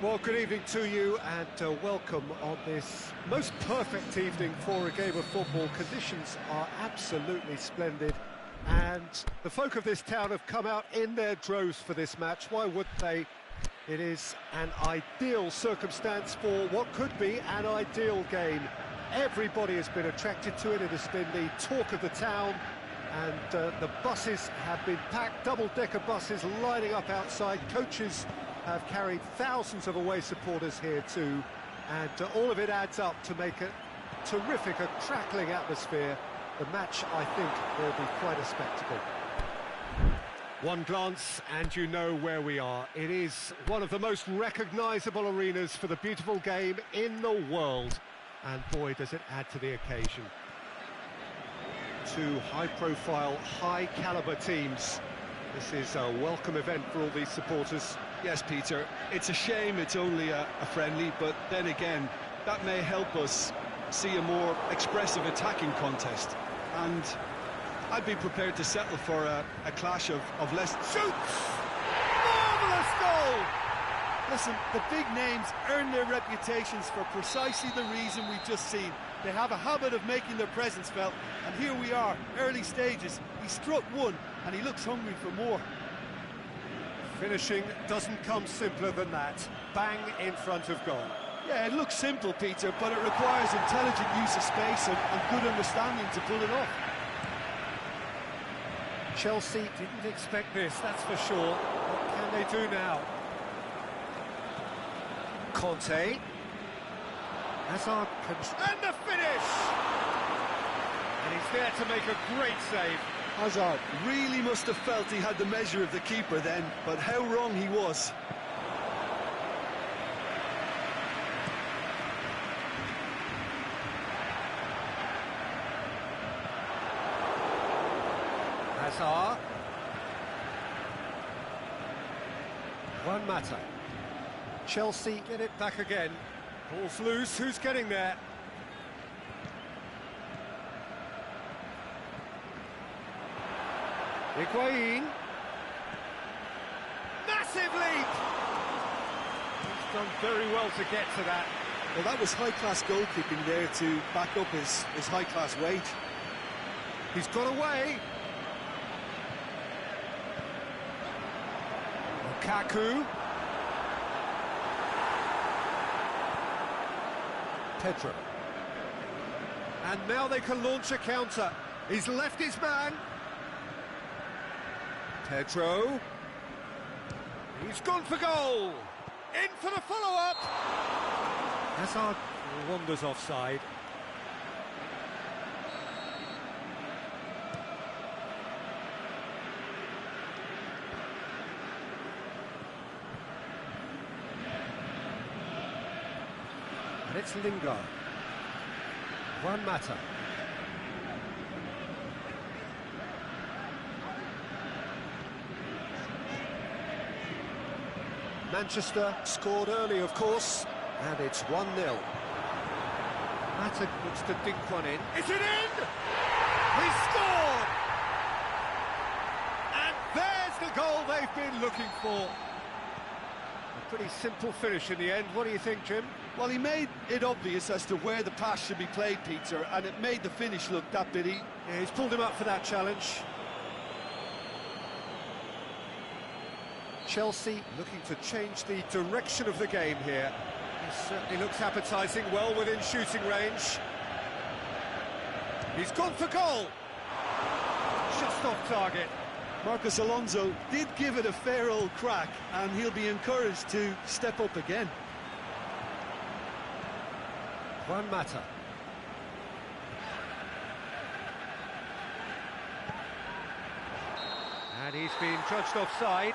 Well, good evening to you and welcome on this most perfect evening for a game of football. Conditions are absolutely splendid and the folk of this town have come out in their droves for this match. Why would they? It is an ideal circumstance for what could be an ideal game. Everybody has been attracted to it. It has been the talk of the town and the buses have been packed, double-decker buses lining up outside. Coaches have carried thousands of away supporters here too, and all of it adds up to make a terrific, a crackling atmosphere. The match, I think, will be quite a spectacle. One glance and you know where we are. It is one of the most recognisable arenas for the beautiful game in the world, and boy does it add to the occasion. Two high-profile, high-calibre teams. This is a welcome event for all these supporters. Yes, Peter, it's a shame it's only a friendly, but then again, that may help us see a more expressive attacking contest. And I'd be prepared to settle for a clash of less... Shoots! Marvellous goal! Listen, the big names earn their reputations for precisely the reason we've just seen. They have a habit of making their presence felt, and here we are, early stages. He struck one, and he looks hungry for more. Finishing doesn't come simpler than that. Bang in front of goal. Yeah, it looks simple, Peter, but it requires intelligent use of space and good understanding to pull it off. Chelsea didn't expect this, that's for sure. What can they do now? Conte. Hazard and the finish! And he's there to make a great save. Hazard really must have felt he had the measure of the keeper then, but how wrong he was. Hazard. One matter. Chelsea get it back again. Ball's loose, who's getting there? Higuain. Massive leap! He's done very well to get to that. Well, that was high-class goalkeeping there to back up his high-class weight. He's got away. Lukaku. Pedro. And now they can launch a counter. He's left his man. Pedro. He's gone for goal. In for the follow-up. Hazard wanders offside. And it's Lingard. One matter. Manchester scored early, of course, and it's 1-0. Mata looks to dink one in. Is it in? He scored! And there's the goal they've been looking for. A pretty simple finish in the end. What do you think, Jim? Well, he made it obvious as to where the pass should be played, Peter, and it made the finish look that bit easy. Yeah, he's pulled him up for that challenge. Chelsea looking to change the direction of the game here. He certainly looks appetising, well within shooting range. He's gone for goal. Just off target. Marcos Alonso did give it a fair old crack, and he'll be encouraged to step up again. One matter. And he's been judged offside.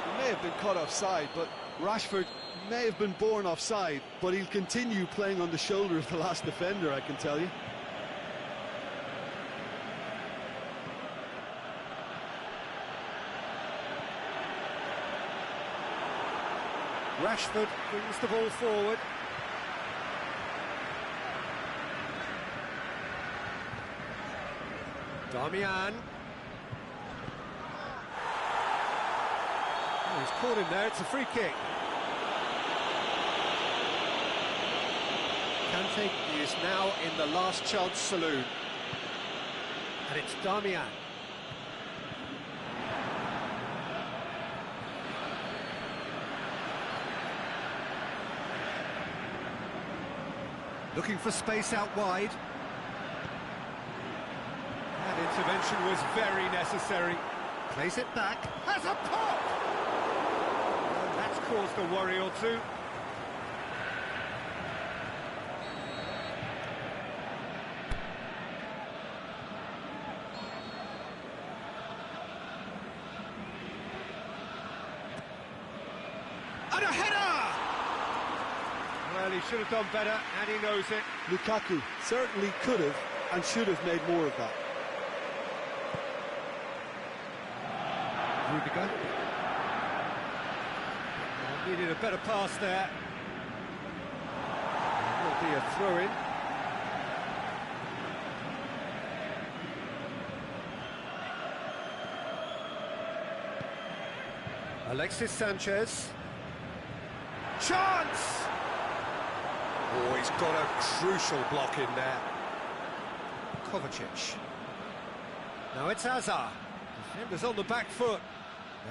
He may have been caught offside, but Rashford may have been born offside, but he'll continue playing on the shoulder of the last defender, I can tell you. Rashford brings the ball forward. Damian. Oh, he's caught him there, it's a free kick. Kante is now in the last chance saloon. And it's Damian. Looking for space out wide. That intervention was very necessary. Plays it back. Has a pop! And that's caused a worry or two. And a header! Well, he should have done better, and he knows it. Lukaku certainly could have and should have made more of that. Rudiger. Needed a better pass there. Will be a throw-in. Alexis Sanchez. Chance! Oh, he's got a crucial block in there. Kovacic. Now it's Hazard. Defenders on the back foot.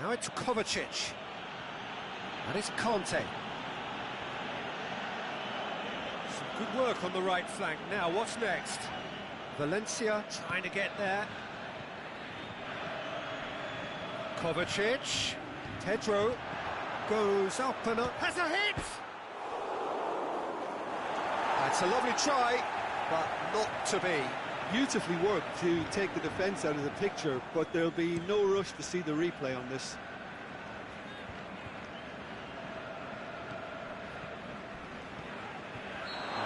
Now it's Kovacic. And it's Kante. Some good work on the right flank. Now, what's next? Valencia trying to get there. Kovacic. Pedro goes up and up. Has a hit! That's a lovely try, but not to be. Beautifully worked to take the defence out of the picture, but there'll be no rush to see the replay on this.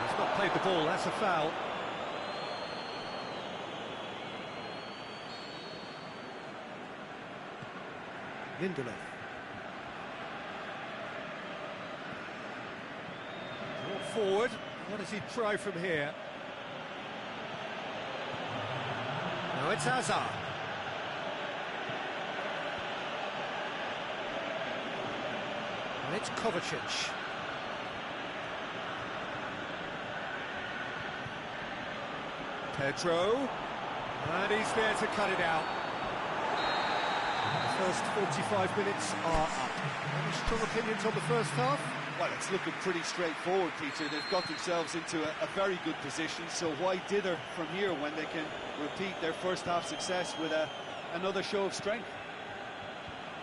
He's not played the ball, that's a foul. Lindelof. Brought forward. What does he try from here? Now it's Hazard. And it's Kovacic. Pedro. And he's there to cut it out. The first 45 minutes are up. Any strong opinions on the first half? Well, it's looking pretty straightforward, Peter. They've got themselves into a very good position, so why dither from here when they can repeat their first half success with another show of strength?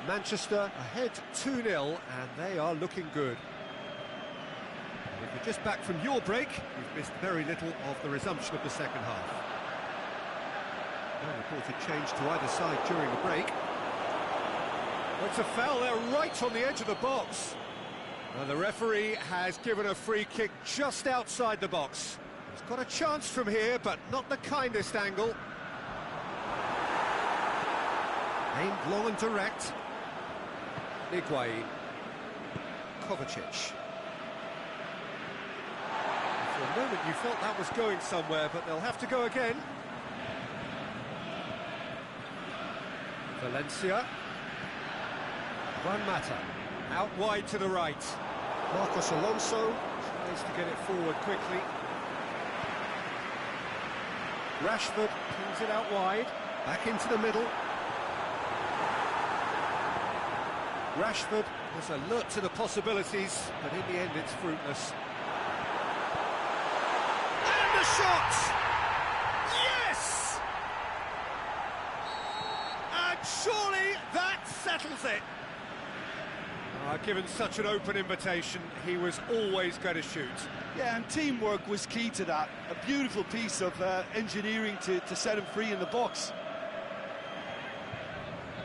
Manchester ahead 2-0, and they are looking good. And if you're just back from your break, you've missed very little of the resumption of the second half. No reported change to either side during the break. It's a foul there right on the edge of the box. And the referee has given a free kick just outside the box. He's got a chance from here, but not the kindest angle. Aimed long and direct. Higuain. Kovacic. For a moment you felt that was going somewhere, but they'll have to go again. Valencia. Juan Mata. Out wide to the right. Marcos Alonso tries to get it forward quickly. Rashford pulls it out wide. Back into the middle. Rashford was alert to the possibilities, but in the end it's fruitless. And the shot! Yes! And surely that settles it. Given such an open invitation, he was always going to shoot. Yeah, and teamwork was key to that. A beautiful piece of engineering to set him free in the box.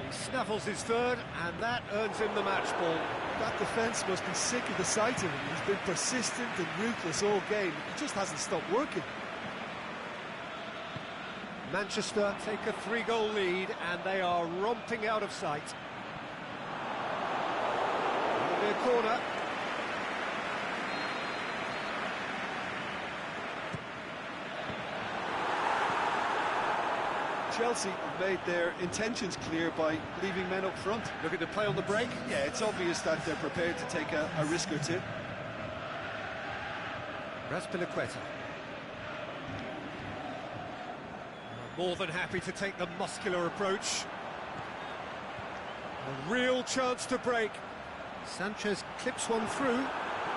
He snaffles his third, and that earns him the match ball. That defence must be sick of the sight of him. He's been persistent and ruthless all game. He just hasn't stopped working. Manchester take a 3-goal lead, and they are romping out of sight. A corner. Chelsea have made their intentions clear by leaving men up front. Looking to play on the break. Yeah, it's obvious that they're prepared to take a risk or two. Raspilicueta. More than happy to take the muscular approach. A real chance to break. Sanchez clips one through.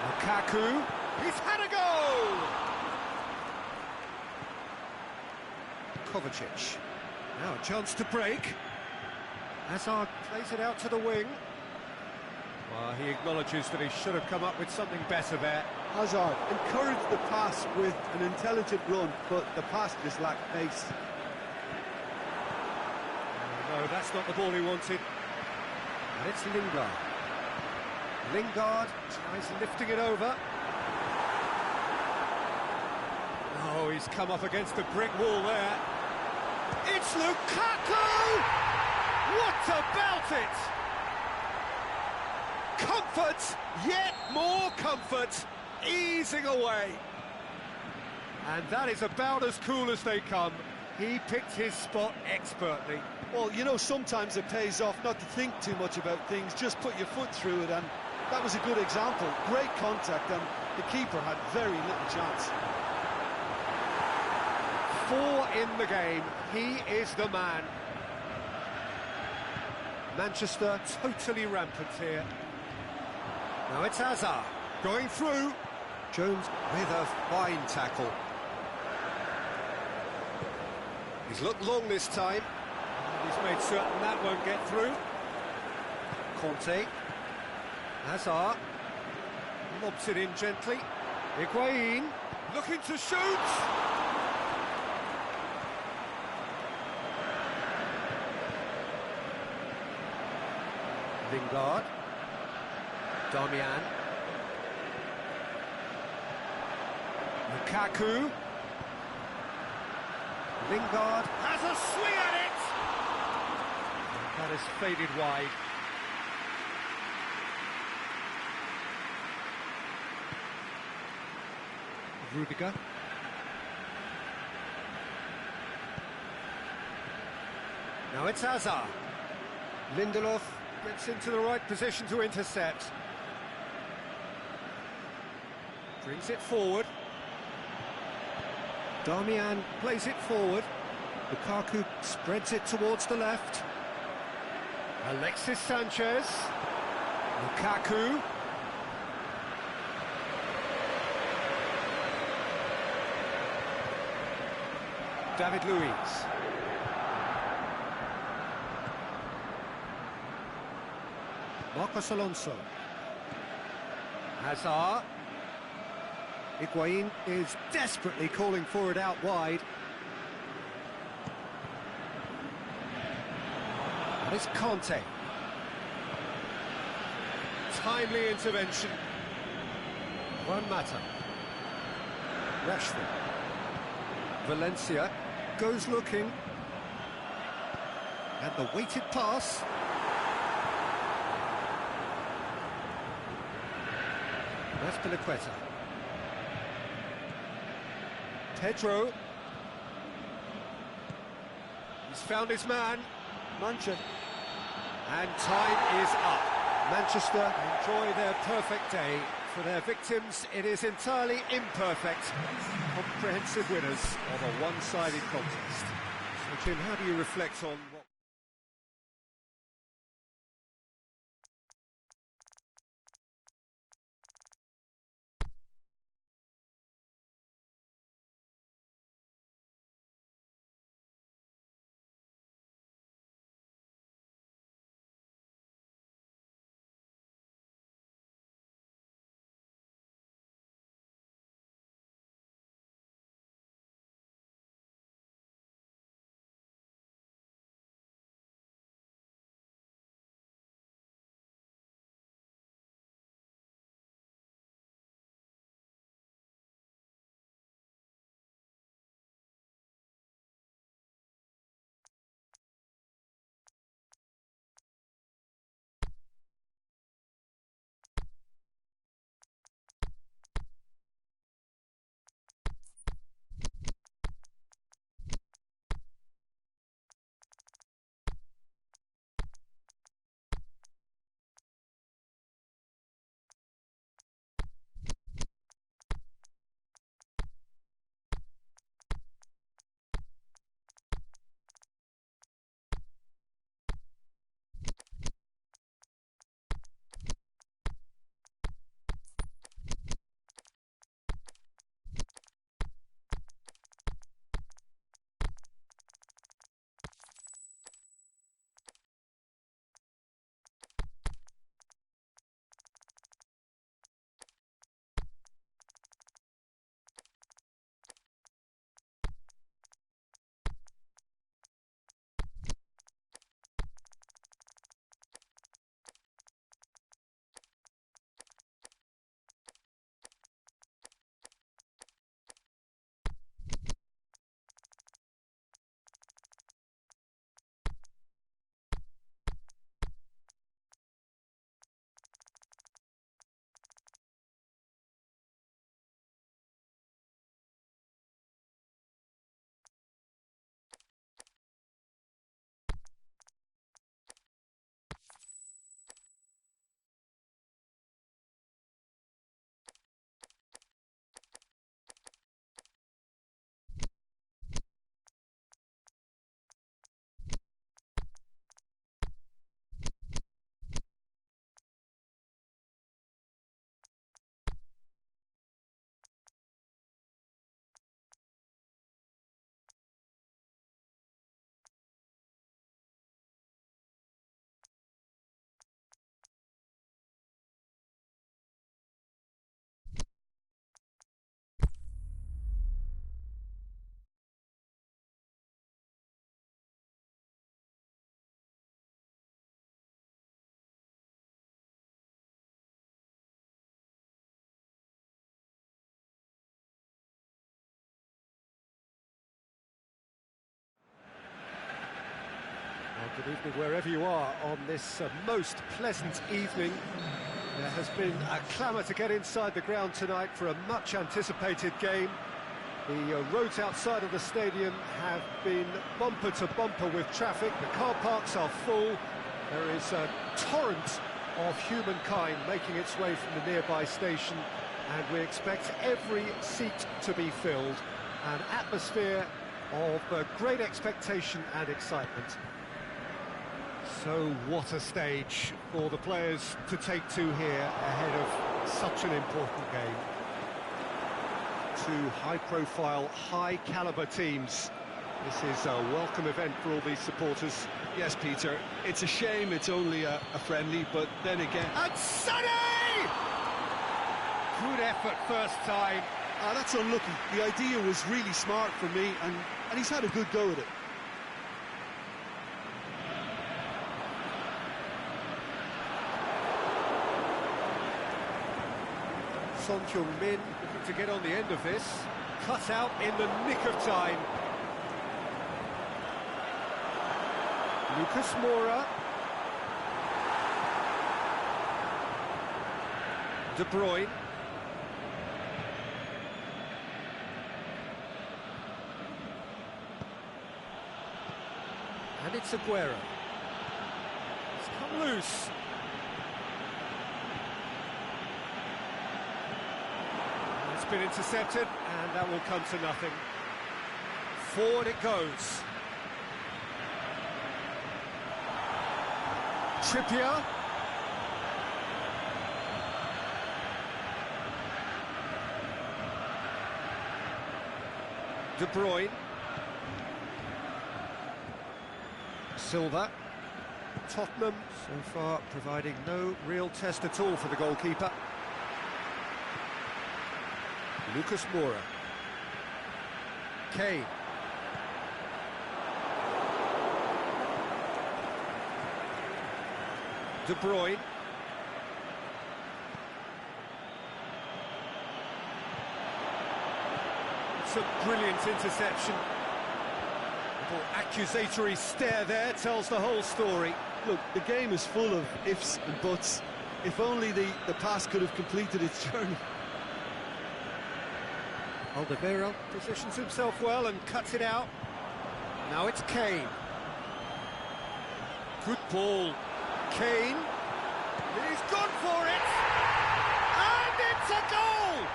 Lukaku. He's had a goal! Kovacic. Now a chance to break. Hazard plays it out to the wing. Well, he acknowledges that he should have come up with something better there. Hazard encouraged the pass with an intelligent run, but the pass just lacked pace. No, that's not the ball he wanted. And it's Lingard. Lingard tries lifting it over. Oh, he's come up against a brick wall there. It's Lukaku! What about it? Comfort, yet more comfort, easing away. And that is about as cool as they come. He picked his spot expertly. Well, you know, sometimes it pays off not to think too much about things, just put your foot through it, and that was a good example. Great contact, and the keeper had very little chance. 4 in the game, he is the man. Manchester totally rampant here. Now it's Hazard, going through. Jones with a fine tackle. He's looked long this time. And he's made certain that won't get through. Conte. Hazard. Lobs it in gently. Higuain. Looking to shoot. Lingard. Darmian. Lukaku. Lingard has a swing at it! That has faded wide. Rudiger. Now it's Hazard. Lindelof gets into the right position to intercept. Brings it forward. Darmian plays it forward. Lukaku spreads it towards the left. Alexis Sanchez. Lukaku. David Luiz. Marcos Alonso. Hazard. Higuain is desperately calling for it out wide. And it's Conte. Timely intervention. Juan Mata. Rashford. Valencia goes looking. And the weighted pass. Raspilicueta. Pedro. He's found his man. Manchester. And time is up. Manchester enjoy their perfect day. For their victims, it is entirely imperfect. Comprehensive winners of a one-sided contest. So, Jim, how do you reflect on what... Good evening wherever you are on this most pleasant evening. There has been a clamour to get inside the ground tonight for a much-anticipated game. The roads outside of the stadium have been bumper to bumper with traffic. The car parks are full. There is a torrent of humankind making its way from the nearby station, and we expect every seat to be filled. An atmosphere of great expectation and excitement. So what a stage for the players to take to here ahead of such an important game. Two high-profile, high-caliber teams. This is a welcome event for all these supporters. Yes, Peter, it's a shame it's only a friendly, but then again... And Sonny! Good effort first time. That's unlucky. The idea was really smart for me, and he's had a good go at it. Son Heung-min looking to get on the end of this. Cut out in the nick of time. Lucas Moura. De Bruyne. And it's Aguero. It's come loose. It's been intercepted, and that will come to nothing. Forward it goes. Trippier. De Bruyne. Silva. Tottenham so far providing no real test at all for the goalkeeper. Lucas Moura. Kane. De Bruyne. It's a brilliant interception. Little accusatory stare there tells the whole story. Look, the game is full of ifs and buts. If only the pass could have completed its journey. Alderweireld positions himself well and cuts it out. Now it's Kane. Good ball. Kane. He's gone for it. And it's a goal!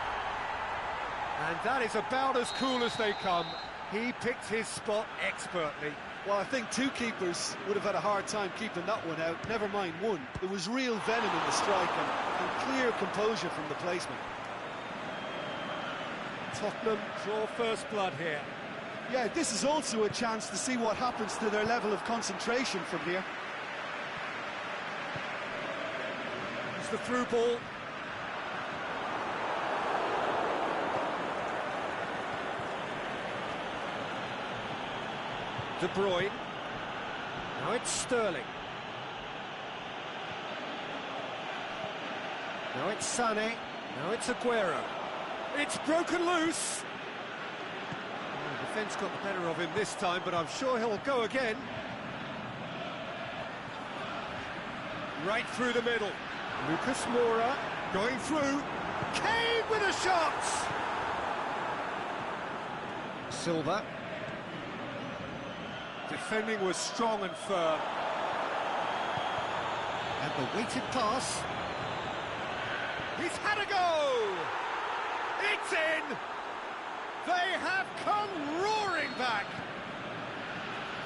And that is about as cool as they come. He picked his spot expertly. Well, I think two keepers would have had a hard time keeping that one out, never mind one. There was real venom in the strike and clear composure from the placement. Tottenham draw first blood here. Yeah, this is also a chance to see what happens to their level of concentration from here. It's the through ball. De Bruyne. Now it's Sterling. Now it's Sané. Now it's Aguero. It's broken loose. Oh, the defence got the better of him this time, but I'm sure he'll go again. Right through the middle. Lucas Moura going through. Kane with a shot! Silva. Defending was strong and firm. And the weighted pass. He's had a go! It's in! They have come roaring back!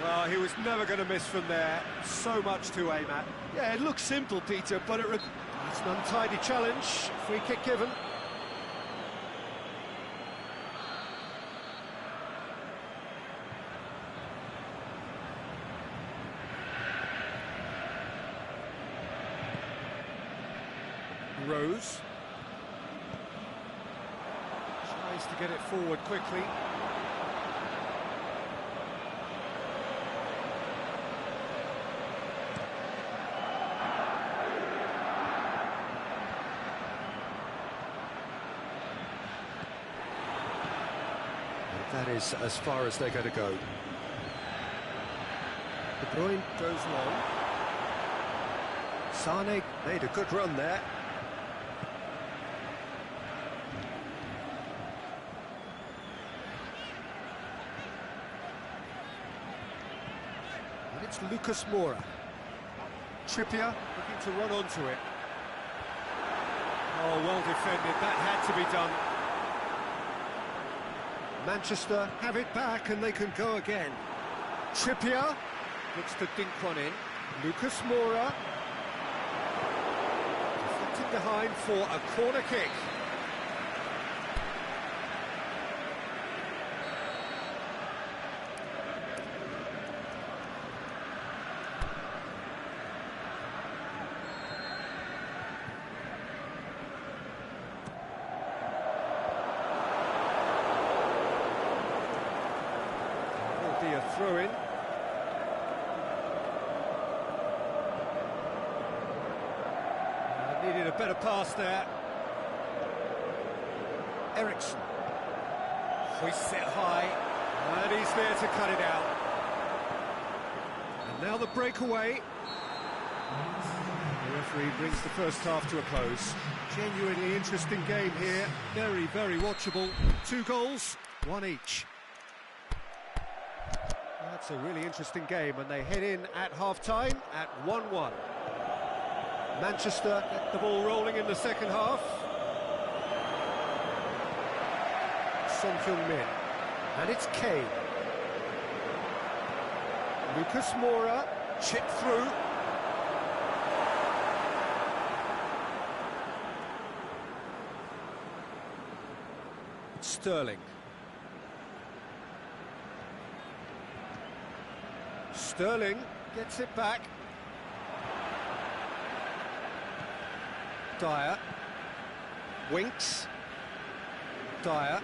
Well, he was never going to miss from there. So much to aim at. Yeah, it looks simple, Peter, but it's an untidy challenge. Free kick given. Rose tries to get it forward quickly. And that is as far as they're going to go. De Bruyne goes long. Sane made a good run there. And it's Lucas Moura. Trippier looking to run onto it. Oh, well defended, that had to be done. Manchester have it back and they can go again. Trippier looks to dink one in. Lucas Moura deflected behind for a corner kick. Be a throw-in. Needed a better pass there. Ericsson hoists it high, and he's there to cut it out. And now the breakaway. The referee brings the first half to a close. Genuinely interesting game here. Very, very watchable. 2 goals, 1 each. That's a really interesting game, and they head in at half-time at 1-1. Manchester get the ball rolling in the second half. Son Heung-min, and it's Kane. Lucas Moura, chip through. Sterling. Sterling gets it back. Dyer. Winks. Dyer.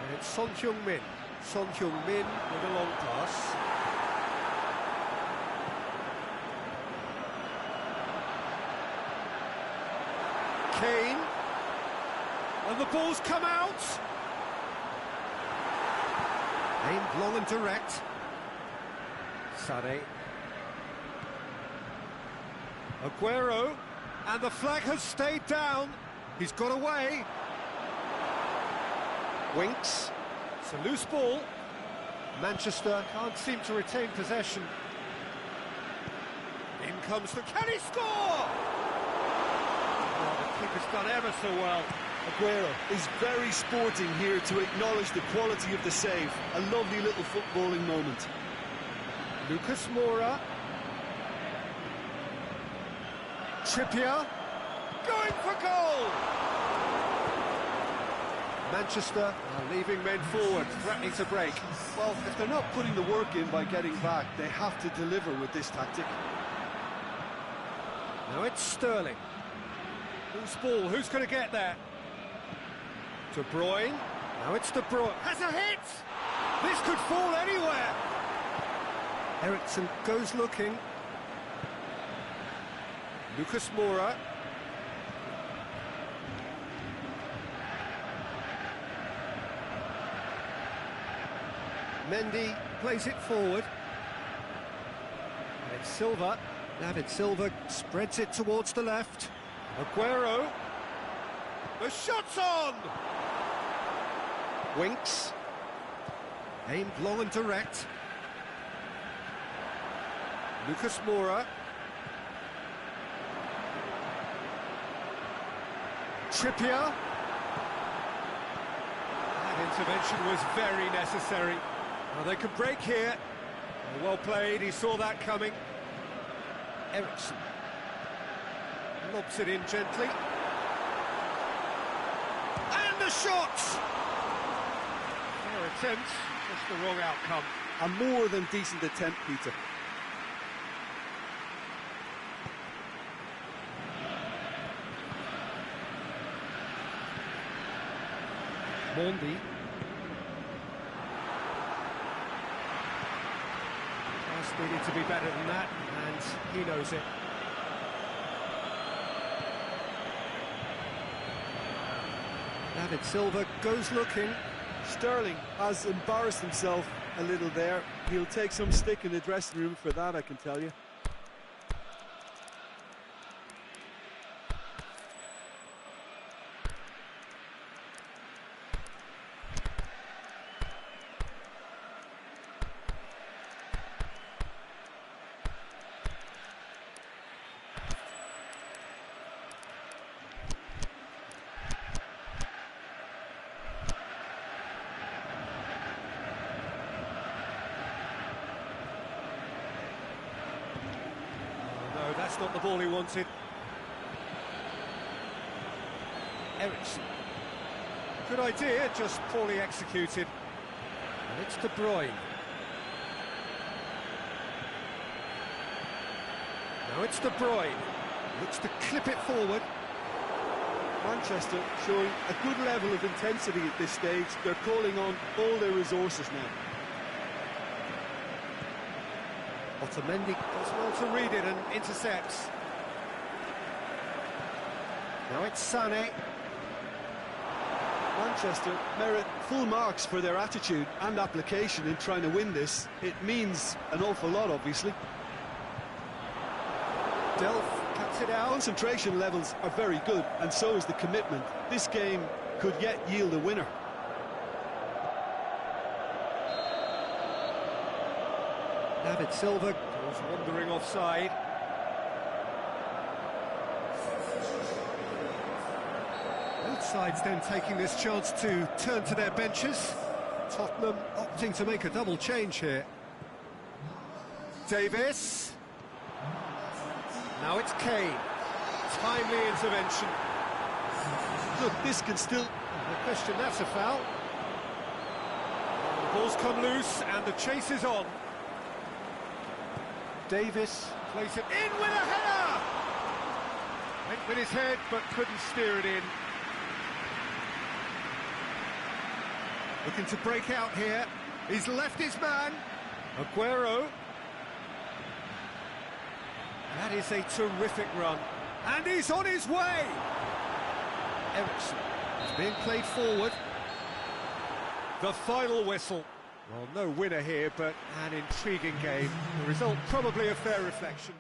And it's Son Heung-min. Son Heung-min with a long pass. Kane. And the ball's come out. Aimed long and direct. Sane. Aguero. And the flag has stayed down. He's got away. Winks. It's a loose ball. Manchester can't seem to retain possession. In comes the... Can he score? Oh, the keeper's done ever so well. Aguero is very sporting here to acknowledge the quality of the save. A lovely little footballing moment. Lucas Moura. Trippier. Going for goal! Manchester are leaving men forward, threatening to break. Well, if they're not putting the work in by getting back, they have to deliver with this tactic. Now it's Sterling. Loose ball, who's going to get there? De Bruyne. Now it's De Bruyne. Has a hit! This could fall anywhere! Ericsson goes looking. Lucas Moura. Mendy plays it forward. And it's Silva. David Silva spreads it towards the left. Aguero. The shot's on! Winks. Aimed long and direct. Lucas Moura. Trippier. That intervention was very necessary. Well, they could break here. Well played, he saw that coming. Ericsson lobs it in gently. And the shot! Fair attempt, just the wrong outcome. A more than decent attempt, Peter. Mendy. Needed to be better than that, and he knows it. David Silva goes looking. Sterling has embarrassed himself a little there. He'll take some stick in the dressing room for that, I can tell you. No, that's not the ball he wanted. Ericsson. Good idea, just poorly executed. And it's De Bruyne. Now it's De Bruyne. Looks to clip it forward. Manchester showing a good level of intensity at this stage. They're calling on all their resources now. Otamendi does well to read it and intercepts. Now it's Sané. Manchester merit full marks for their attitude and application in trying to win this. It means an awful lot, obviously. Delph cuts it out. Concentration levels are very good, and so is the commitment. This game could yet yield a winner. David Silva goes wandering offside. Both sides then taking this chance to turn to their benches. Tottenham opting to make a double change here. Davis. Now it's Kane. Timely intervention. Look, this can still... No question, that's a foul. The ball's come loose and the chase is on. Davis plays it in with a header! Went with his head but couldn't steer it in. Looking to break out here. He's left his man. Aguero. That is a terrific run. And he's on his way! Ericsson is being played forward. The final whistle. Well, no winner here, but an intriguing game. The result probably a fair reflection.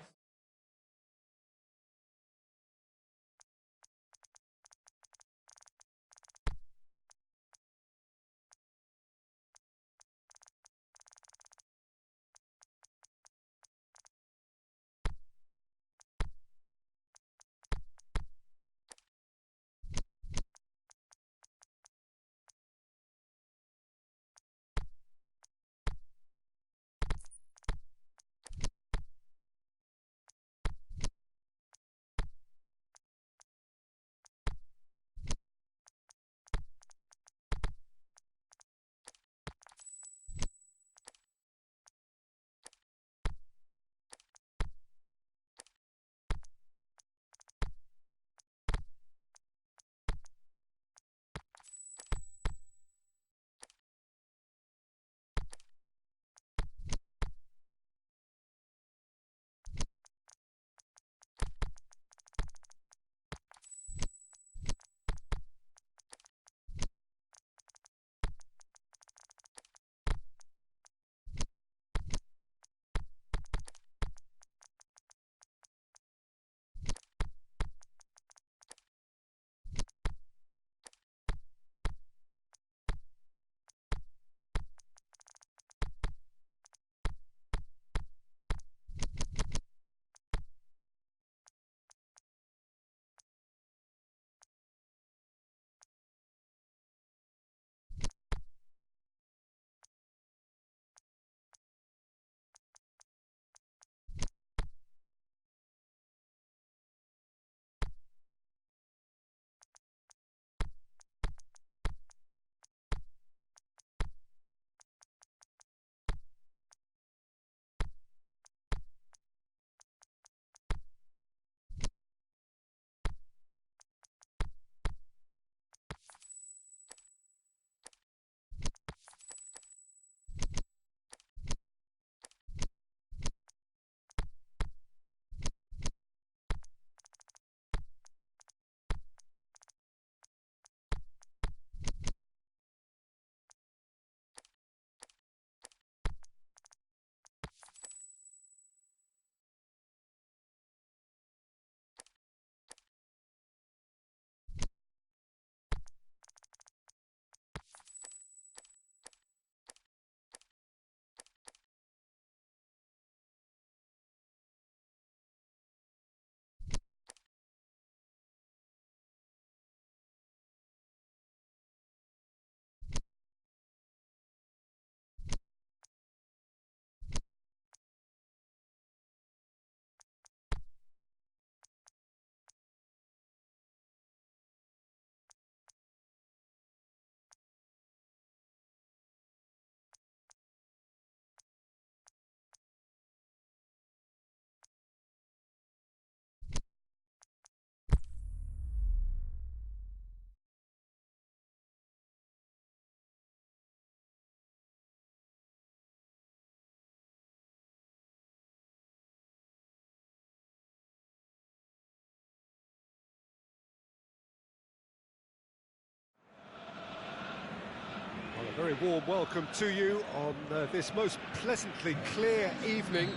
Very warm welcome to you on this most pleasantly clear evening.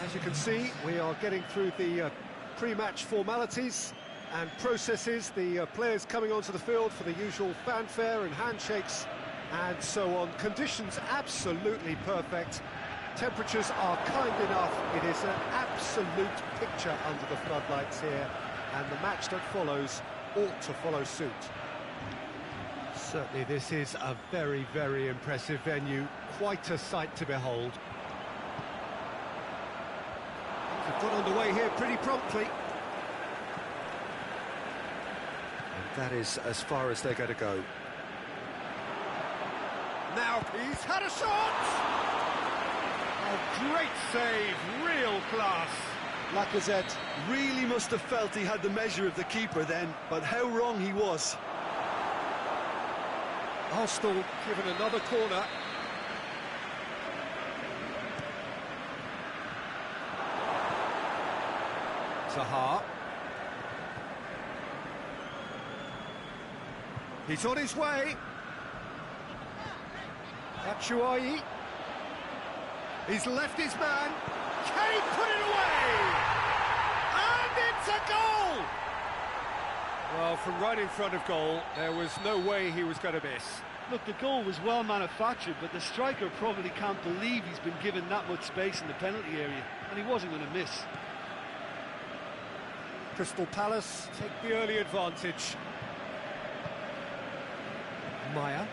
As you can see, we are getting through the pre-match formalities and processes, the players coming onto the field for the usual fanfare and handshakes and so on. Conditions absolutely perfect. Temperatures are kind enough. It is an absolute picture under the floodlights here, and the match that follows ought to follow suit. Certainly this is a very, very impressive venue. Quite a sight to behold. They've got underway here pretty promptly. And that is as far as they're going to go. Now he's had a shot! Oh, great save, real class. Lacazette really must have felt he had the measure of the keeper then, but how wrong he was. Arsenal given another corner. Zaha. He's on his way. Batshuayi. He's left his man. Can he put it away? And it's a goal! Well, from right in front of goal, there was no way he was going to miss. Look, the goal was well manufactured, but the striker probably can't believe he's been given that much space in the penalty area, and he wasn't going to miss. Crystal Palace take the early advantage. Maya.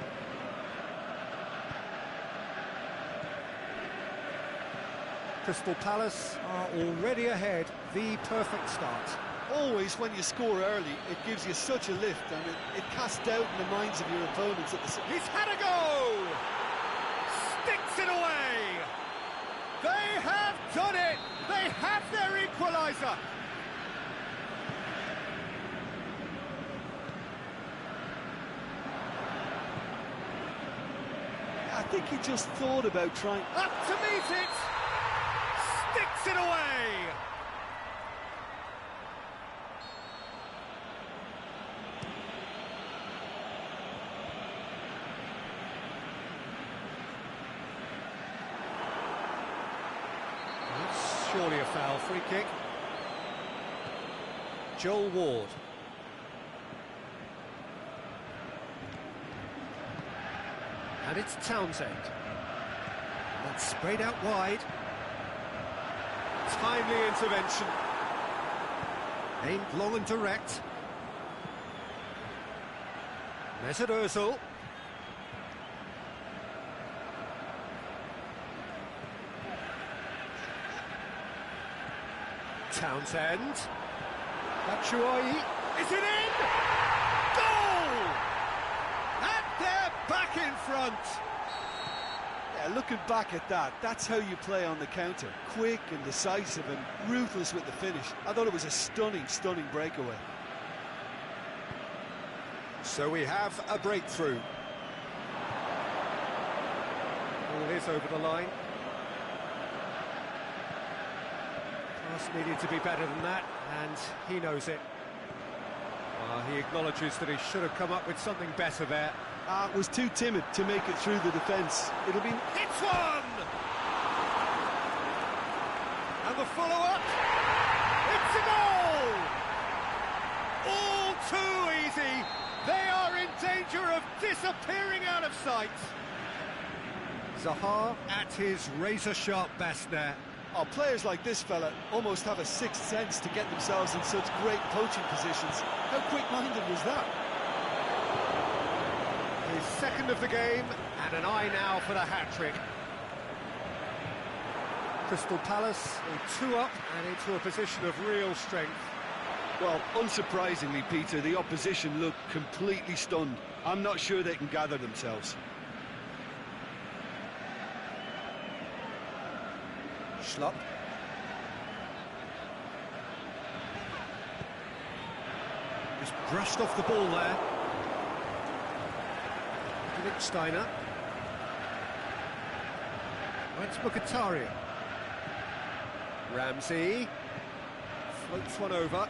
Crystal Palace are already ahead. The perfect start. Always, when you score early, it gives you such a lift, and it casts doubt in the minds of your opponents. He's had a go! Sticks it away! They have done it! They have their equaliser! I think he just thought about trying... Up to meet it! Sticks it away! That's surely a foul. Free kick. Joel Ward. And it's Townsend. That's sprayed out wide. Timely intervention. Aimed long and direct. Mesut Ozil. Townsend. Batshuayi. Is it in? Goal! And they're back in front. Yeah, looking back at that, that's how you play on the counter. Quick and decisive and ruthless with the finish. I thought it was a stunning, stunning breakaway. So we have a breakthrough. Ball is over the line. Pass needed to be better than that, and he knows it. He acknowledges that he should have come up with something better there. Was too timid to make it through the defence. It'll be... It's one! And the follow-up. It's a goal! All too easy. They are in danger of disappearing out of sight. Zaha at his razor-sharp best there. Oh, players like this fella almost have a sixth sense to get themselves in such great poaching positions. How quick-minded was that? His second of the game, and an eye now for the hat-trick. Crystal Palace are 2 up and into a position of real strength. Well, unsurprisingly, Peter, the opposition look completely stunned. I'm not sure they can gather themselves. Schlupp. Just brushed off the ball there. Steiner. It's Mkhitaryan. Ramsey floats one over.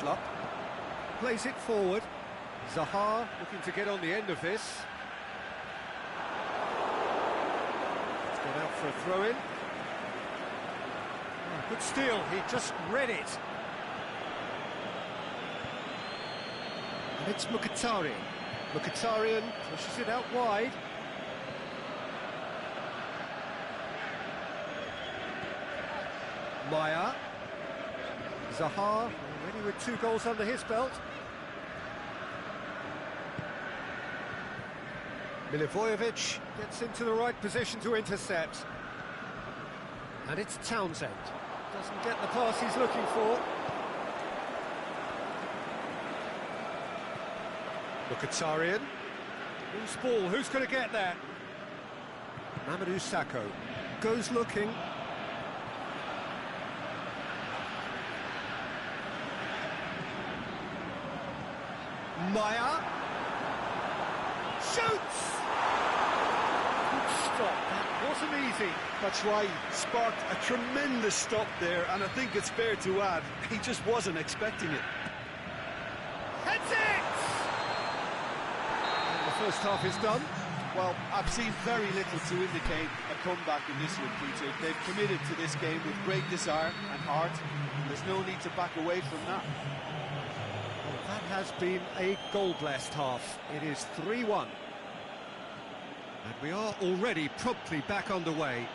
Schlupp plays it forward. Zaha looking to get on the end of this. It's gone out for a throw-in. Oh, good steal, he just read it. And it's Mkhitaryan. Mkhitaryan pushes it out wide. Maya. Zaha, already with 2 goals under his belt. Milivojevic gets into the right position to intercept. And it's Townsend. Doesn't get the pass he's looking for. Mkhitaryan. Loose ball, who's going to get that? Mamadou Sakho goes looking. Maya shoots! Good stop, that wasn't easy. Batshuayi sparked a tremendous stop there, and I think it's fair to add, he just wasn't expecting it. Heads it! And the first half is done. Well, I've seen very little to indicate a comeback in this one, Peter. They've committed to this game with great desire and heart, and there's no need to back away from that. Well, that has been a goal-blessed half. It is 3-1. And we are already promptly back underway.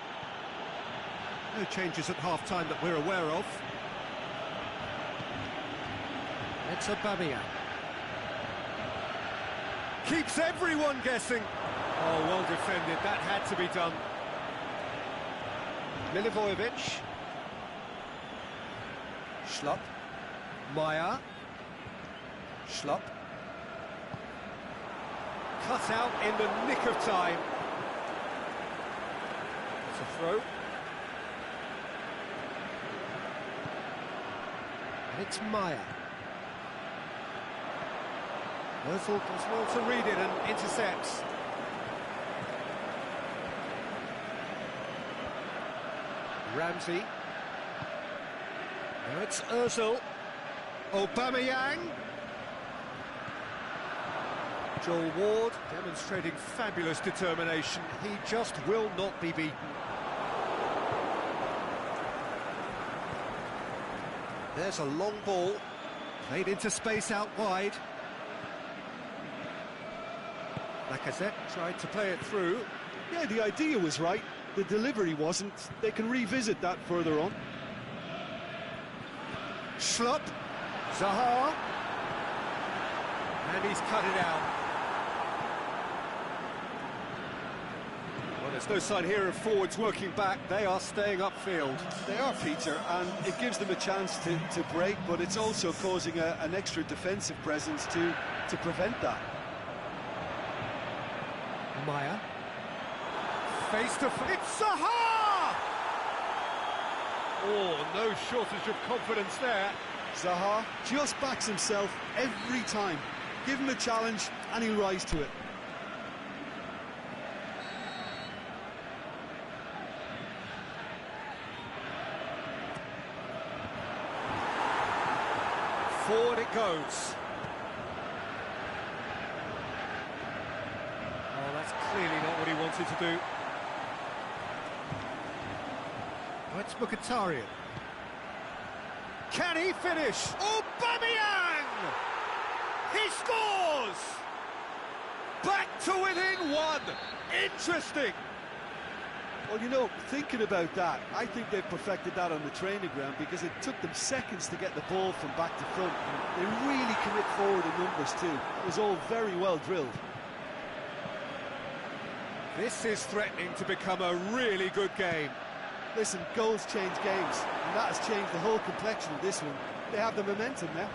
No changes at half-time that we're aware of. It's Aubameyang. Keeps everyone guessing. Oh, well defended. That had to be done. Milivojevic. Schlupp. Maya. Schlupp. Cut out in the nick of time. It's a throw. And it's Maya. Ozil does well to read it and intercepts. Ramsey. Now it's Ozil. Aubameyang. Joel Ward demonstrating fabulous determination. He just will not be beaten. There's a long ball. Played into space out wide. Lacazette tried to play it through. Yeah, the idea was right, the delivery wasn't. They can revisit that further on. Schlupp. Zaha. And he's cut it out. Well, there's no sign here of forwards working back. They are staying upfield. They are, Peter, and it gives them a chance to break, but it's also causing an extra defensive presence to prevent that. Maya. Face to face. It's Zaha! Oh, no shortage of confidence there. Zaha just backs himself every time. Give him a challenge and he'll rise to it. Forward it goes. Oh, that's clearly not what he wanted to do. Oh, it's Mkhitaryan. Can he finish? Aubameyang! He scores! Back to within 1. Interesting. Well, you know, thinking about that, I think they've perfected that on the training ground because it took them seconds to get the ball from back to front. They really commit forward in numbers too. It was all very well drilled. This is threatening to become a really good game. Listen, goals change games, and that has changed the whole complexion of this one. They have the momentum now.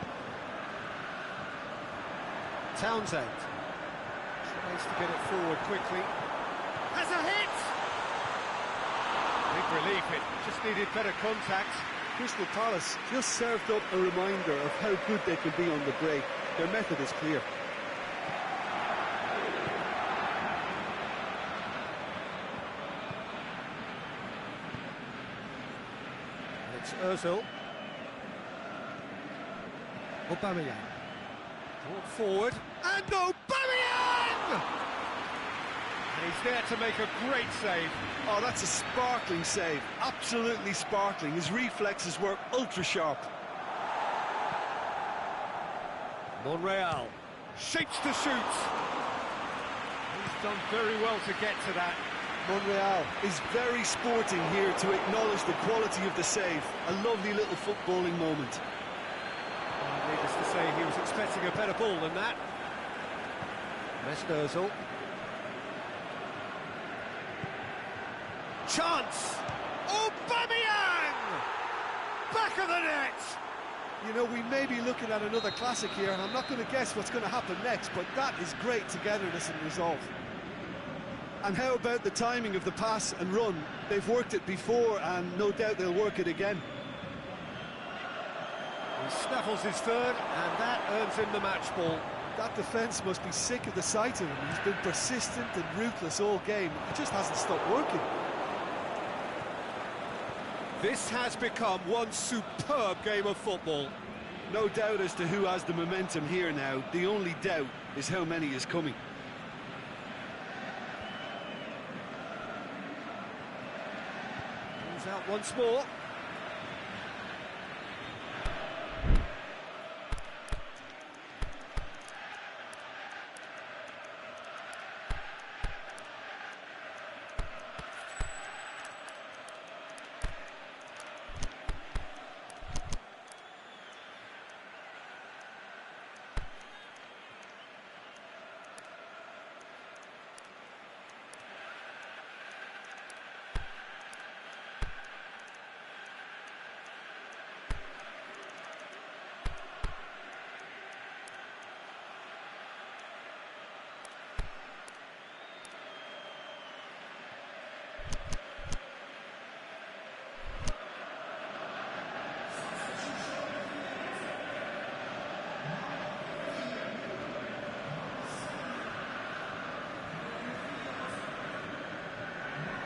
Townsend tries to get it forward quickly. Has a hit! Big relief, it just needed better contact. Crystal Palace just served up a reminder of how good they can be on the break. Their method is clear. It's Ozil. Aubameyang. Brought forward, and Aubameyang! And he's there to make a great save. Oh, that's a sparkling save. Absolutely sparkling. His reflexes work ultra sharp. Monreal shapes to shoot. He's done very well to get to that. Monreal is very sporting here to acknowledge the quality of the save. A lovely little footballing moment. Needless to say, he was expecting a better ball than that. Mesut Ozil. Chance! Aubameyang! Back of the net! You know, we may be looking at another classic here, and I'm not going to guess what's going to happen next, but that is great togetherness and resolve. And how about the timing of the pass and run? They've worked it before, and no doubt they'll work it again. He snaffles his third, and that earns him the match ball. That defence must be sick of the sight of him. He's been persistent and ruthless all game. It just hasn't stopped working. This has become one superb game of football. No doubt as to who has the momentum here now. The only doubt is how many is coming. He's out once more.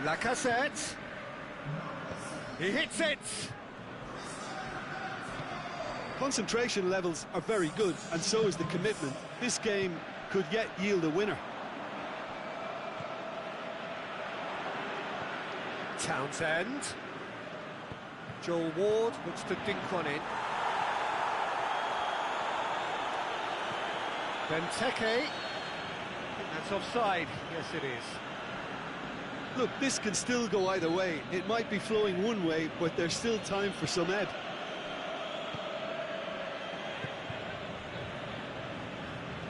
Lacazette. He hits it. Concentration levels are very good, and so is the commitment. This game could yet yield a winner. Townsend. Joel Ward looks to dink one in. Benteke. I think that's offside. Yes, it is. Look, this can still go either way. It might be flowing one way, but there's still time for some ebb.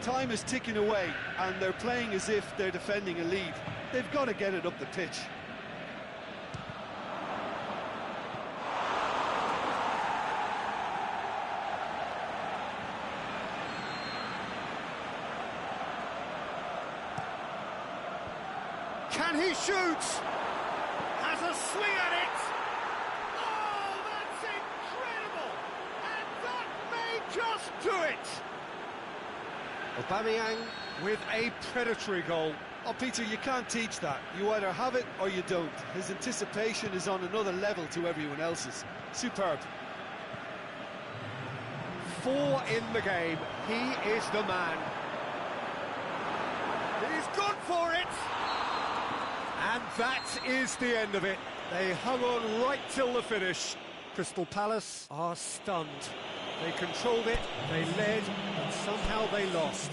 Time is ticking away, and they're playing as if they're defending a lead. They've got to get it up the pitch. Can he shoot? Has a swing at it. Oh, that's incredible! And that may just do it. Aubameyang with a predatory goal. Oh, Peter, you can't teach that. You either have it or you don't. His anticipation is on another level to everyone else's. Superb. 4 in the game. He is the man. He's gone for it. And that is the end of it. They hung on right till the finish. Crystal Palace are stunned. They controlled it, they led, and somehow they lost.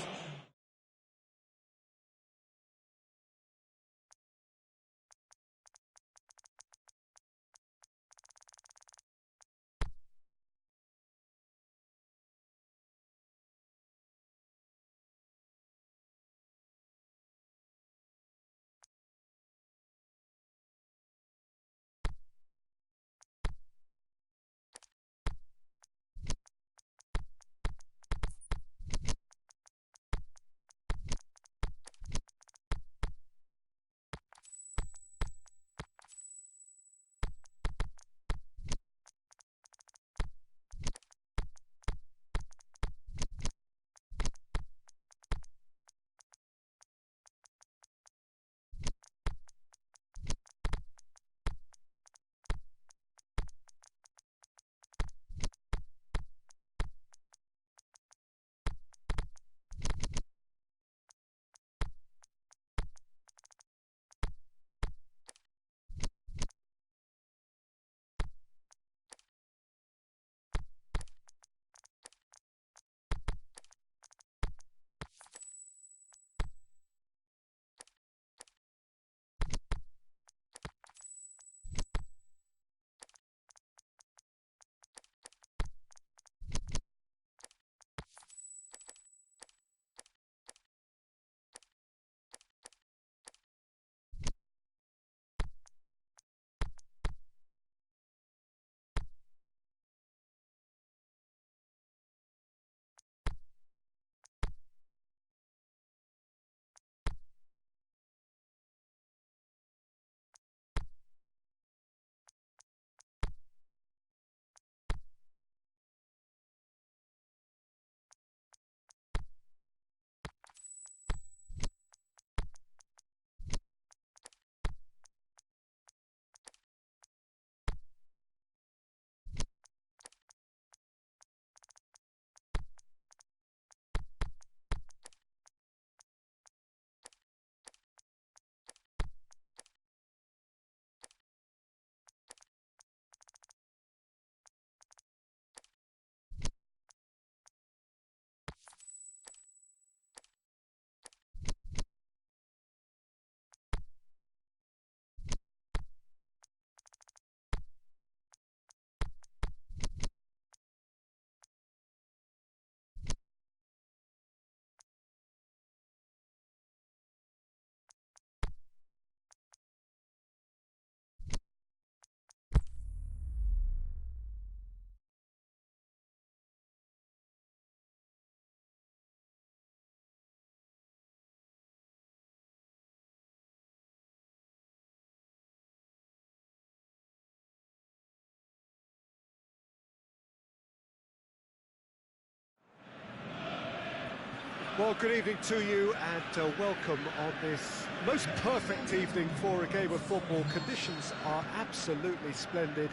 Well, good evening to you and welcome on this most perfect evening for a game of football. Conditions are absolutely splendid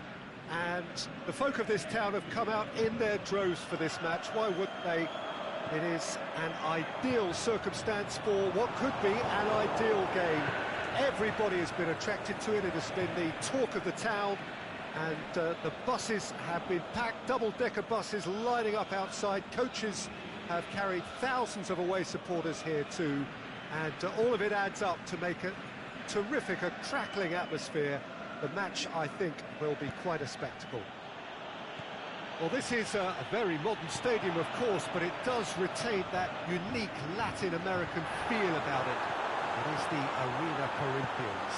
and the folk of this town have come out in their droves for this match. Why wouldn't they? It is an ideal circumstance for what could be an ideal game. Everybody has been attracted to it. It has been the talk of the town, and the buses have been packed, double-decker buses lining up outside. Coaches have carried thousands of away supporters here too, and all of it adds up to make a terrific, a crackling atmosphere. The match, I think, will be quite a spectacle. Well, this is a very modern stadium, of course, but it does retain that unique Latin American feel about it. It is the Arena Corinthians.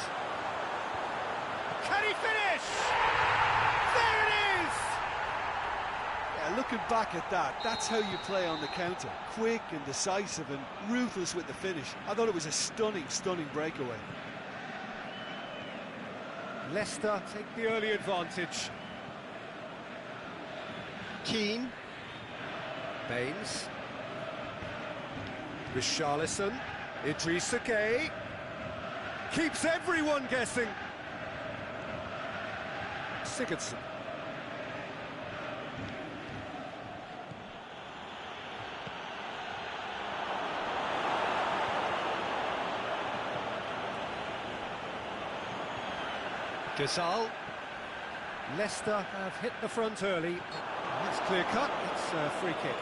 Can he finish? There it is! Yeah, looking back at that, that's how you play on the counter. Quick and decisive and ruthless with the finish. I thought it was a stunning, stunning breakaway. Leicester take the early advantage. Keane. Baines. Richarlison. Idrissa Gueye. Keeps everyone guessing. Sigurdsson. Gasol. Leicester have hit the front early. That's clear cut. It's a free kick.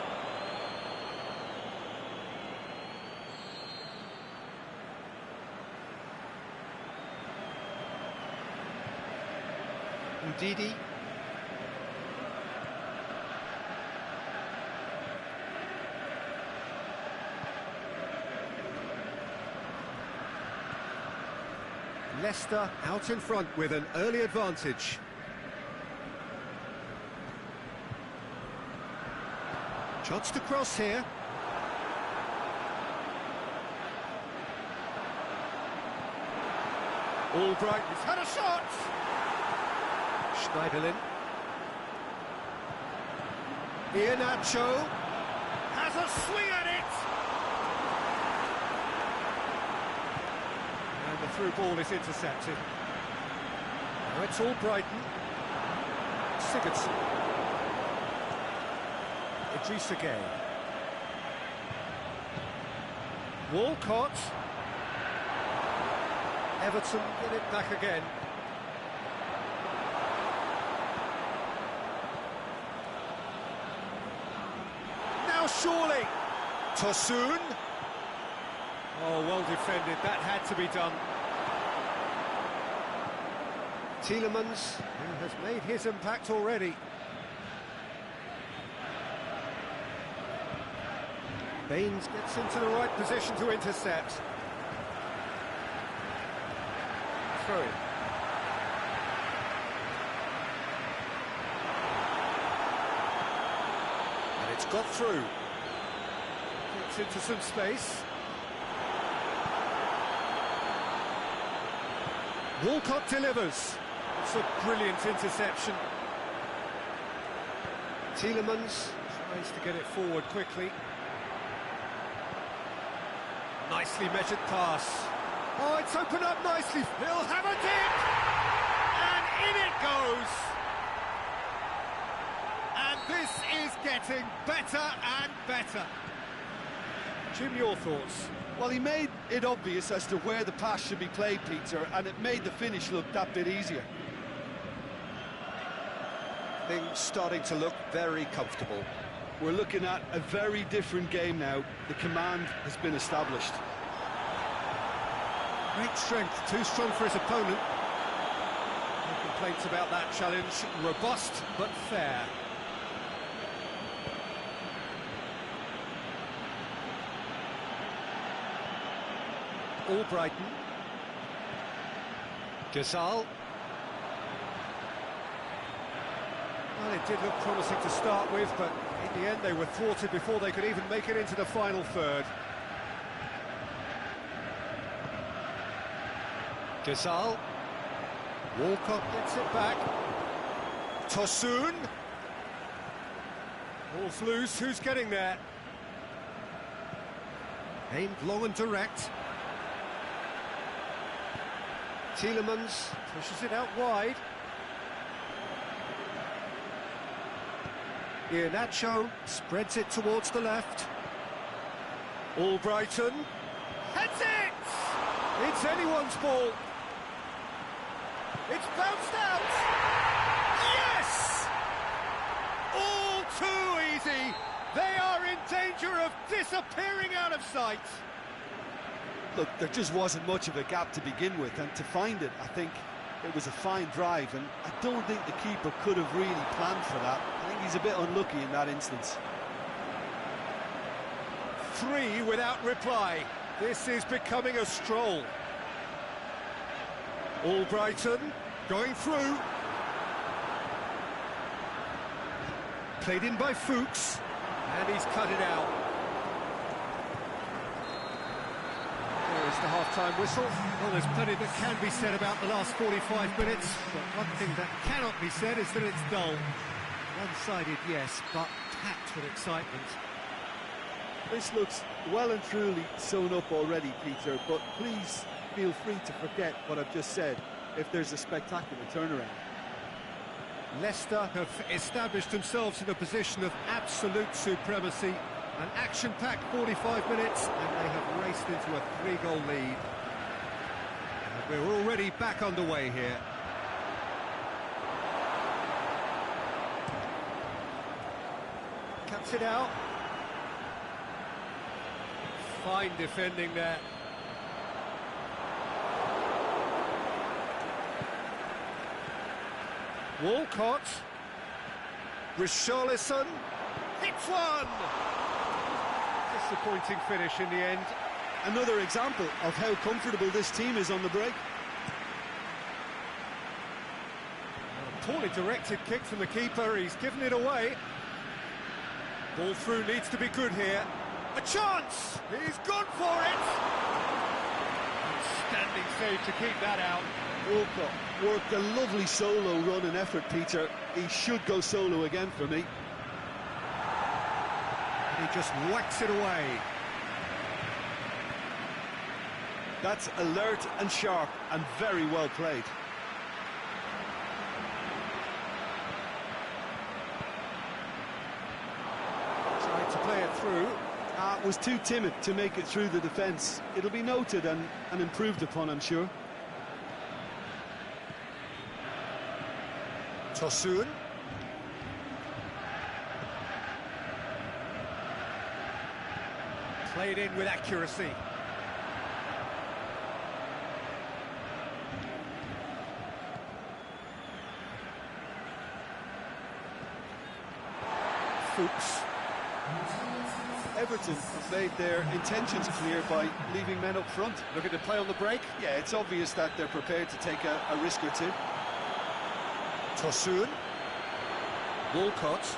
Ndidi. Leicester out in front with an early advantage. Chance to cross here. Albright has had a shot. Schneiderlin. Iheanacho has a swing at it. And the through ball is intercepted. Now it's Albrighton. Sigurdsson. Idrissa Gueye. Walcott. Everton get it back again. Now surely. Tosun. Oh, well defended. That had to be done. Tielemans, who has made his impact already. Baines gets into the right position to intercept. Through. And it's got through. Gets into some space. Walcott delivers. It's a brilliant interception. Tielemans tries to get it forward quickly. Nicely measured pass. Oh, it's opened up nicely. He'll have a dip! And in it goes! And this is getting better and better. Jim, your thoughts? Well, he made it obvious as to where the pass should be played, Peter, and it made the finish look that bit easier. Things starting to look very comfortable. We're looking at a very different game now. The command has been established. Great strength, too strong for his opponent. No complaints about that challenge. Robust, but fair. Albrighton. Gasol. Well, it did look promising to start with, but in the end they were thwarted before they could even make it into the final third. Gasol. Walcott gets it back. Tosun. Ball's loose, who's getting there? Aimed long and direct. Tielemans pushes it out wide. Iheanacho spreads it towards the left. Albrighton heads it! It's anyone's ball. It's bounced out! Yes! All too easy! They are in danger of disappearing out of sight! Look, there just wasn't much of a gap to begin with, and to find it, I think it was a fine drive, and I don't think the keeper could have really planned for that. I think he's a bit unlucky in that instance. 3 without reply. This is becoming a stroll. Albrighton going through. Played in by Fuchs, and he's cut it out. There is the half-time whistle. Well, there's plenty that can be said about the last 45 minutes, but one thing that cannot be said is that it's dull. One-sided, yes, but packed with excitement. This looks well and truly sewn up already, Peter, but please feel free to forget what I've just said if there's a spectacular turnaround. Leicester have established themselves in a position of absolute supremacy. An action-packed 45 minutes, and they have raced into a 3-goal lead. And we're already back underway here. Cuts it out. Fine defending there. Walcott. Richarlison. Hits one! Disappointing finish in the end. Another example of how comfortable this team is on the break. A poorly directed kick from the keeper, he's given it away. Ball through needs to be good here. A chance! He's gone for it! Standing save to keep that out. Walcott worked a lovely solo run and effort, Peter. He should go solo again for me. He just whacks it away. That's alert and sharp and very well played. Tried to play it through. Was too timid to make it through the defence. It'll be noted and improved upon, I'm sure. Tosun. Played in with accuracy. Fuchs. Everton have made their intentions clear by leaving men up front. Looking to play on the break. Yeah, it's obvious that they're prepared to take a risk or two. Tosun. Walcott.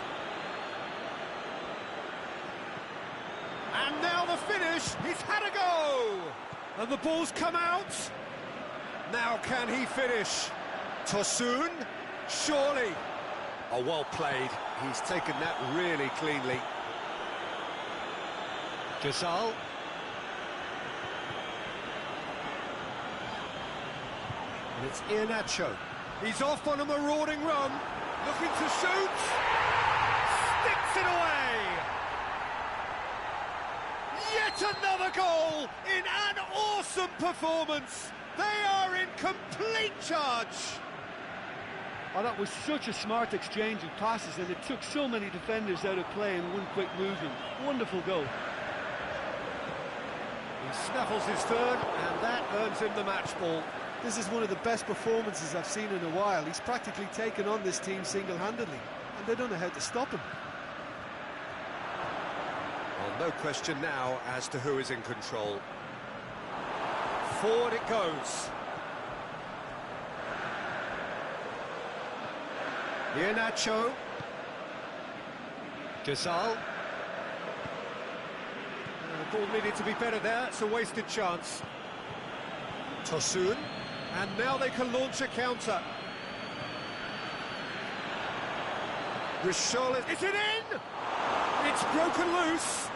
And now the finish. He's had a go. And the ball's come out. Now can he finish? Tosun. Surely. Oh, well played. He's taken that really cleanly. Ghazal. And it's Iheanacho. He's off on a marauding run. Looking to shoot. Sticks it away. Yet another goal in an awesome performance. They are in complete charge. Oh, that was such a smart exchange of passes, and it took so many defenders out of play in one quick movement. Wonderful goal. He snaffles his third, and that earns him the match ball. This is one of the best performances I've seen in a while. He's practically taken on this team single-handedly, and they don't know how to stop him. Well, no question now as to who is in control. Forward it goes. Iheanacho. Ghazal. The ball needed to be better there. It's a wasted chance. Tosun. And now they can launch a counter. Richarlison. Is it in? It's broken loose.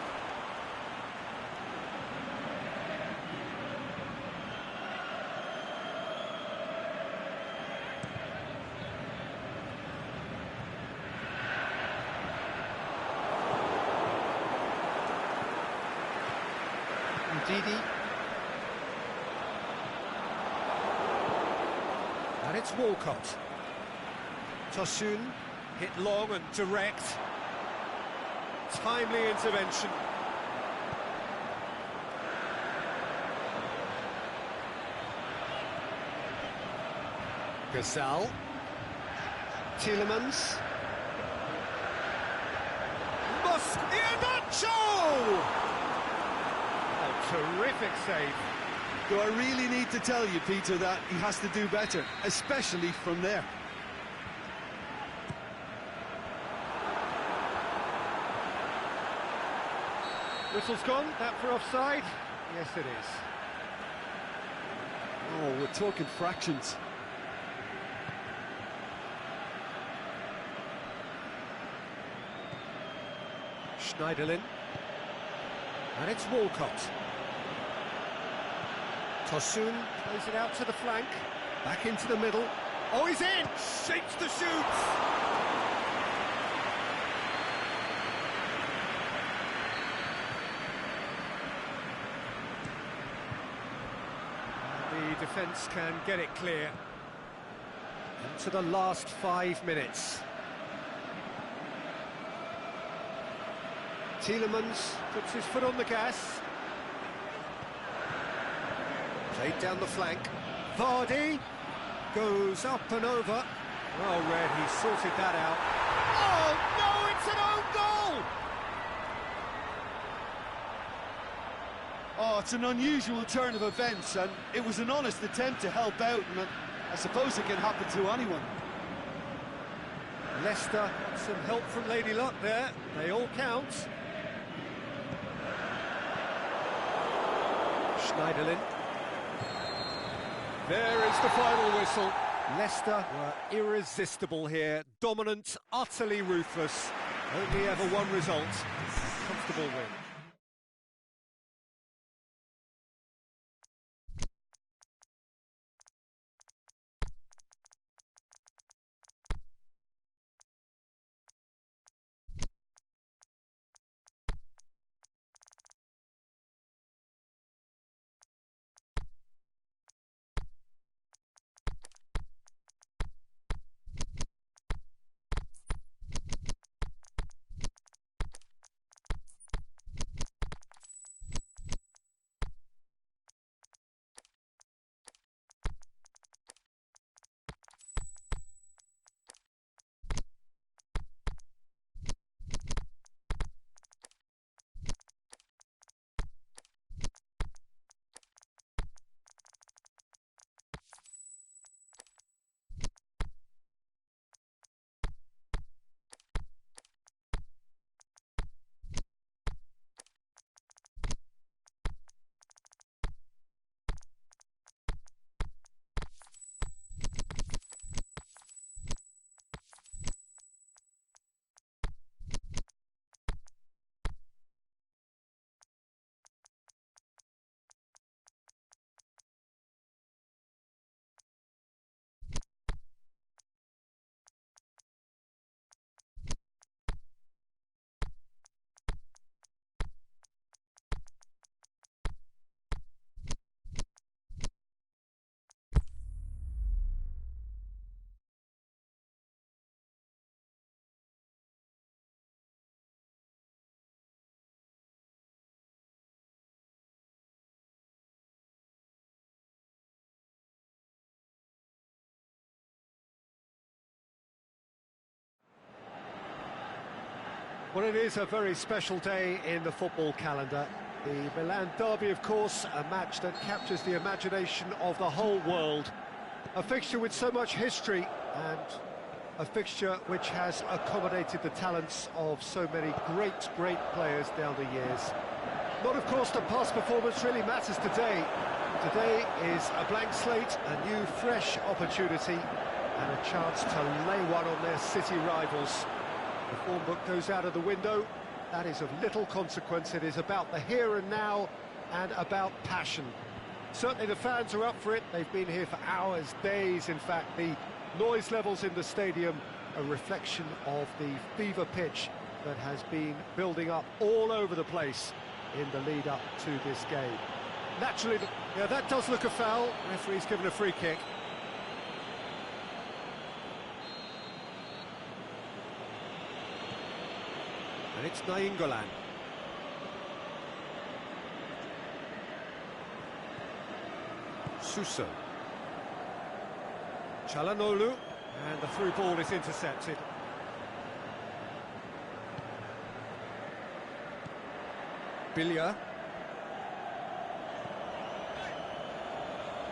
Didi. And it's Walcott. Tosun, hit long and direct. Timely intervention. Gazal. Tielemans. Iheanacho! Oh, terrific save. Do I really need to tell you, Peter, that he has to do better, especially from there? Whistle's gone, that for offside? Yes, it is. Oh, we're talking fractions. Schneiderlin. And it's Walcott. Tosun plays it out to the flank. Back into the middle. Oh, he's in! Shapes to shoot! The defence can get it clear. Into the last 5 minutes. Tielemans puts his foot on the gas. Played down the flank. Vardy goes up and over. Well read, he sorted that out. Oh no, it's an own goal! Oh, it's an unusual turn of events, and it was an honest attempt to help out, and I suppose it can happen to anyone. Leicester got some help from Lady Luck there. They all count. Schneiderlin. There is the final whistle. Leicester were irresistible here. Dominant, utterly ruthless. Only ever one result. A comfortable win. Well, it is a very special day in the football calendar. The Milan derby, of course, a match that captures the imagination of the whole world. A fixture with so much history and a fixture which has accommodated the talents of so many great players down the years. Not, of course, that past performance really matters today. Today is a blank slate, a new, fresh opportunity, and a chance to lay one on their city rivals. The form book goes out of the window. That is of little consequence. It is about the here and now and about passion. Certainly the fans are up for it. They've been here for hours, days, in fact. The noise levels in the stadium, a reflection of the fever pitch that has been building up all over the place. in the lead-up to this game. Naturally, yeah, that does look a foul. Referee's given a free kick. And it's Nainggolan. Suso. Çalhanoğlu, and the through ball is intercepted. Bilya.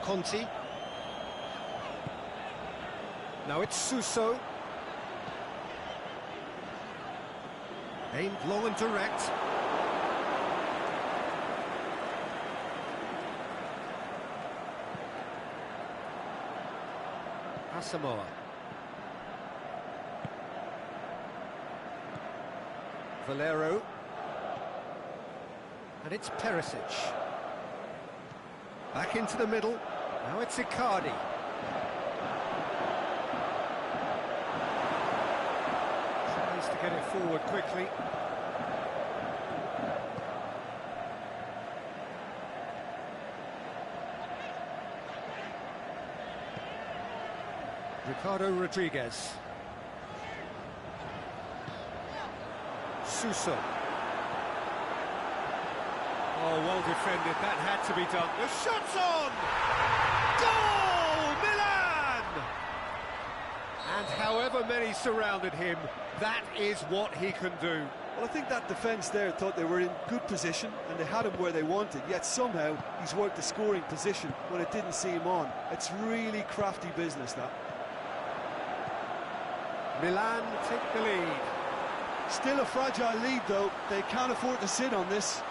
Conti. Now it's Suso. Aimed long and direct. Asamoah. Valero. And it's Perisic. Back into the middle. Now it's Icardi. Tries to get it forward quickly. Ricardo Rodriguez. Suso. Oh, well defended, that had to be done. The shot's on! Goal! Milan! And however many surrounded him, that is what he can do. Well, I think that defence there thought they were in good position and they had him where they wanted, yet somehow he's worked the scoring position when it didn't see him on. It's really crafty business, that. Milan take the lead. Still a fragile lead, though. They can't afford to sit on this.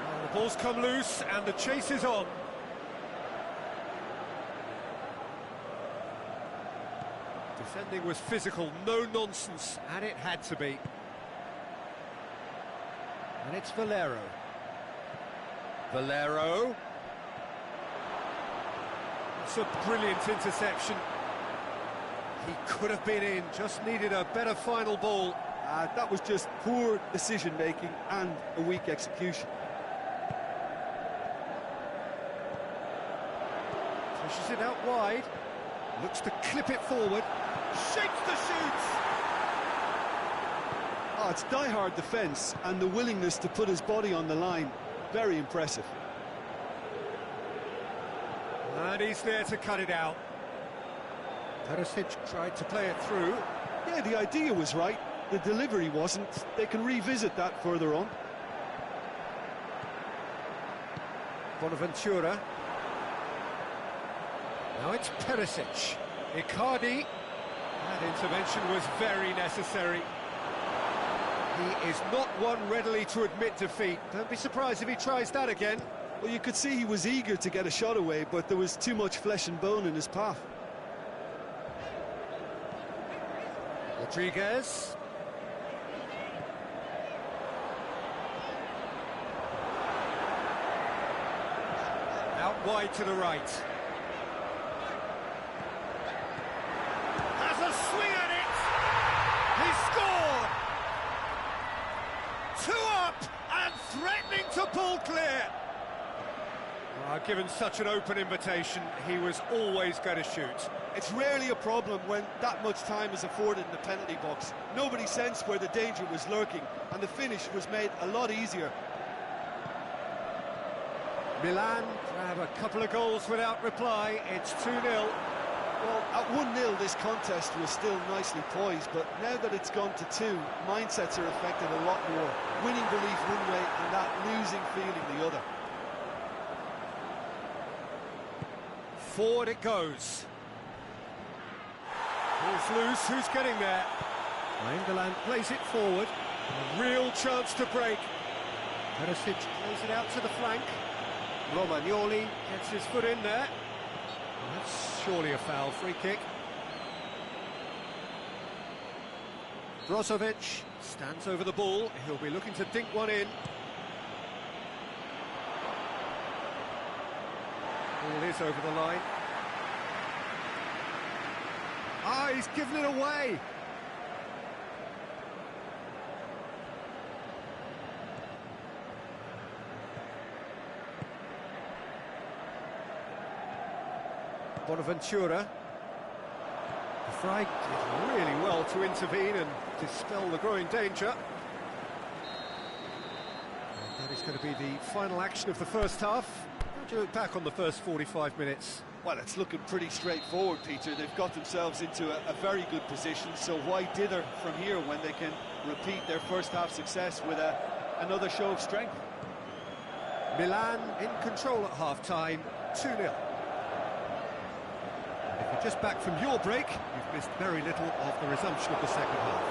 Well, the ball's come loose and the chase is on. Defending was physical, no nonsense, and it had to be. And it's Valero. Valero. It's a brilliant interception. He could have been in, just needed a better final ball. That was just poor decision-making and a weak execution. Pushes it out wide. Looks to clip it forward. Shapes the shoot! Oh, it's die-hard defence and the willingness to put his body on the line. Very impressive. And he's there to cut it out. Perisic tried to play it through. Yeah, the idea was right. The delivery wasn't. They can revisit that further on. Bonaventura. Now it's Perisic. Icardi. That intervention was very necessary. He is not one readily to admit defeat. Don't be surprised if he tries that again. Well, you could see he was eager to get a shot away, but there was too much flesh and bone in his path. Rodriguez. Out wide to the right. Has a swing at it! He scored! 2 up and threatening to pull clear. Given such an open invitation, he was always going to shoot. It's rarely a problem when that much time is afforded in the penalty box. Nobody sensed where the danger was lurking, and the finish was made a lot easier. Milan grab a couple of goals without reply. It's 2-0. Well, at 1-0 this contest was still nicely poised, but now that it's gone to 2, mindsets are affected a lot more. Winning belief one way and that losing feeling the other. Forward it goes. Ball's loose, who's getting there? Nainggolan plays it forward. A real chance to break. Perisic plays it out to the flank. Romagnoli gets his foot in there. That's surely a foul, free kick. Brozovic stands over the ball. He'll be looking to dink one in. Ball is over the line. Ah, he's given it away. Bonaventura. The Fry did really well to intervene and dispel the growing danger. And that is going to be the final action of the first half. How do you look back on the first 45 minutes? Well, it's looking pretty straightforward, Peter. They've got themselves into a very good position, so why dither from here when they can repeat their first half success with another show of strength? Milan in control at half-time, 2-0. If you're just back from your break, you've missed very little of the resumption of the second half.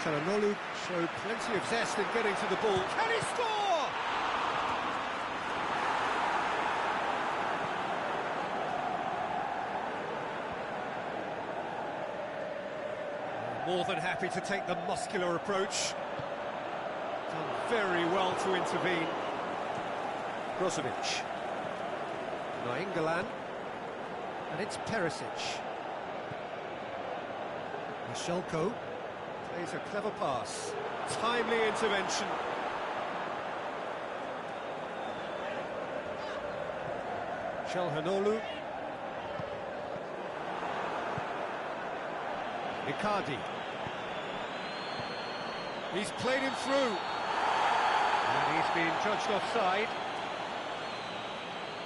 Çalhanoğlu showed plenty of zest in getting to the ball. Can he score? More than happy to take the muscular approach. Done very well to intervene. Brozovic. Nainggolan. And it's Perisic. Mashelko plays a clever pass. Timely intervention. Çalhanoğlu. Icardi. He's played him through. And he's been judged offside.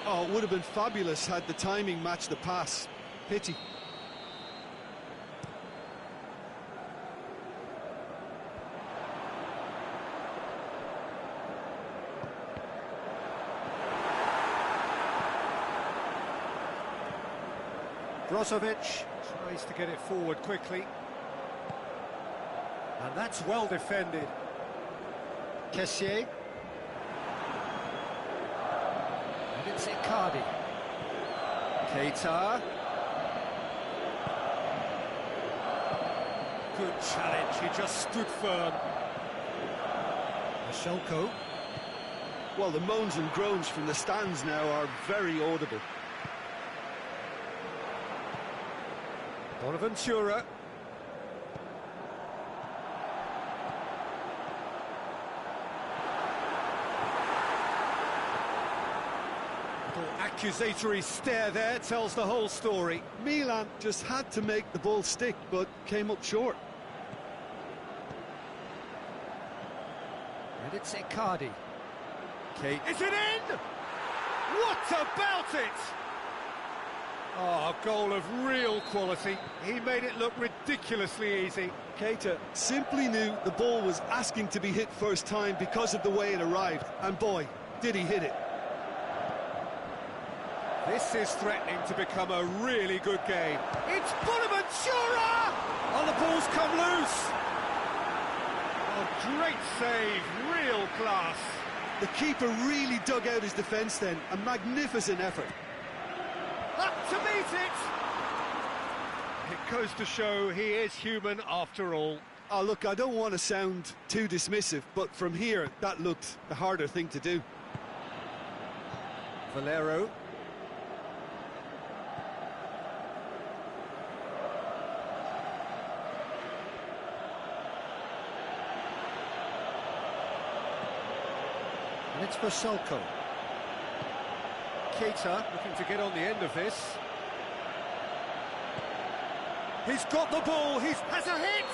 Oh, it would have been fabulous had the timing matched the pass. Pity. Brozovic tries to get it forward quickly. And that's well defended. Kessié. And it's Icardi. Keita. Good challenge, he just stood firm. Mashelko. Well, the moans and groans from the stands now are very audible. Bonaventura. Accusatory stare there tells the whole story. Milan just had to make the ball stick, but came up short. And it's Icardi. Is it in? What about it? Oh, a goal of real quality. He made it look ridiculously easy. Keita simply knew the ball was asking to be hit first time because of the way it arrived. And boy, did he hit it. This is threatening to become a really good game. It's Bonaventura! Oh, the ball's come loose. Oh, great save, real class. The keeper really dug out his defence then. A magnificent effort. Up to meet it! It goes to show he is human after all. Oh, look, I don't want to sound too dismissive, but from here, that looked the harder thing to do. Valero. And it's Mashelko. Keita looking to get on the end of this. He's got the ball, he has a hit!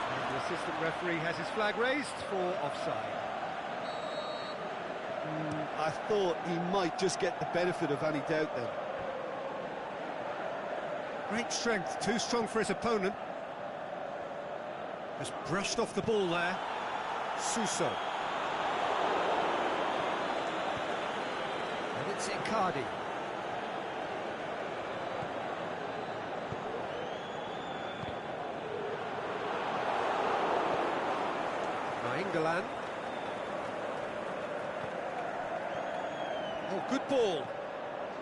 And the assistant referee has his flag raised for offside. I thought he might just get the benefit of any doubt then. Great strength, too strong for his opponent. Just brushed off the ball there. Suso. And it's Icardi. Nainggolan. Oh, good ball.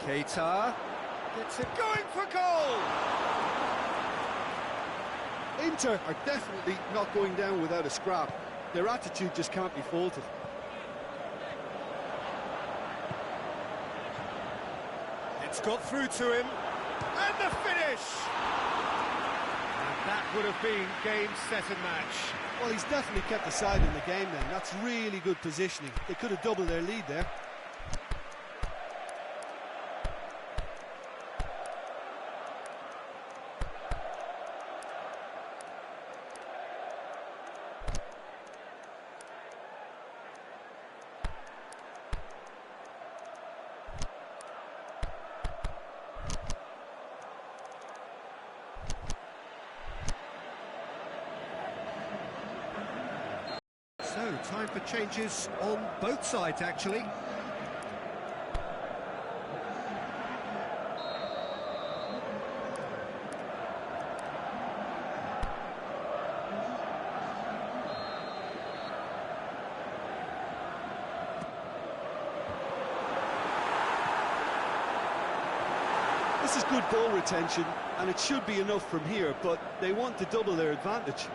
Keita gets it going for goal. Inter are definitely not going down without a scrap. Their attitude just can't be faulted. It's got through to him. And the finish! And that would have been game, set and match. Well, he's definitely kept the side in the game then. That's really good positioning. They could have doubled their lead there. time for changes on both sides, actually. This is good ball retention, and it should be enough from here, but they want to double their advantage.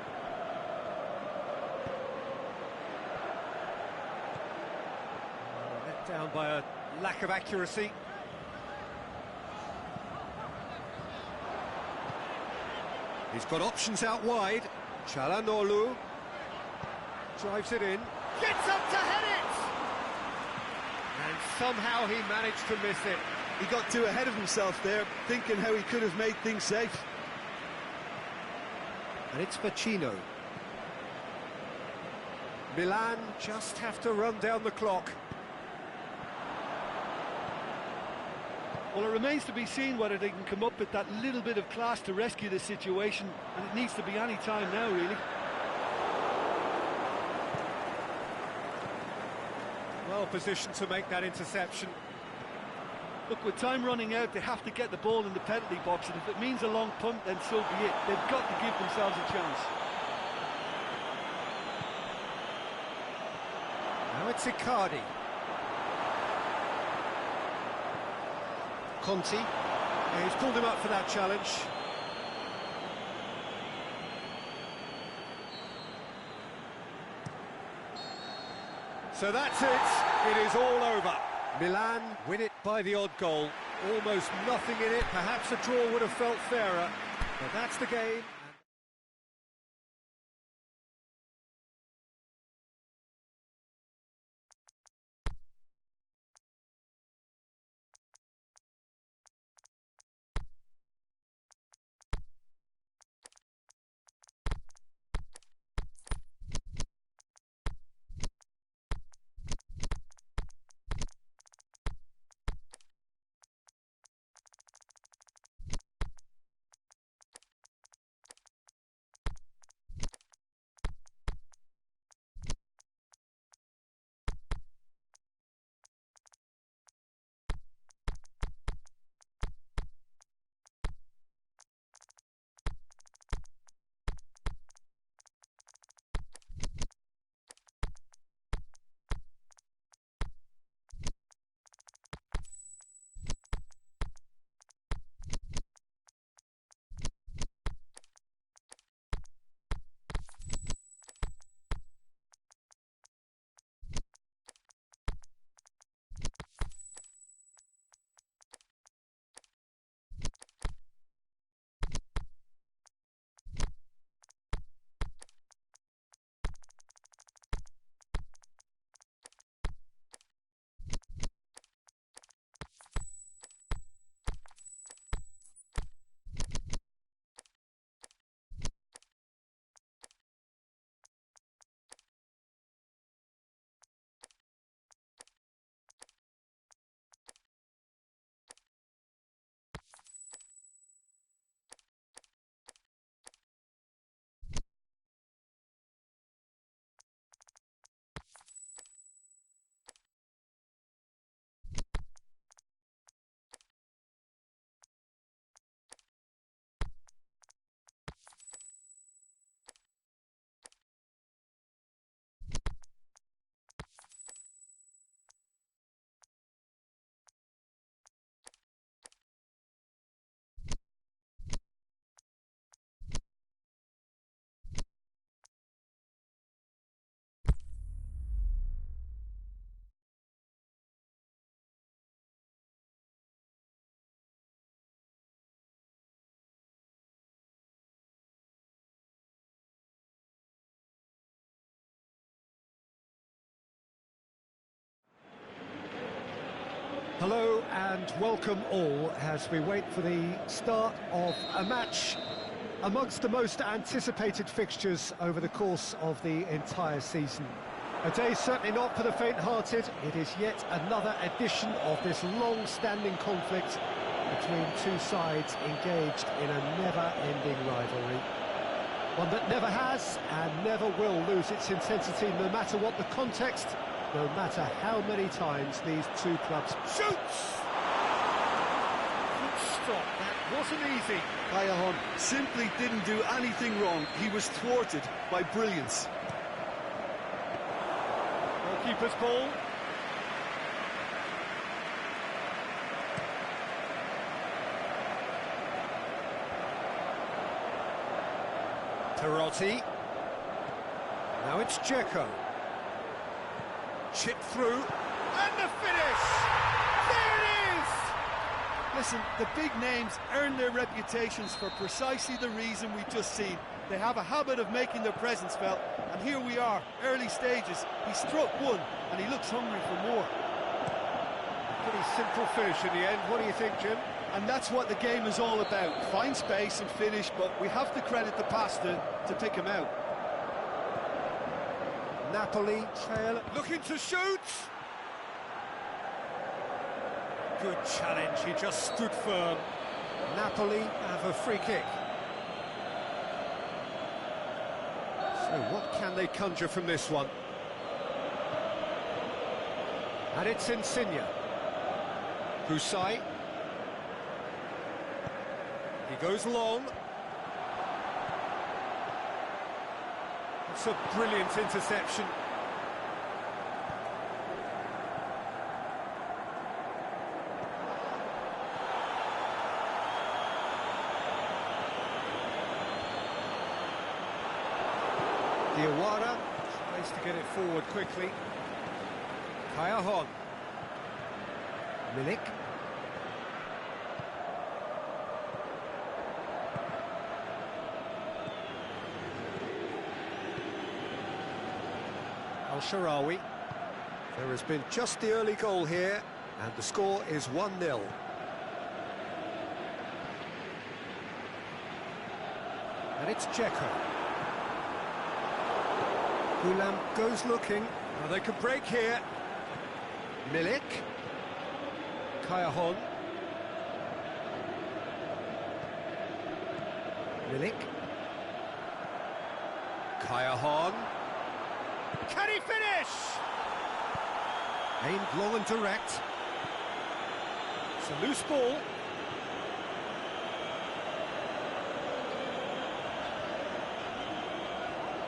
Let down by a lack of accuracy. He's got options out wide. Çalhanoğlu drives it in. Gets up to head it! And somehow he managed to miss it. He got too ahead of himself there, thinking how he could have made things safe. And it's Vecino. Milan just have to run down the clock. Well, it remains to be seen whether they can come up with that little bit of class to rescue the situation, and it needs to be any time now, really. Well positioned to make that interception. Look, with time running out, they have to get the ball in the penalty box, and if it means a long punt, then so be it. They've got to give themselves a chance. Now it's Icardi. Conti. Yeah, he's pulled him up for that challenge. So that's it. It is all over. Milan win it by the odd goal. Almost nothing in it. Perhaps a draw would have felt fairer. But that's the game. Hello and welcome all as we wait for the start of a match amongst the most anticipated fixtures over the course of the entire season. A day certainly not for the faint-hearted. It is yet another edition of this long-standing conflict between two sides engaged in a never-ending rivalry. One that never has and never will lose its intensity, no matter what the context, no matter how many times these two clubs... Shoots! Good stop, that wasn't easy. Kayahon simply didn't do anything wrong. He was thwarted by brilliance. Goalkeeper's ball. Perotti. Now it's Dzeko. Chip through. And the finish! There it is! Listen, the big names earn their reputations for precisely the reason we've just seen. They have a habit of making their presence felt, and here we are, early stages. He struck one, and he looks hungry for more. Pretty simple finish in the end. What do you think, Jim? And that's what the game is all about. Find space and finish, but we have to credit the passer to pick him out. Napoli trail, looking to shoot! Good challenge, he just stood firm. Napoli have a free kick. So what can they conjure from this one? And it's Insigne. Husai. He goes long. It's a brilliant interception. Diawara tries to get it forward quickly. Kayahon. Milik. Al-Sharawi. There has been just the early goal here, and the score is 1-0. And it's Dzeko. Ulam goes looking. Now they could break here. Milik. Kayahon. Milik. Kayahon. Can he finish? Aimed long and direct. It's a loose ball.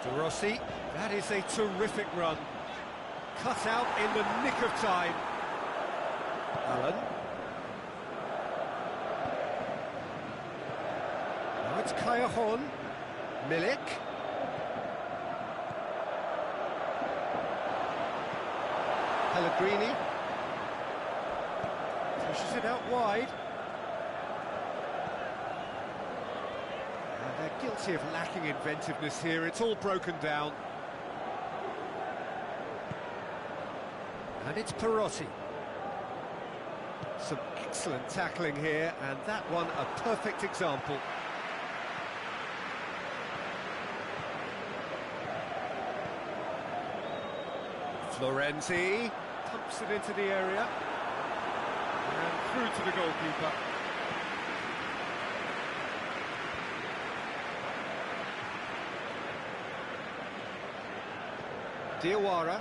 De Rossi. That is a terrific run. Cut out in the nick of time. Allen. Now it's Kayahon. Milik. Pellegrini. Pushes it out wide. And they're guilty of lacking inventiveness here. It's all broken down. And it's Perotti. Some excellent tackling here, and that one a perfect example. Florenzi pumps it into the area. And through to the goalkeeper. Diawara.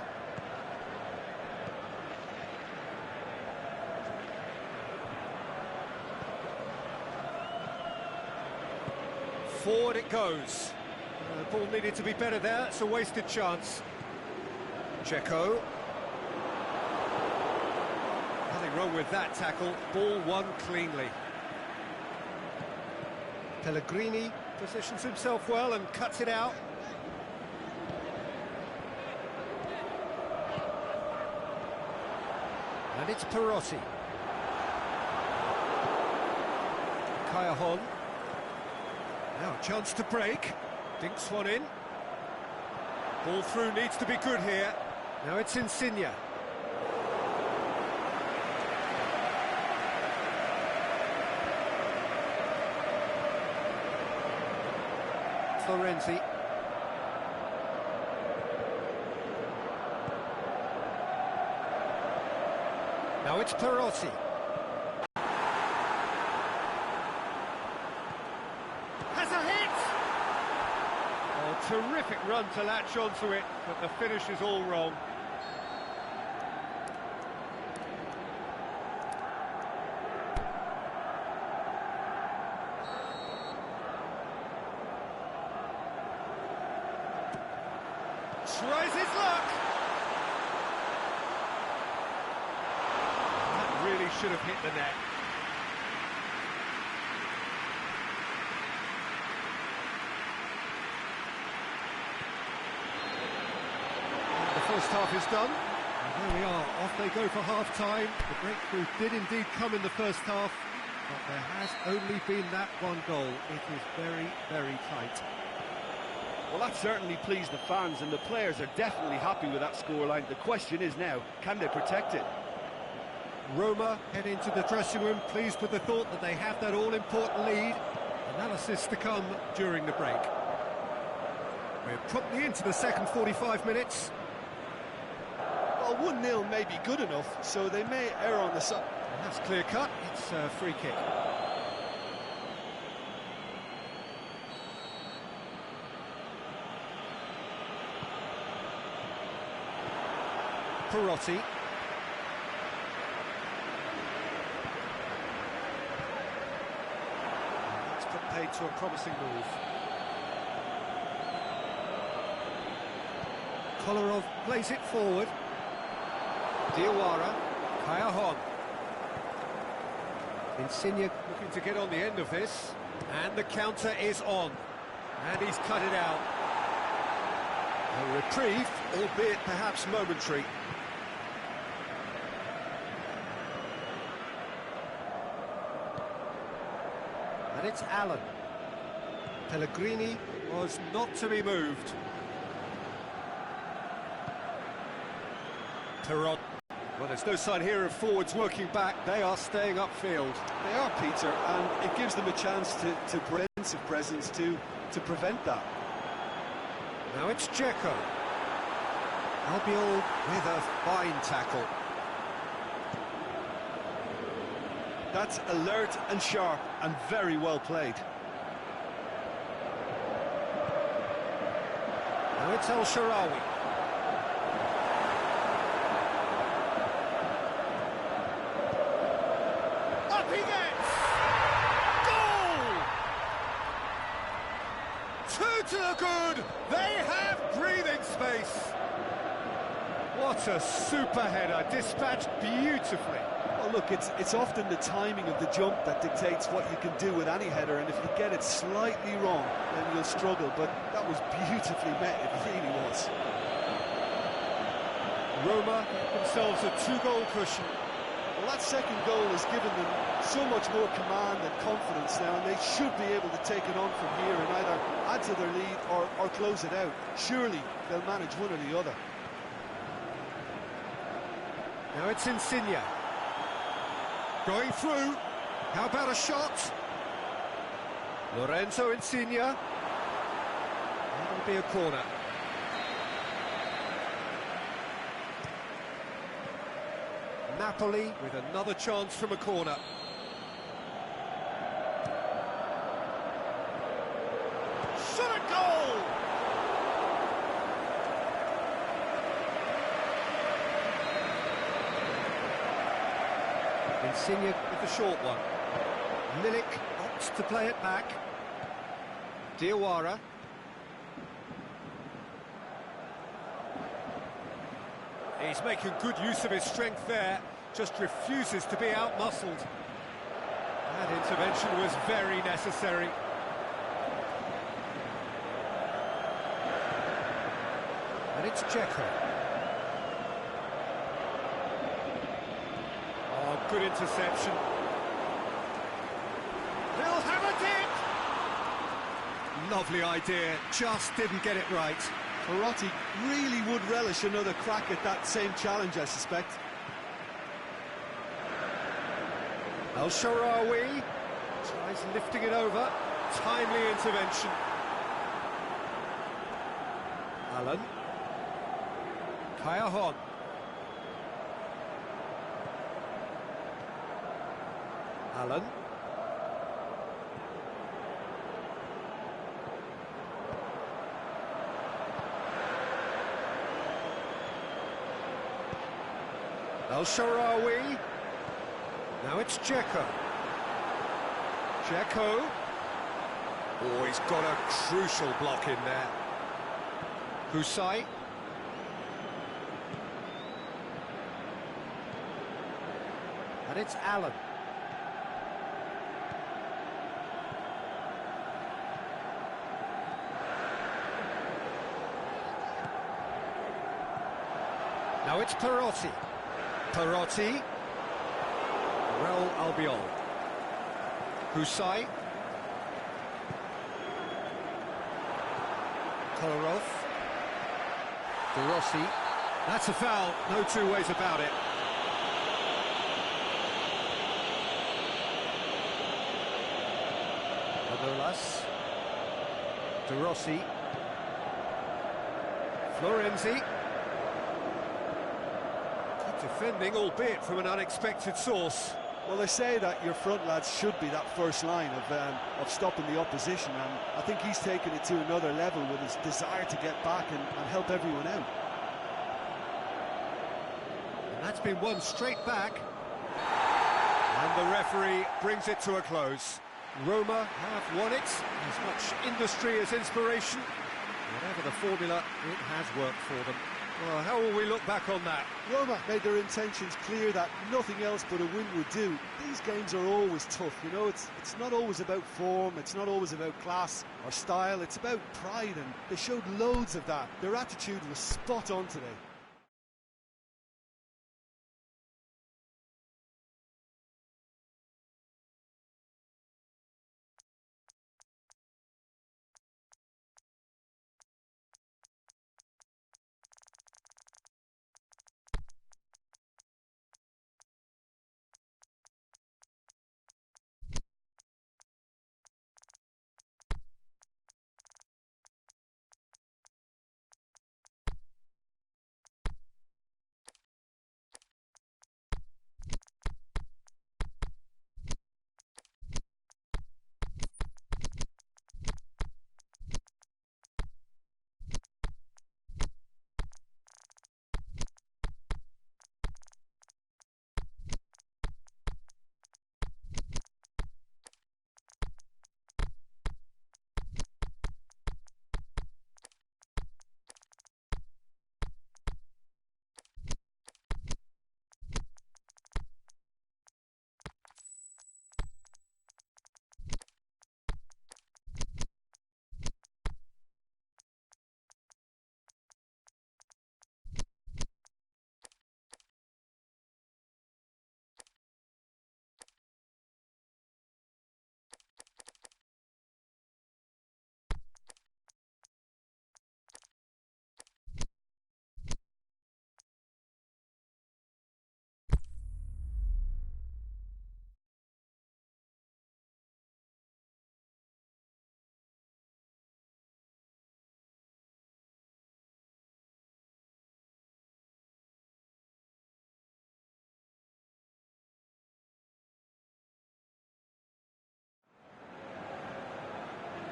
Forward it goes. The ball needed to be better there. It's a wasted chance. Dzeko. Nothing wrong with that tackle. Ball won cleanly. Pellegrini positions himself well and cuts it out. And it's Perotti. Kayahon. Now a chance to break. Dinks one in. Ball through needs to be good here. Now it's Insigne. Florenzi. Now it's Perotti. Has a hit! terrific run to latch onto it, but the finish is all wrong. Tries his luck. That really should have hit the net. The first half is done. And there we are, off they go for half-time. The breakthrough did indeed come in the first half, but there has only been that one goal. It is very, very tight. Well, that certainly pleased the fans, and the players are definitely happy with that scoreline. The question is now, can they protect it? Roma head into the dressing room, pleased with the thought that they have that all-important lead. Analysis to come during the break. We're promptly into the second 45 minutes. Well, 1-0 may be good enough, so they may err on the side. And that's clear-cut. It's a free kick. Perotti. That's put paid to a promising move. Kolarov plays it forward. Diawara, Kayahon. Insigne looking to get on the end of this. And the counter is on. And he's cut it out. A reprieve, albeit perhaps momentary. And it's Allen. Pellegrini was not to be moved. Perotti. Well, there's no sign here of forwards working back. They are staying upfield. They are, Peter, and it gives them a chance to defensive presence to prevent that. Now it's Dzeko. Albiol with a fine tackle. That's alert and sharp and very well played. Now it's El Shaarawy. Up he gets! Goal! Two to the good! They have breathing space! What a super header, dispatched beautifully. Well, look, it's often the timing of the jump that dictates what you can do with any header, and if you get it slightly wrong, then you'll struggle, but that was beautifully met, it really was. Roma themselves a two-goal cushion. Well, that second goal has given them so much more command and confidence now, and they should be able to take it on from here and either add to their lead or close it out. Surely they'll manage one or the other. Now it's Insigne. Going through. How about a shot? Lorenzo Insigne. That'll be a corner. Napoli with another chance from a corner. Shot a goal! Insigne with the short one. Milik opts to play it back. Diawara. He's making good use of his strength there, just refuses to be out-muscled. That intervention was very necessary. And it's Dzeko. Oh, good interception. They'll have a dip! Lovely idea, just didn't get it right. Perotti really would relish another crack at that same challenge, I suspect. El Shaarawy tries lifting it over. Timely intervention. Allen. Kayahon. Allen. El Shaarawy. Now it's Dzeko. Dzeko. Oh, he's got a crucial block in there. Husai. And it's Allen. Now it's Perotti. Perotti. Well, Albiol. Husai. Kolarov. De Rossi. That's a foul, no two ways about it. Manolas. De Rossi. Florenzi. Good defending, albeit from an unexpected source. Well, they say that your front lads should be that first line of stopping the opposition, and I think he's taken it to another level with his desire to get back and help everyone out. And that's been won straight back. And the referee brings it to a close. Roma have won it. As much industry as inspiration. Whatever the formula, it has worked for them. Well, how will we look back on that? Roma made their intentions clear that nothing else but a win would do. These games are always tough, you know, it's not always about form, it's not always about class or style, it's about pride, and they showed loads of that. Their attitude was spot on today.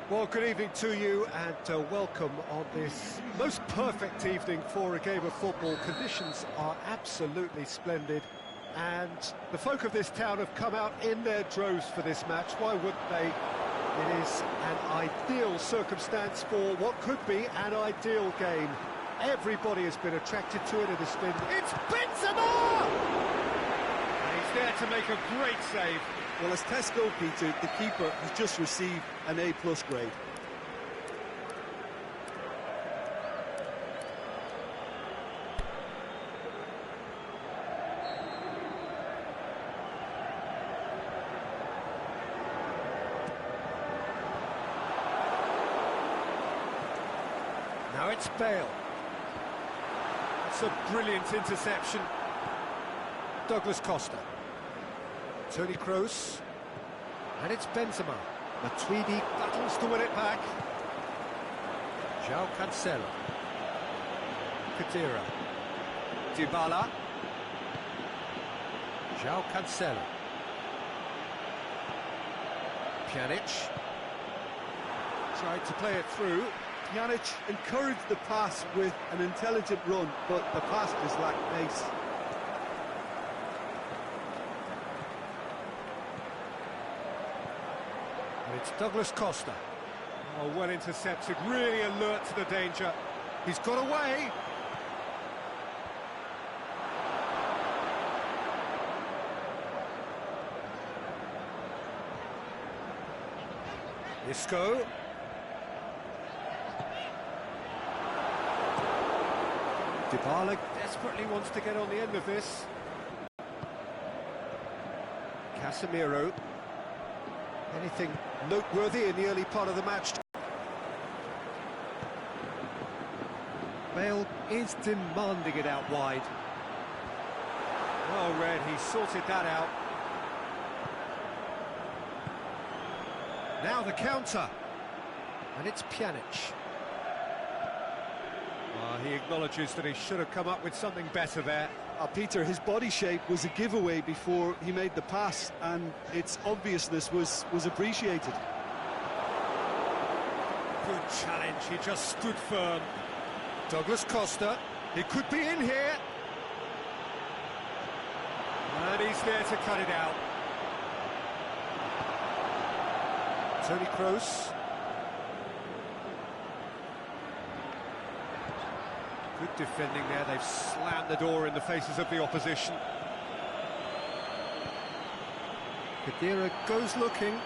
Well, good evening to you and welcome on this most perfect evening for a game of football. Conditions are absolutely splendid and the folk of this town have come out in their droves for this match. Why wouldn't they? It is an ideal circumstance for what could be an ideal game. Everybody has been attracted to it. It has been... It's Benzema! And he's there to make a great save. Well, as Tesco, Peter, the keeper has just received an A+ grade. Now it's Bale. That's a brilliant interception. Douglas Costa. Toni Kroos, and it's Benzema. Matuidi battles to win it back. João Cancelo. Khedira. Dybala. João Cancelo. Pjanic. Tried to play it through. Pjanic encouraged the pass with an intelligent run, but the pass just lacked pace. And it's Douglas Costa. Oh, well intercepted, really alert to the danger. He's got away. Isco. Dybala desperately wants to get on the end of this. Casemiro. Anything noteworthy in the early part of the match? Bale is demanding it out wide. Well read, he sorted that out. Now the counter. And it's Pjanic. He acknowledges that he should have come up with something better there. Peter, his body shape was a giveaway before he made the pass, and its obviousness was appreciated. Good challenge, he just stood firm. Douglas Costa, he could be in here. And he's there to cut it out. Toni Kroos. Good defending there, they've slammed the door in the faces of the opposition. Khedira goes looking.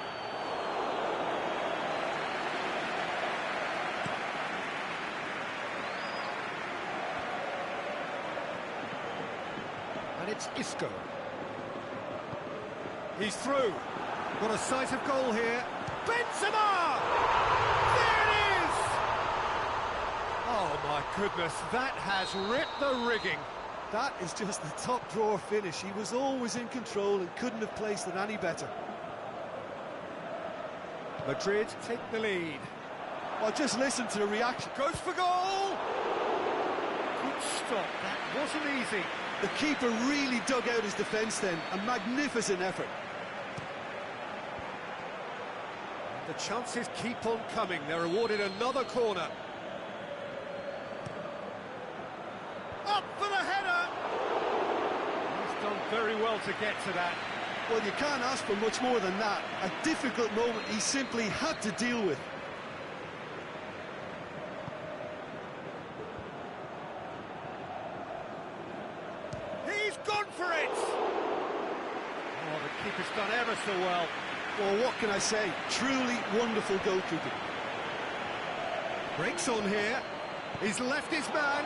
And it's Isco. He's through. What a sight of goal here. Benzema! There it is! Oh my goodness, that has ripped the rigging. That is just the top drawer finish. He was always in control and couldn't have placed it any better. Madrid take the lead. Well, just listen to the reaction. Goes for goal! Good stop, that wasn't easy. The keeper really dug out his defence then. A magnificent effort. The chances keep on coming. They're awarded another corner. Up for the header! He's done very well to get to that. Well, you can't ask for much more than that. A difficult moment he simply had to deal with. He's gone for it! Oh, the keeper's done ever so well. Well, what can I say? Truly wonderful goalkeeping. Breaks on here. He's left his man.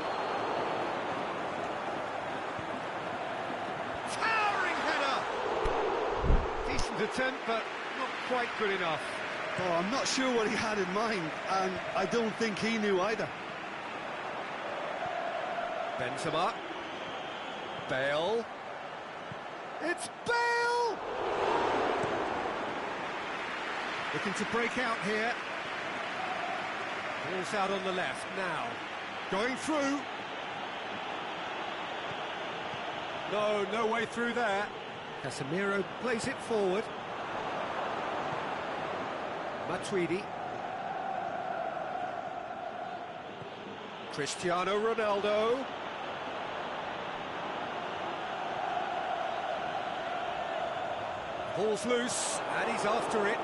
Towering header! Decent attempt, but not quite good enough. Oh, I'm not sure what he had in mind, and I don't think he knew either. Benzema. Bale. It's Bale! Looking to break out here. Ball's out on the left now. Going through. No way through there. Casemiro plays it forward. Matuidi. Cristiano Ronaldo. Ball's loose, and he's after it.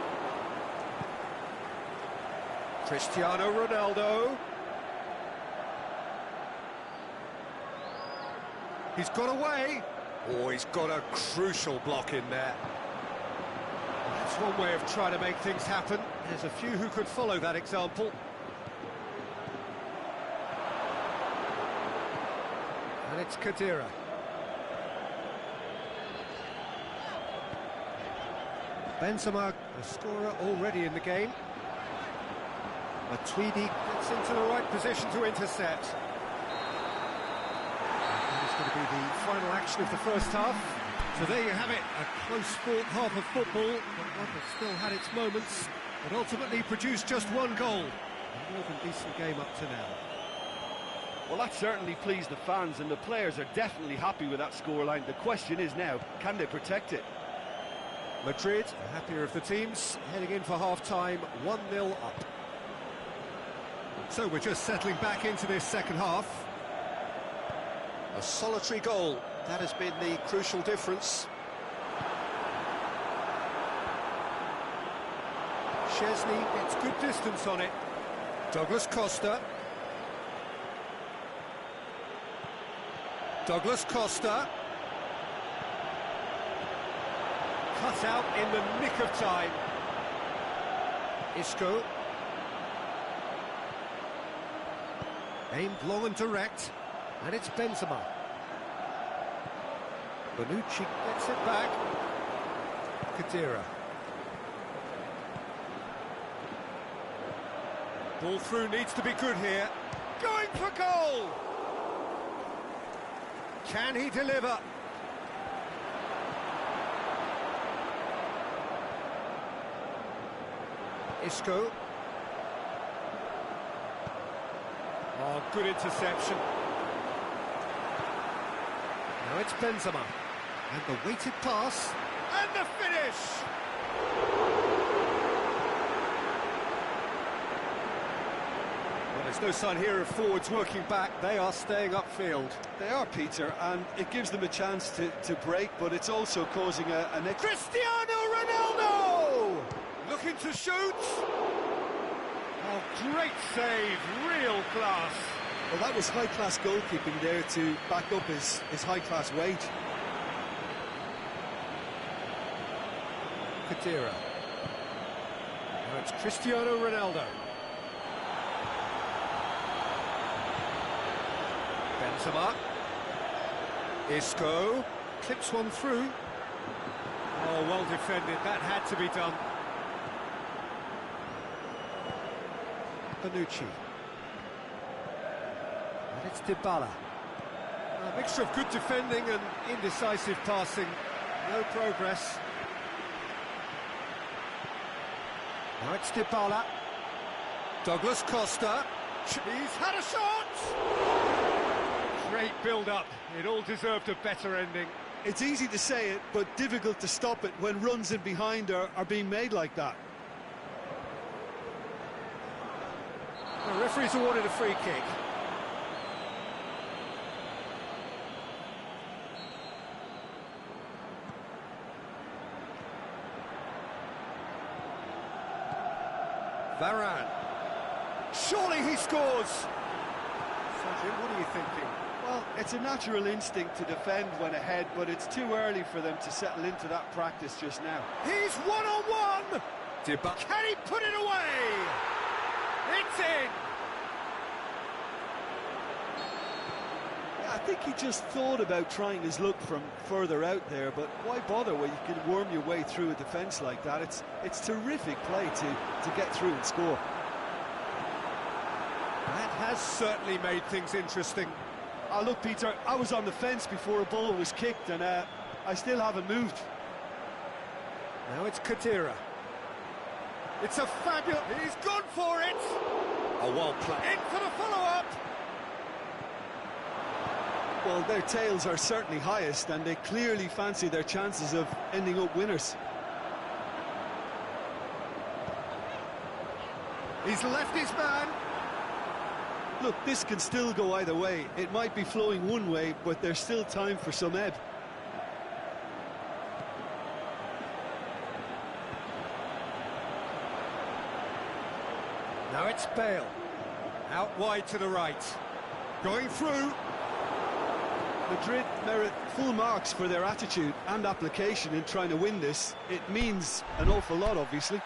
Cristiano Ronaldo. He's got away. Oh, he's got a crucial block in there. That's one way of trying to make things happen. There's a few who could follow that example. And it's Khedira. Benzema, the scorer already in the game. Matuidi gets into the right position to intercept. That is going to be the final action of the first half. So there you have it, a close-fought half of football, but one that still had its moments, but ultimately produced just one goal. A more than decent game up to now. Well, that certainly pleased the fans, and the players are definitely happy with that scoreline. The question is now, can they protect it? Madrid, the happier of the teams, heading in for half-time, 1-0 up. So we're just settling back into this second half. A solitary goal, that has been the crucial difference. Chesney gets good distance on it. Douglas Costa. Douglas Costa. Cut out in the nick of time. Isco. Aimed long and direct. And it's Benzema. Bonucci gets it back. Khedira. Ball through needs to be good here. Going for goal! Can he deliver? Isco. Oh, good interception. Now it's Benzema. And the weighted pass. And the finish! Well, there's no sign here of forwards working back. They are staying upfield. They are, Peter, and it gives them a chance to break, but it's also causing an... Cristiano Ronaldo! Looking to shoot. Oh, great save, real class. Well, that was high-class goalkeeping there to back up his high-class weight. Khedira. Now it's Cristiano Ronaldo. Benzema. Isco. Clips one through. Oh, well defended. That had to be done. Bonucci. And it's Dybala. A mixture of good defending and indecisive passing. No progress. Now it's Dybala. Douglas Costa. He's had a shot! Great build-up. It all deserved a better ending. It's easy to say it, but difficult to stop it when runs in behind are being made like that. The referee's awarded a free kick. Varane. Surely he scores! Sergio, what are you thinking? Well, it's a natural instinct to defend when ahead, but it's too early for them to settle into that practice just now. He's one-on-one! Can he put it away? It's in! I think he just thought about trying his luck from further out there, but why bother when you can worm your way through a defence like that? It's terrific play to get through and score. That has certainly made things interesting. Oh, look, Peter, I was on the fence before a ball was kicked, and I still haven't moved. Now it's Khedira. It's a fabulous... He's gone for it! A well played. In for the follow-up! Well, their tails are certainly highest, and they clearly fancy their chances of ending up winners. He's left his man. Look, this can still go either way. It might be flowing one way, but there's still time for some ebb. Now it's Bale. Out wide to the right. Going through. Madrid merit full marks for their attitude and application in trying to win this. It means an awful lot, obviously.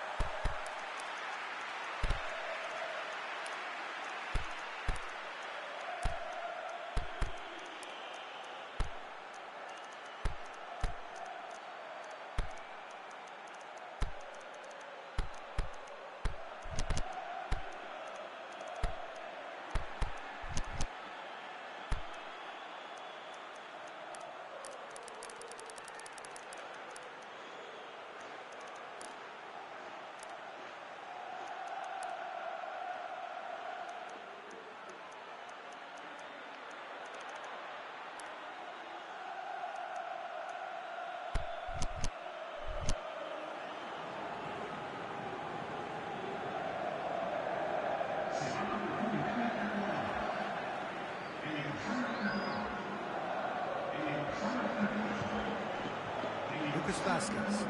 Vasquez.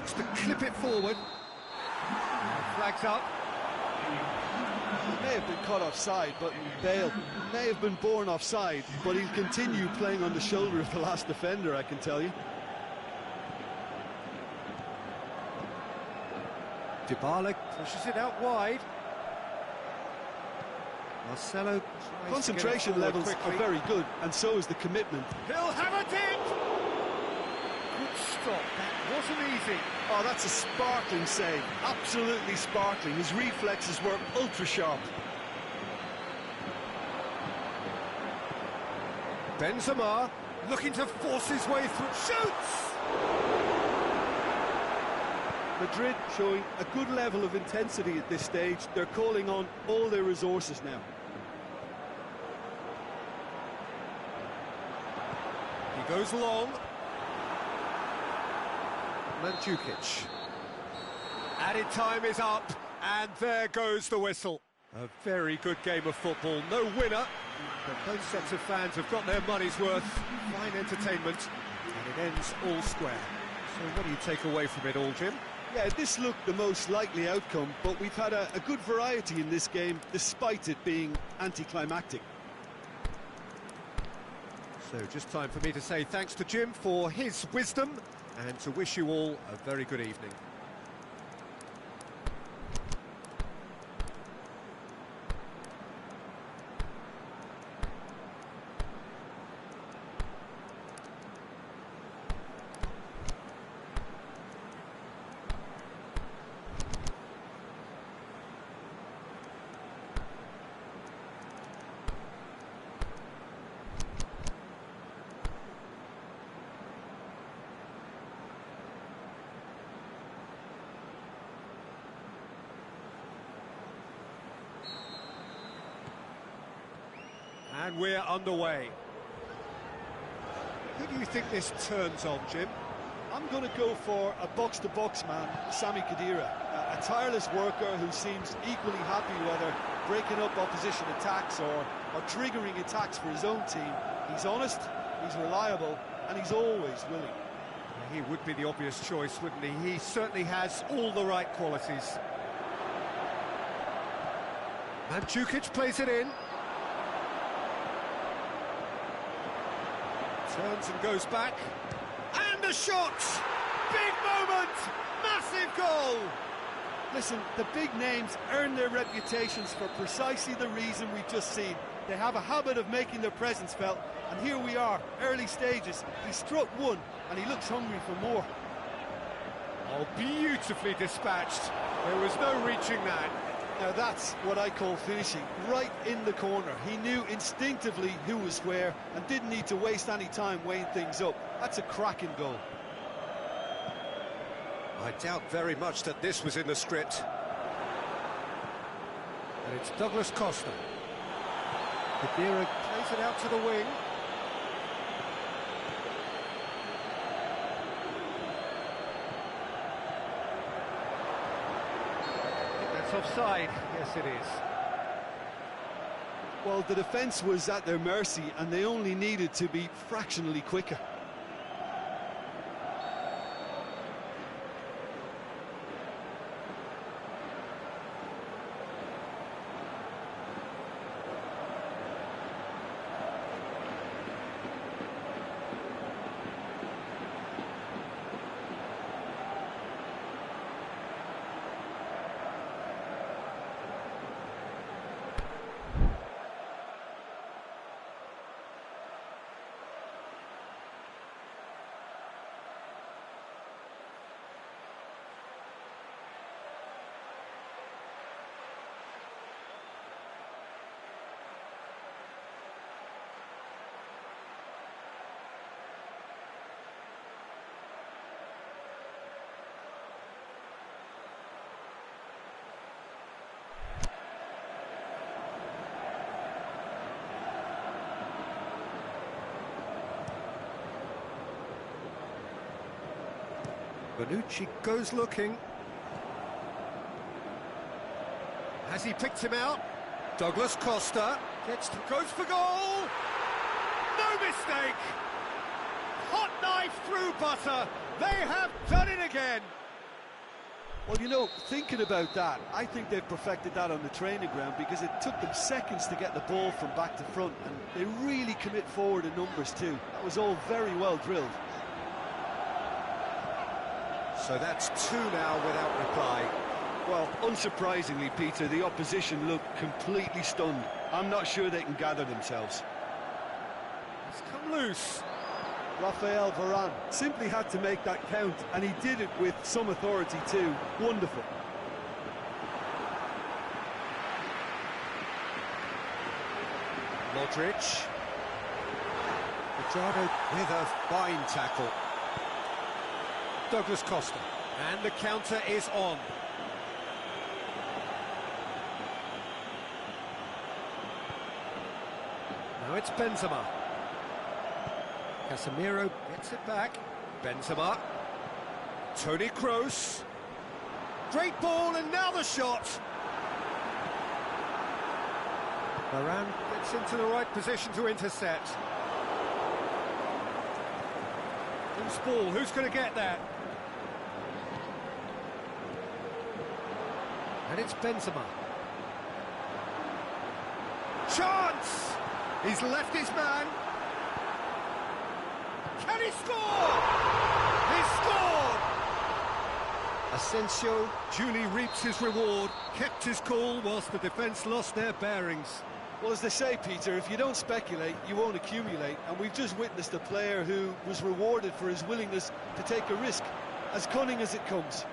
looks to clip it forward. Flags up. He may have been caught offside, but Bale may have been born offside, but he'll continue playing on the shoulder of the last defender, I can tell you. Dybala pushes it out wide. Marcelo tries Concentration to get it levels quickly. are very good, and so is the commitment. He'll have it in! Good stop, that wasn't easy. Oh, that's a sparkling save, absolutely sparkling. His reflexes were ultra sharp. Benzema looking to force his way through. Shoots! Madrid showing a good level of intensity at this stage. They're calling on all their resources now. He goes long. Mandzukic. Added time is up, and there goes the whistle. A very good game of football. No winner, but both sets of fans have got their money's worth. Fine entertainment, and it ends all square. So what do you take away from it all, Jim? Yeah, this looked the most likely outcome, but we've had a good variety in this game, despite it being anticlimactic. So just time for me to say thanks to Jim for his wisdom, and to wish you all a very good evening. And we're underway. Who do you think this turns on, Jim? I'm going to go for a box-to-box man, Sami Khedira, a tireless worker who seems equally happy whether breaking up opposition attacks or triggering attacks for his own team. He's honest, he's reliable, and he's always willing. He would be the obvious choice, wouldn't he? He certainly has all the right qualities. Mandzukic plays it in. Turns and goes back. And a shot! Big moment! Massive goal! Listen, the big names earn their reputations for precisely the reason we've just seen. They have a habit of making their presence felt, and here we are, early stages. He struck one, and he looks hungry for more. Oh, beautifully dispatched. There was no reaching that. Now that's what I call finishing, right in the corner. He knew instinctively who was where and didn't need to waste any time weighing things up. That's a cracking goal. I doubt very much that this was in the script. And it's Douglas Costa. Khedira plays it out to the wing. That's offside. Yes, it is. Well, the defence was at their mercy and they only needed to be fractionally quicker. Bonucci goes looking. Has he picked him out? Douglas Costa goes for goal! No mistake! Hot knife through butter! They have done it again! Well, you know, thinking about that, I think they've perfected that on the training ground because it took them seconds to get the ball from back to front, and they really commit forward in numbers too. That was all very well drilled. So that's 2 now without reply. Well, unsurprisingly, Peter, the opposition looked completely stunned. I'm not sure they can gather themselves. It's come loose. Rafael Varane simply had to make that count, and he did it with some authority too. Wonderful. Modric. Machado with a fine tackle. Douglas Costa. And the counter is on. Now it's Benzema. Casemiro gets it back. Benzema. Toni Kroos. Great ball, and now the shot. Varane gets into the right position to intercept. Loose ball, who's going to get that? And it's Benzema. Chance! He's left his man. Can he score? He scored! Asensio duly reaps his reward, kept his cool whilst the defence lost their bearings. Well, as they say, Peter, if you don't speculate, you won't accumulate. And we've just witnessed a player who was rewarded for his willingness to take a risk, as cunning as it comes.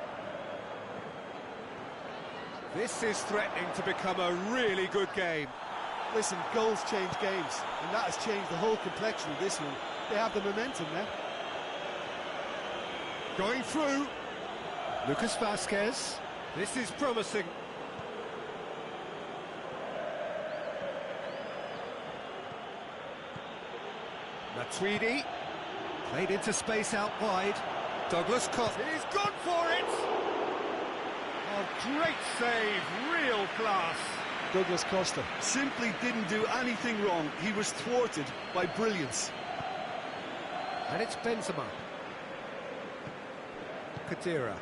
This is threatening to become a really good game. Listen, goals change games, and that has changed the whole complexion of this one. They have the momentum now. Going through. Lucas Vazquez. This is promising. Matuidi. Played into space out wide. Douglas Costa. He's gone for it! Oh, great save, real class. Douglas Costa Simply didn't do anything wrong. He was thwarted by brilliance. And it's Benzema. Kadira.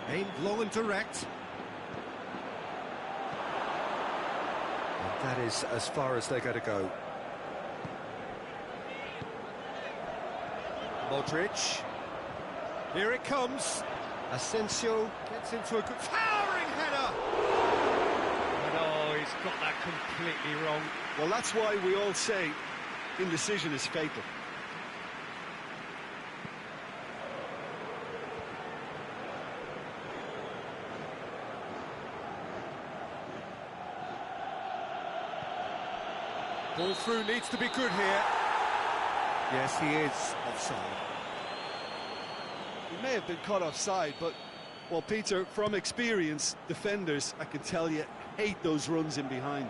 Aimed low and direct. And that is as far as they're going to go. Modric. Here it comes. Asensio gets into a good towering header. And oh, he's got that completely wrong. Well, that's why we all say indecision is fatal. Ball through needs to be good here. Yes, he is offside. He may have been caught offside, but... Well, Peter, from experience, defenders, I can tell you, hate those runs in behind.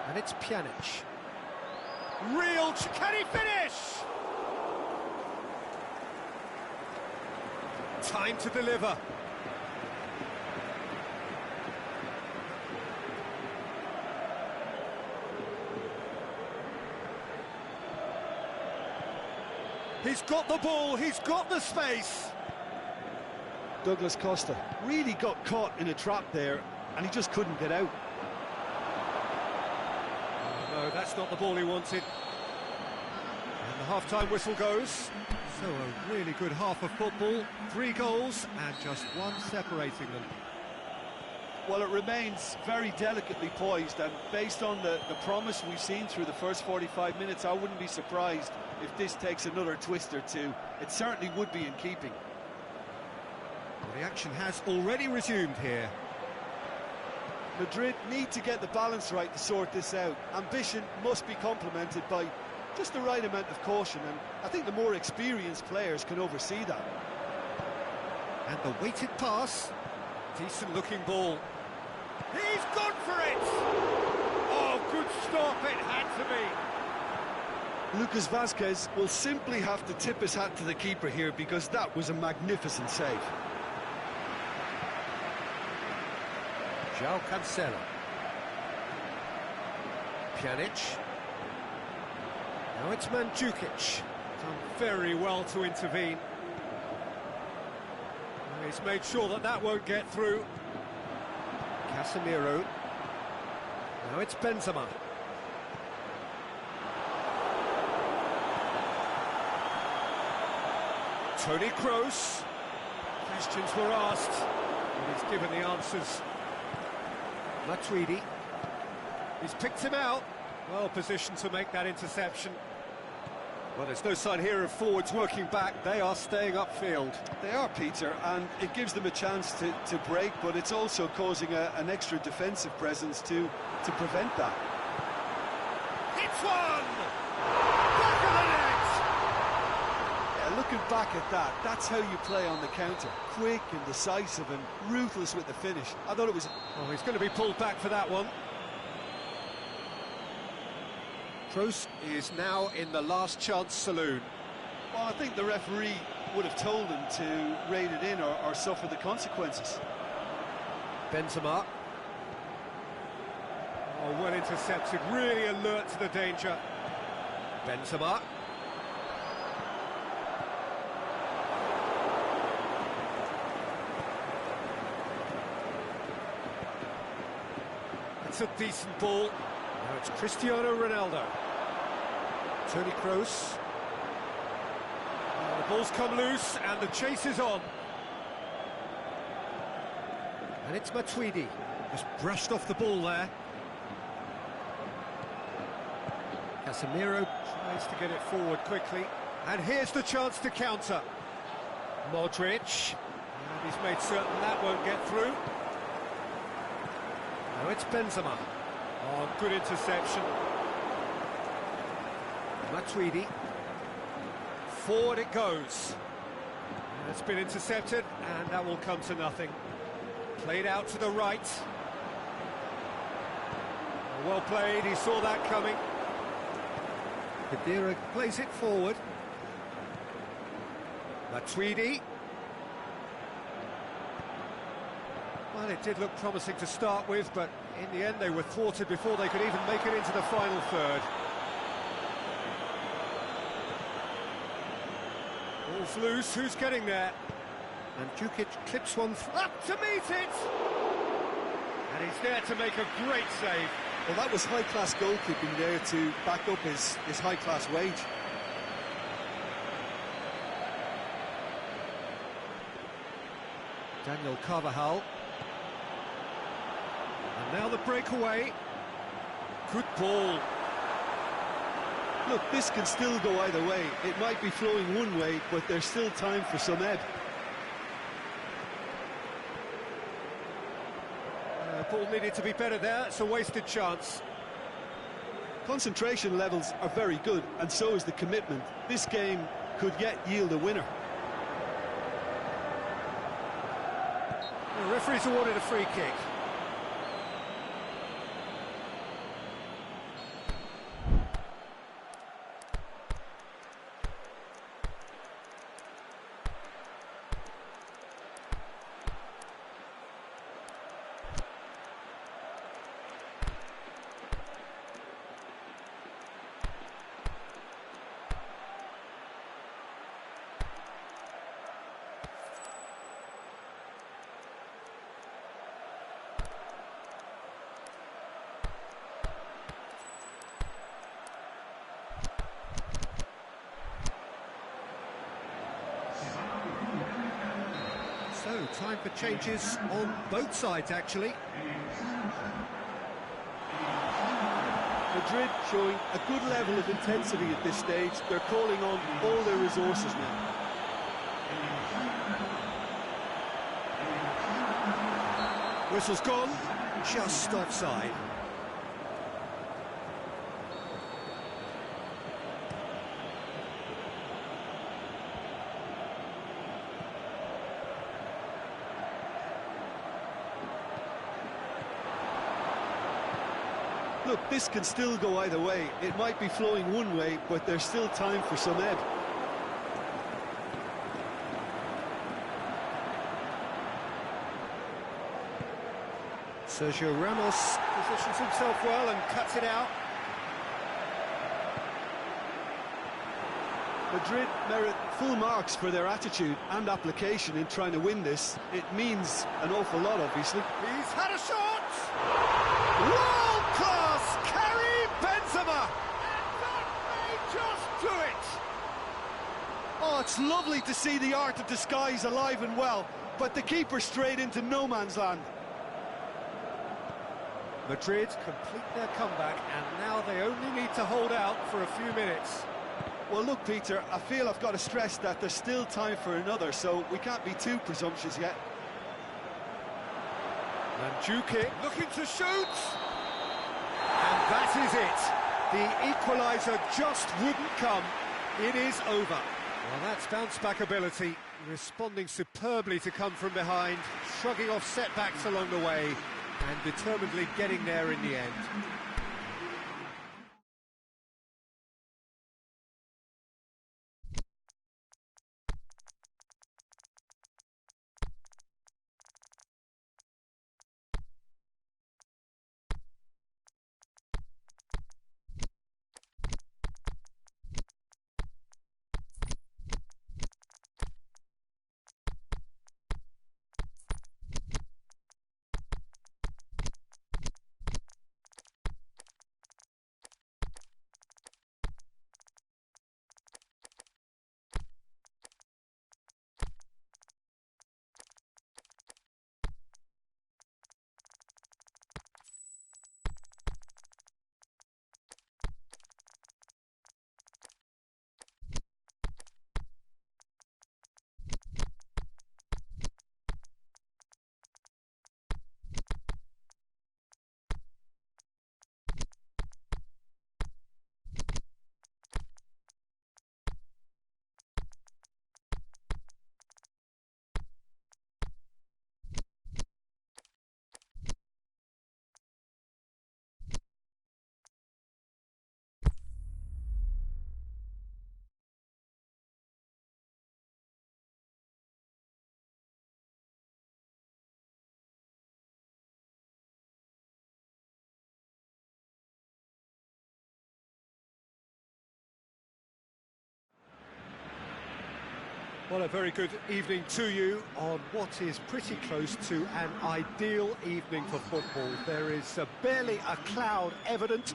And it's Pjanic. Real... Can he finish? Time to deliver. He's got the ball, he's got the space. Douglas Costa really got caught in a trap there, and he just couldn't get out. Oh, no, that's not the ball he wanted. And the half-time whistle goes. So a really good half of football. 3 goals and just 1 separating them. Well, it remains very delicately poised, and based on the promise we've seen through the first 45 minutes, I wouldn't be surprised if this takes another twist or two. It certainly would be in keeping. Well, the action has already resumed here. Madrid need to get the balance right to sort this out. Ambition must be complemented by just the right amount of caution, and I think the more experienced players can oversee that. And the weighted pass. Decent looking ball. He's gone for it! Oh, good stop, it had to be. Lucas Vazquez will simply have to tip his hat to the keeper here, because that was a magnificent save. João Cancelo. Pjanic. Now it's Mandzukic. Done very well to intervene. He's made sure that that won't get through. Casemiro. Now it's Benzema. Toni Kroos. Questions were asked, and he's given the answers. Matuidi. He's picked him out. Well positioned to make that interception. Well, there's no sign here of forwards working back. They are staying upfield. They are, Peter, and it gives them a chance to break, but it's also causing an extra defensive presence to prevent that. It's one! Back of the net! Yeah, looking back at that, that's how you play on the counter. Quick and decisive and ruthless with the finish. I thought it was... Oh, he's going to be pulled back for that one. Kroos is now in the last chance saloon. Well, I think the referee would have told him to rein it in or suffer the consequences. Benzema. Oh, well intercepted, really alert to the danger. Benzema. It's a decent ball. Now it's Cristiano Ronaldo. Toni Kroos. The ball's come loose and the chase is on. And it's Matuidi. Just brushed off the ball there. Casemiro tries to get it forward quickly. And here's the chance to counter. Modric. And he's made certain that won't get through. Now it's Benzema. Oh, good interception. Matuidi. Forward it goes. And it's been intercepted, and that will come to nothing. Played out to the right. Well played, he saw that coming. Khedira plays it forward. Matuidi. Well, it did look promising to start with, but in the end they were thwarted before they could even make it into the final third. Ball's loose, who's getting there? And Mandzukic clips one up to meet it! And he's there to make a great save. Well, that was high-class goalkeeping there to back up his high-class wage. Daniel Carvajal. And now the breakaway. Good ball. Look, this can still go either way. It might be flowing one way, but there's still time for some ebb. Ball needed to be better there. It's a wasted chance. Concentration levels are very good, and so is the commitment. This game could yet yield a winner. The referee's awarded a free kick. So, time for changes on both sides, actually. Madrid showing a good level of intensity at this stage. They're calling on all their resources now. Whistle's gone, just offside. Look, this can still go either way. It might be flowing one way, but there's still time for some ebb. Sergio Ramos positions himself well and cuts it out. Madrid merit full marks for their attitude and application in trying to win this. It means an awful lot, obviously. He's had a shot! World-class Karim Benzema! And that may just do it! Oh, it's lovely to see the art of disguise alive and well, but the keeper straight into no man's land. Madrid complete their comeback, and now they only need to hold out for a few minutes. Well, look, Peter, I feel I've got to stress that there's still time for another, so we can't be too presumptuous yet. Mandzukic looking to shoot! And that is it. The equaliser just wouldn't come. It is over. Well, that's bounce-back ability, responding superbly to come from behind, shrugging off setbacks along the way, and determinedly getting there in the end. Well, a very good evening to you on what is pretty close to an ideal evening for football. There is barely a cloud evident.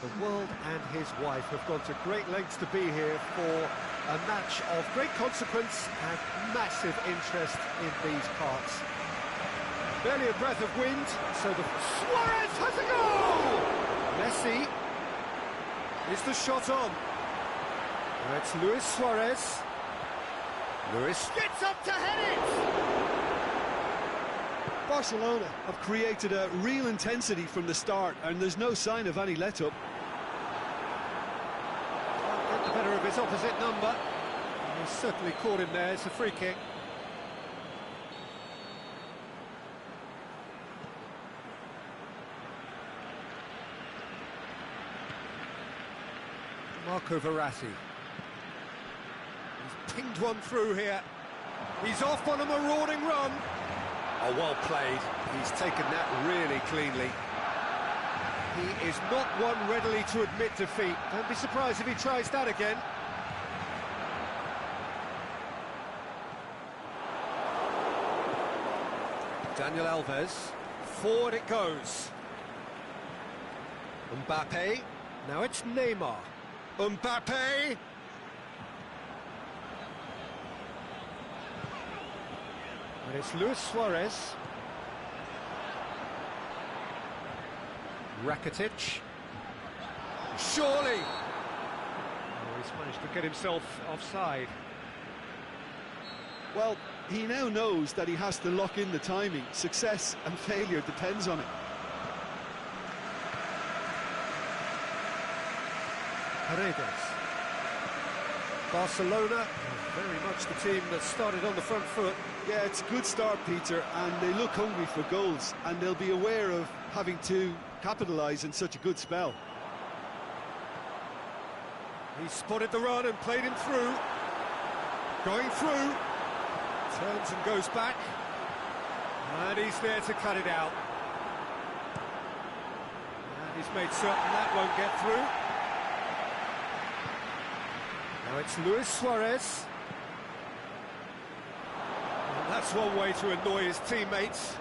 The world and his wife have gone to great lengths to be here for a match of great consequence and massive interest in these parts. Barely a breath of wind, so the Suarez has a goal! Messi is the shot on. It's Luis Suarez. Luis gets up to head it! Barcelona have created a real intensity from the start, and there's no sign of any let-up. Can't get the better of his opposite number. He's certainly caught him there. It's a free kick. Marco Verratti. He's pinged one through here. He's off on a marauding run. Oh, well played. He's taken that really cleanly. He is not one readily to admit defeat. Don't be surprised if he tries that again. Daniel Alves. Forward it goes. Mbappe. Now it's Neymar. Mbappe. And it's Luis Suarez. Rakitic. Surely! Oh, he's managed to get himself offside. Well, he now knows that he has to lock in the timing. Success and failure depends on it. Paredes. Barcelona, very much the team that started on the front foot. Yeah, it's a good start, Peter, and they look hungry for goals, and they'll be aware of having to capitalise in such a good spell. He spotted the run and played him through. Going through. Turns and goes back. And he's there to cut it out. And he's made certain that won't get through. Now it's Luis Suarez. And that's one way to annoy his teammates.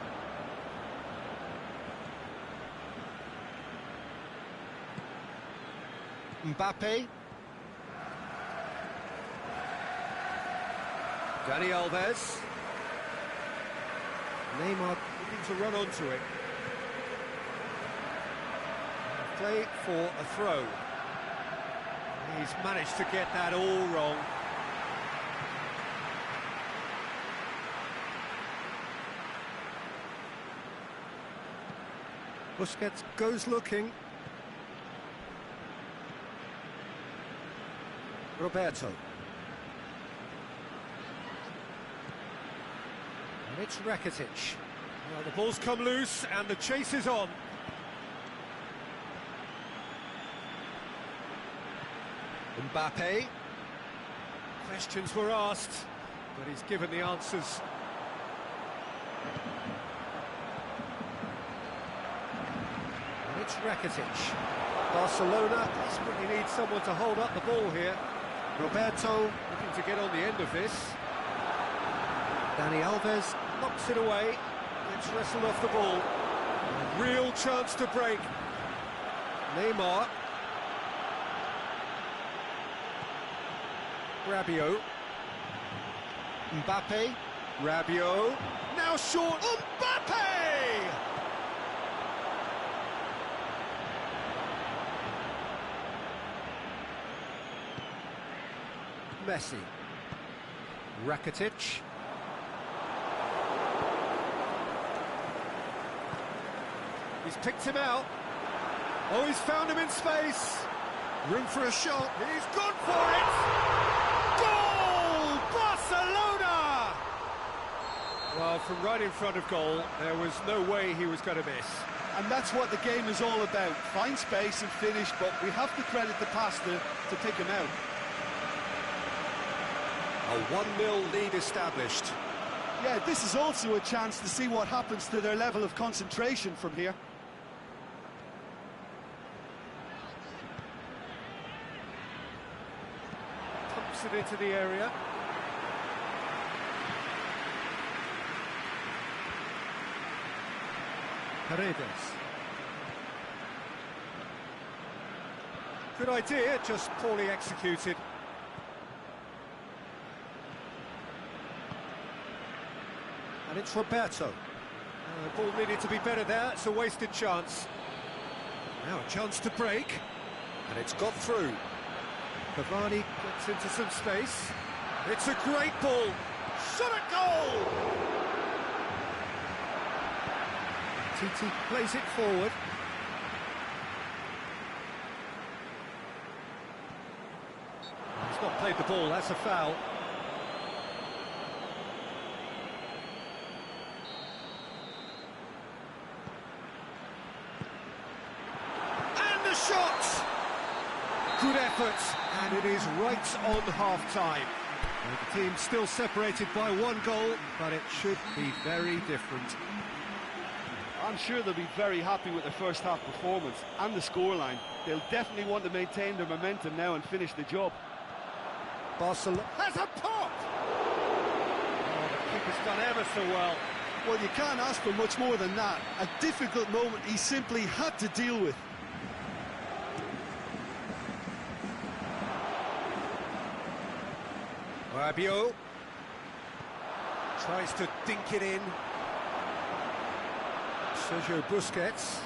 Mbappe. Dani Alves. Neymar looking to run onto it. Play for a throw. He's managed to get that all wrong. Busquets goes looking. Roberto. And it's Rakitic. Well, the ball's come loose and the chase is on. Mbappe. Questions were asked, but he's given the answers. And it's Rakitic. Barcelona desperately need someone to hold up the ball here. Roberto looking to get on the end of this. Dani Alves knocks it away. It's wrestled off the ball. A real chance to break. Neymar. Rabiot. Mbappe. Rabiot. Now short. Mbappe! Messi. Rakitic. He's picked him out. Oh, he's found him in space. Room for a shot. He's gone for it. Goal! Barcelona! Well, from right in front of goal, there was no way he was going to miss. And that's what the game is all about. Find space and finish, but we have to credit the pass to pick him out. A 1-0 lead established. Yeah, this is also a chance to see what happens to their level of concentration from here. Pumps it into the area. Paredes. Good idea, just poorly executed. And it's Roberto. The ball needed to be better there, it's a wasted chance. Now a chance to break, and it's got through. Cavani gets into some space. It's a great ball. Shot at goal! Titi plays it forward. He's not played the ball, that's a foul. Shot! Good effort, and it is right on half-time. The team still separated by 1 goal, but it should be very different. I'm sure they'll be very happy with their first half performance and the scoreline. They'll definitely want to maintain their momentum now and finish the job. Barcelona has a pop! Oh, the keeper's done ever so well. Well, you can't ask for much more than that. A difficult moment he simply had to deal with. Rabiot tries to dink it in. Sergio Busquets.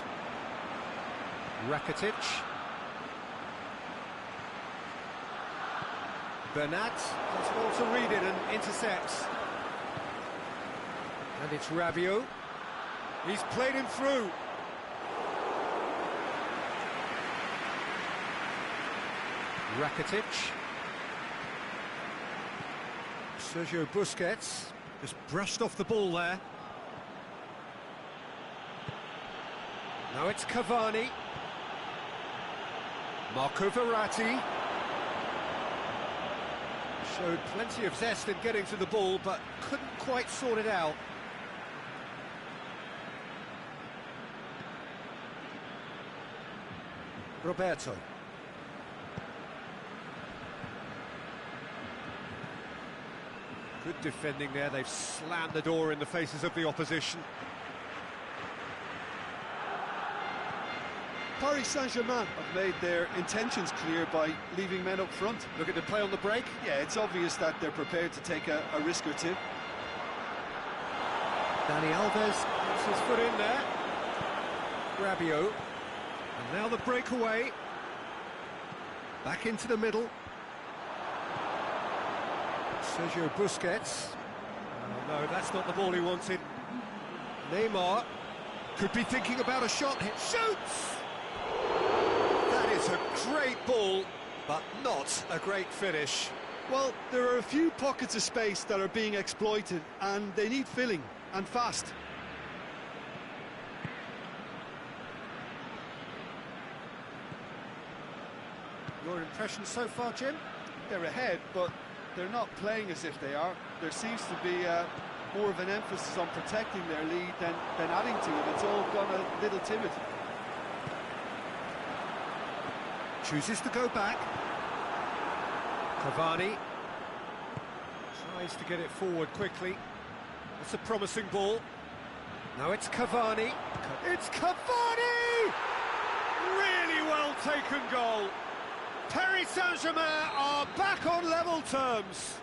Rakitic. Bernat does well to read it and intercepts. And it's Rabiot. He's played him through. Rakitic. Sergio Busquets just brushed off the ball there. Now it's Cavani. Marco Verratti. Showed plenty of zest in getting to the ball, but couldn't quite sort it out. Roberto. Good defending there, they've slammed the door in the faces of the opposition. Paris Saint-Germain have made their intentions clear by leaving men up front. Looking to play on the break. Yeah, it's obvious that they're prepared to take a risk or two. Dani Alves puts his foot in there. Rabiot. And now the breakaway. Back into the middle. Sergio Busquets. Oh, no, that's not the ball he wanted. Neymar could be thinking about a shot. It shoots! That is a great ball, but not a great finish. Well, there are a few pockets of space that are being exploited, and they need filling, and fast. Your impression so far, Jim? They're ahead, but they're not playing as if they are. There seems to be more of an emphasis on protecting their lead than adding to it. It's all gone a little timid. Chooses to go back. Cavani tries to get it forward quickly. That's a promising ball. Now it's Cavani. It's Cavani! Really well taken goal. Paris Saint-Germain are back on level terms.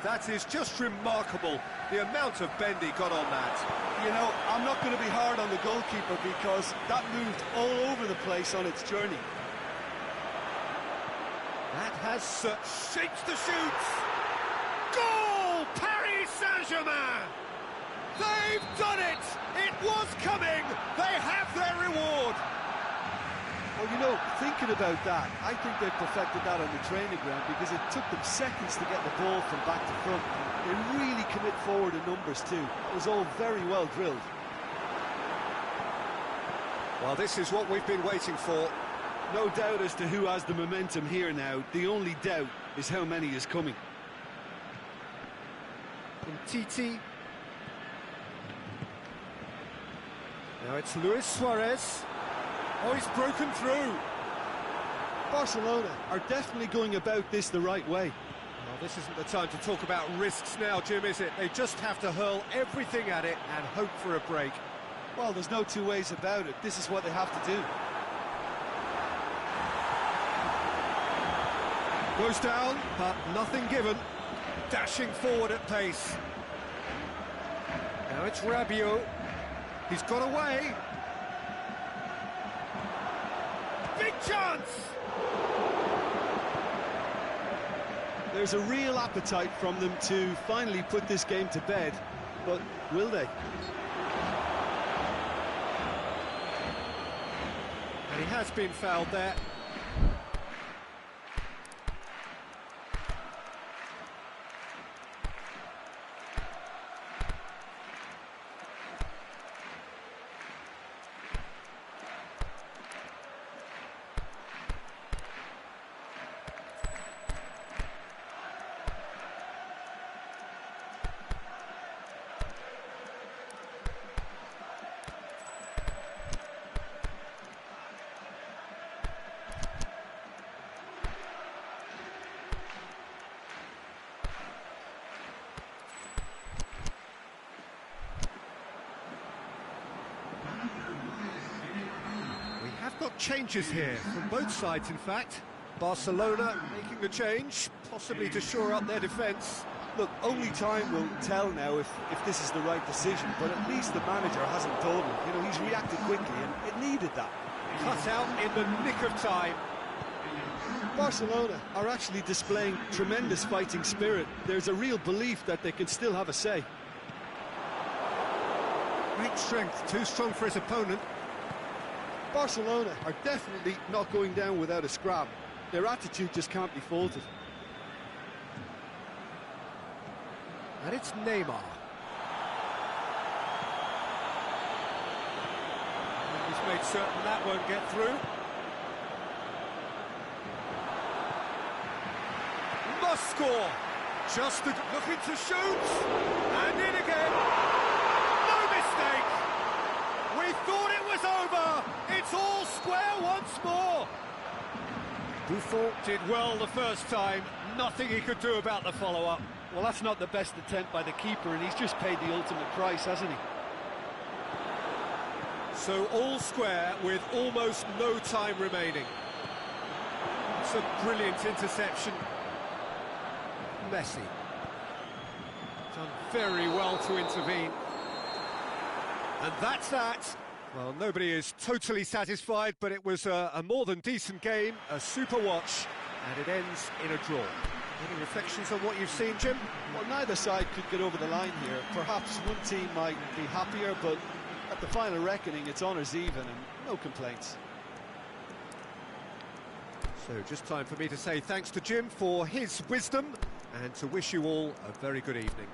That is just remarkable, the amount of bend he got on that. You know, I'm not going to be hard on the goalkeeper because that moved all over the place on its journey. That has shapes the shoots. Goal! Paris Saint-Germain! They've done it! It was coming! They have their reward! Well, you know, thinking about that, I think they've perfected that on the training ground because it took them seconds to get the ball from back to front. They really commit forward in numbers too. It was all very well drilled. Well, this is what we've been waiting for. No doubt as to who has the momentum here now. The only doubt is how many is coming. Titi. Now it's Luis Suarez. Oh, he's broken through. Barcelona are definitely going about this the right way. Well, this isn't the time to talk about risks now, Jim, is it? They just have to hurl everything at it and hope for a break. Well, there's no two ways about it. This is what they have to do. Goes down, but nothing given. Dashing forward at pace. Now it's Rabiot. He's got away. Big chance! There's a real appetite from them to finally put this game to bed, but will they? And he has been fouled there. Got changes here from both sides, in fact. Barcelona making the change, possibly to shore up their defence. Look, only time will tell now if this is the right decision, but at least the manager hasn't dawdled. You know, he's reacted quickly, and it needed that. Cut out in the nick of time. Barcelona are actually displaying tremendous fighting spirit. There's a real belief that they can still have a say. Great strength, too strong for his opponent. Barcelona are definitely not going down without a scrap. Their attitude just can't be faulted. And it's Neymar. He's made certain that won't get through. Must score. Just looking to shoot. And in again. No mistake. We thought it was over. It's all square once more. Buffon did well the first time. Nothing he could do about the follow-up. Well, that's not the best attempt by the keeper, and he's just paid the ultimate price, hasn't he? So all square with almost no time remaining. It's a brilliant interception. Messi. Done very well to intervene. And that's that. Well, nobody is totally satisfied, but it was a more than decent game, a super watch, and it ends in a draw. Any reflections on what you've seen, Jim? Well, neither side could get over the line here. Perhaps one team might be happier, but at the final reckoning, it's honours even and no complaints. So just time for me to say thanks to Jim for his wisdom and to wish you all a very good evening.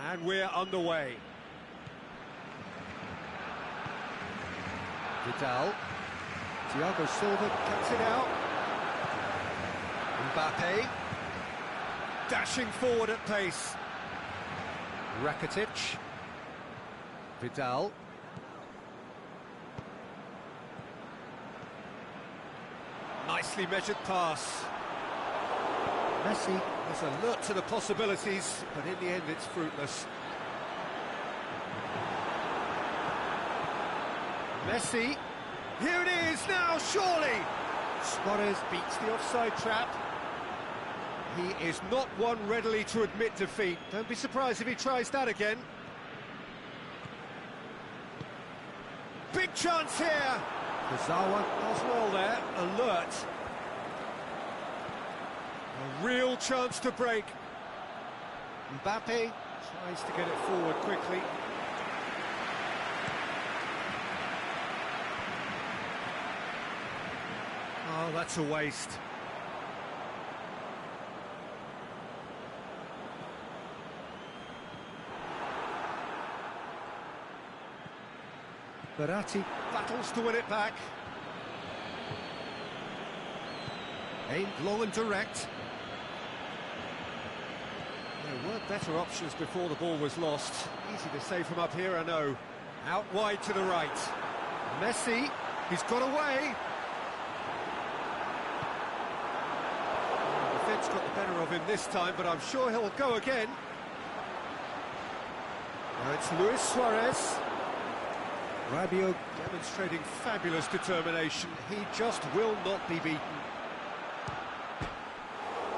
And we're underway. Vidal. Thiago Silva cuts it out. Mbappe. Dashing forward at pace. Rakitic. Vidal. Nicely measured pass. Messi is alert to the possibilities, but in the end it's fruitless. Messi, here it is now, surely! Suarez beats the offside trap. He is not one readily to admit defeat. Don't be surprised if he tries that again. Big chance here! Kazawa does well there, alert. A real chance to break. Mbappe tries to get it forward quickly. Oh, that's a waste. Verratti battles to win it back. Aimed low and direct. There were better options before the ball was lost. Easy to say from up here, I know. Out wide to the right. Messi, he's got away. The defence got the better of him this time, but I'm sure he'll go again. Now it's Luis Suarez. Rabiot demonstrating fabulous determination. He just will not be beaten.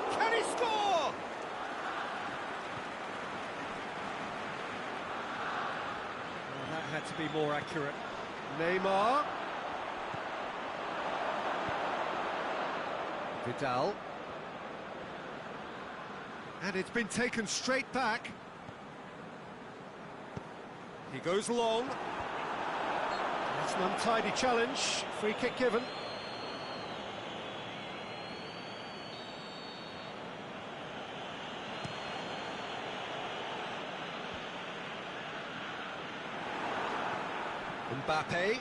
Can he score? Well, that had to be more accurate. Neymar. Vidal. And it's been taken straight back. He goes long. That's an untidy challenge. Free kick given. Mbappe.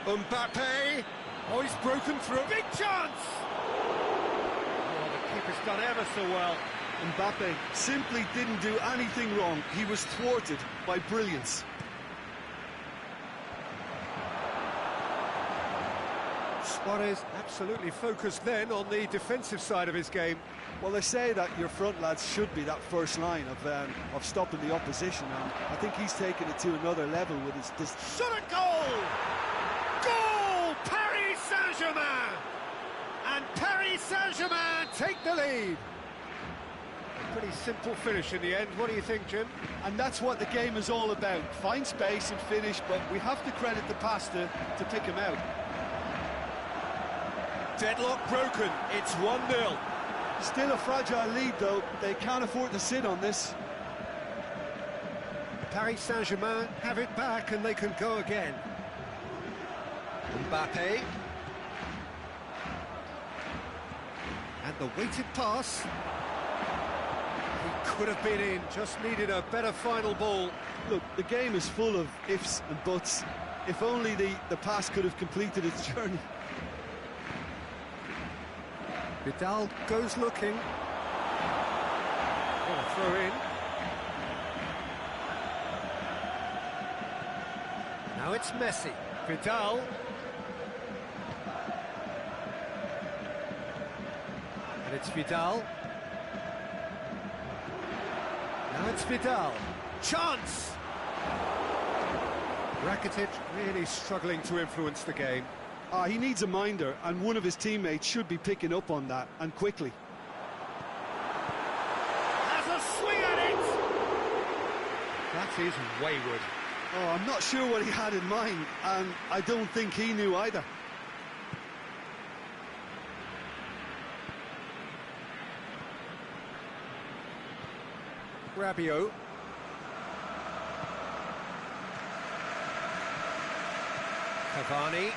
Mbappe. Oh, he's broken through. Big chance! Oh, the keeper's done ever so well. Mbappe simply didn't do anything wrong. He was thwarted by brilliance. Suarez absolutely focused then on the defensive side of his game. Well, they say that your front lads should be that first line of stopping the opposition, and I think he's taken it to another level with his Shot at goal! Goal! Paris Saint-Germain! And Paris Saint-Germain take the lead. A pretty simple finish in the end. What do you think, Jim? And that's what the game is all about. Find space and finish, but we have to credit the passer to pick him out. Deadlock broken. It's 1-0. Still a fragile lead, though. They can't afford to sit on this. Paris Saint-Germain have it back and they can go again. Mbappe. And the weighted pass. He could have been in, just needed a better final ball. Look, the game is full of ifs and buts. If only the pass could have completed its journey. Vidal goes looking. Oh, throw in. Now it's Messi. Vidal. And it's Vidal. Now it's Vidal. Chance! Rakitic really struggling to influence the game. He needs a minder, and one of his teammates should be picking up on that, and quickly. Has a swing at it! That is wayward. Oh, I'm not sure what he had in mind, and I don't think he knew either. Rabiot. Cavani.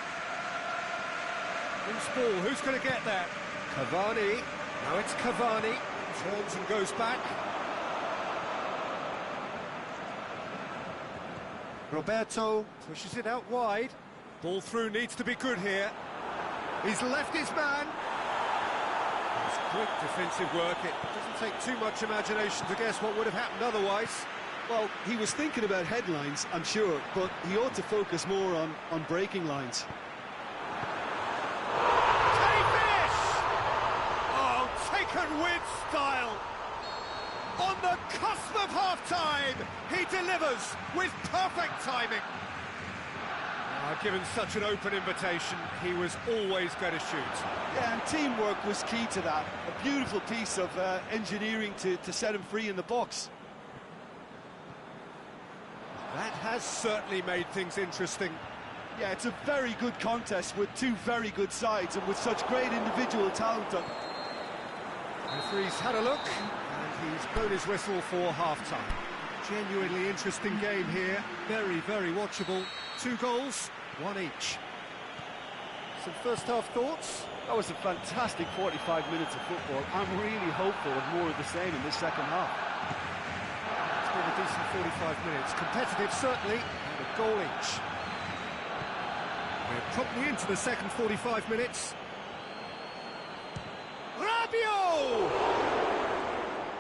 Loose ball, who's going to get that? Cavani. Now it's Cavani. Turns and goes back. Roberto pushes it out wide. Ball through needs to be good here. He's left his man. It's quick defensive work. It doesn't take too much imagination to guess what would have happened otherwise. Well, he was thinking about headlines, I'm sure, but he ought to focus more on breaking lines. Can he finish? Oh, taken with style. On the cusp of half-time, he delivers with perfect timing. Given such an open invitation, he was always going to shoot. Yeah, and teamwork was key to that. A beautiful piece of engineering to set him free in the box. That has certainly made things interesting. Yeah, it's a very good contest with two very good sides and with such great individual talent. The referee's had a look, and he's blown his whistle for half-time. Genuinely interesting game here, very, very watchable. 2 goals, 1 each. Some first-half thoughts? That was a fantastic 45 minutes of football. I'm really hopeful of more of the same in this second half. It's been a decent 45 minutes. Competitive, certainly, and a goal each. We're promptly into the second 45 minutes. Rabiot!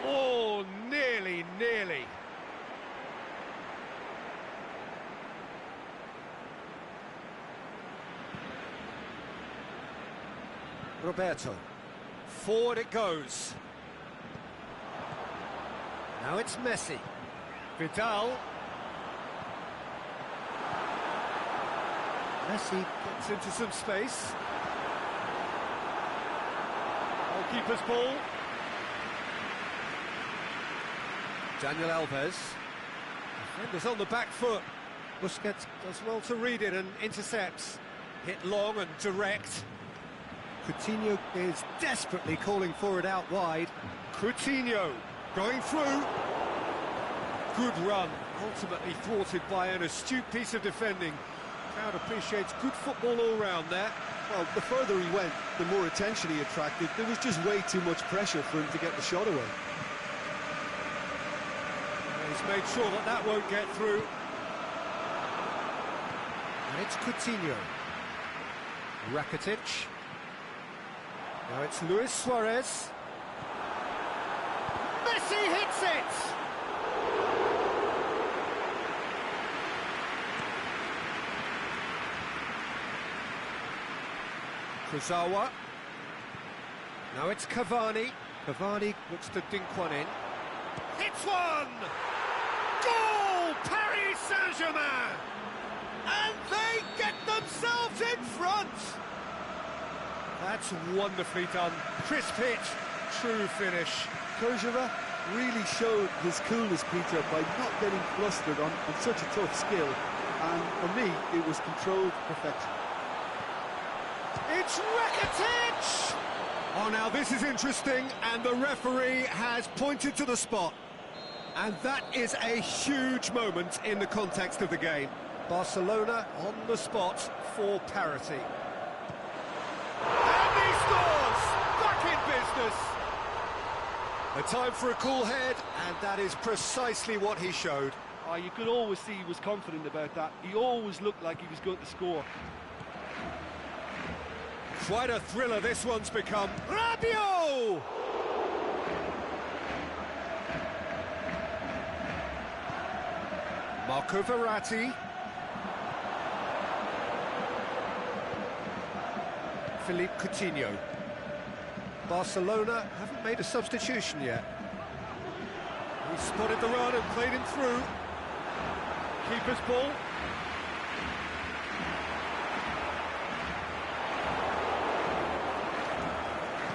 Oh, nearly. Roberto. Forward it goes. Now it's Messi. Vidal. Messi gets into some space. Goalkeeper's ball. Daniel Alves. Defenders on the back foot. Busquets does well to read it and intercepts. Hit long and direct. Coutinho is desperately calling for it out wide. Coutinho going through. Good run, ultimately thwarted by an astute piece of defending. Crowd appreciates good football all round there. Well, the further he went, the more attention he attracted. There was just way too much pressure for him to get the shot away. He's made sure that won't get through. And it's Coutinho. Rakitic. Now it's Luis Suarez. Messi hits it! Kurzawa. Now it's Cavani. Cavani looks to dink one in. Hits one! Goal! Paris Saint-Germain! And they get themselves in front! That's wonderfully done. Crisp hit, true finish. Kurzawa really showed his coolness, Peter, by not getting flustered on such a tough skill. And for me, it was controlled perfection. It's Rakitic! Oh, now this is interesting, and the referee has pointed to the spot. And that is a huge moment in the context of the game. Barcelona on the spot for parity. And he scores! Back in business! A time for a cool head, and that is precisely what he showed. Oh, you could always see he was confident about that. He always looked like he was going to score. Quite a thriller this one's become. Rabiot! Marco Verratti. Philippe Coutinho. Barcelona haven't made a substitution yet. He spotted the run and played him through. Keeper's ball.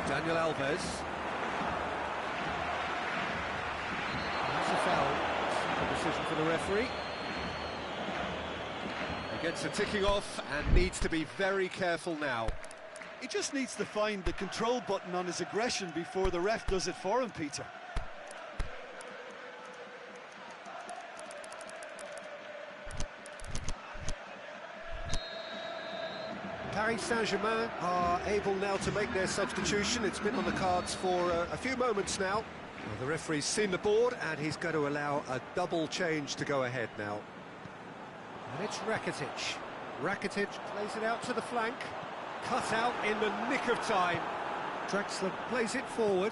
Daniel Alves. That's a foul. A decision for the referee. He gets a ticking off and needs to be very careful now. He just needs to find the control button on his aggression before the ref does it for him, Peter. Paris Saint-Germain are able now to make their substitution. It's been on the cards for a few moments now. Well, the referee's seen the board and he's going to allow a double change to go ahead now. And it's Rakitic. Rakitic plays it out to the flank. Cut out in the nick of time. Draxler plays it forward.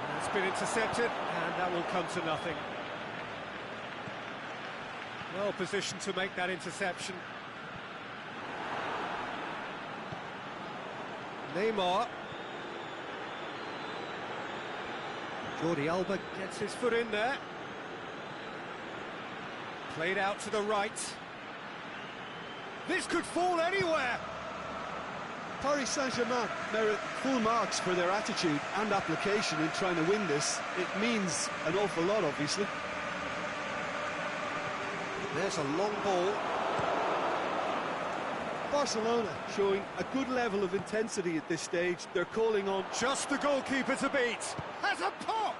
And it's been intercepted, and that will come to nothing. Well positioned to make that interception. Neymar. Jordi Alba gets his foot in there. Played out to the right. This could fall anywhere. Paris Saint-Germain merit full marks for their attitude and application in trying to win this. It means an awful lot, obviously. There's a long ball. Barcelona showing a good level of intensity at this stage. They're calling on Just the goalkeeper to beat. Has a pop.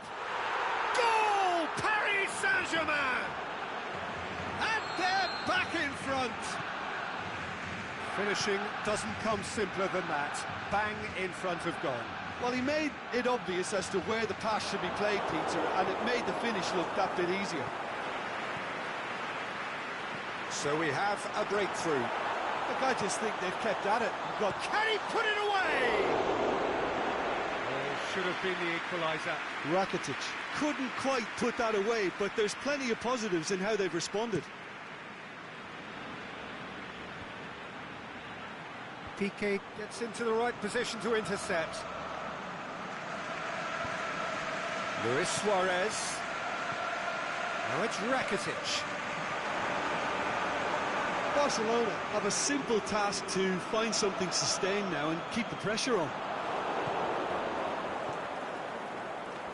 Goal! Paris Saint-Germain! And they're back in front. Finishing doesn't come simpler than that. Bang in front of goal. Well, he made it obvious as to where the pass should be played, Peter, and it made the finish look that bit easier. So we have a breakthrough. Look, I just think they've kept at it. Can he put it away? Oh, should have been the equaliser. Rakitic couldn't quite put that away, but there's plenty of positives in how they've responded. Piqué gets into the right position to intercept. Luis Suarez. Now it's Rakitic. Barcelona have a simple task to find something sustained now and keep the pressure on.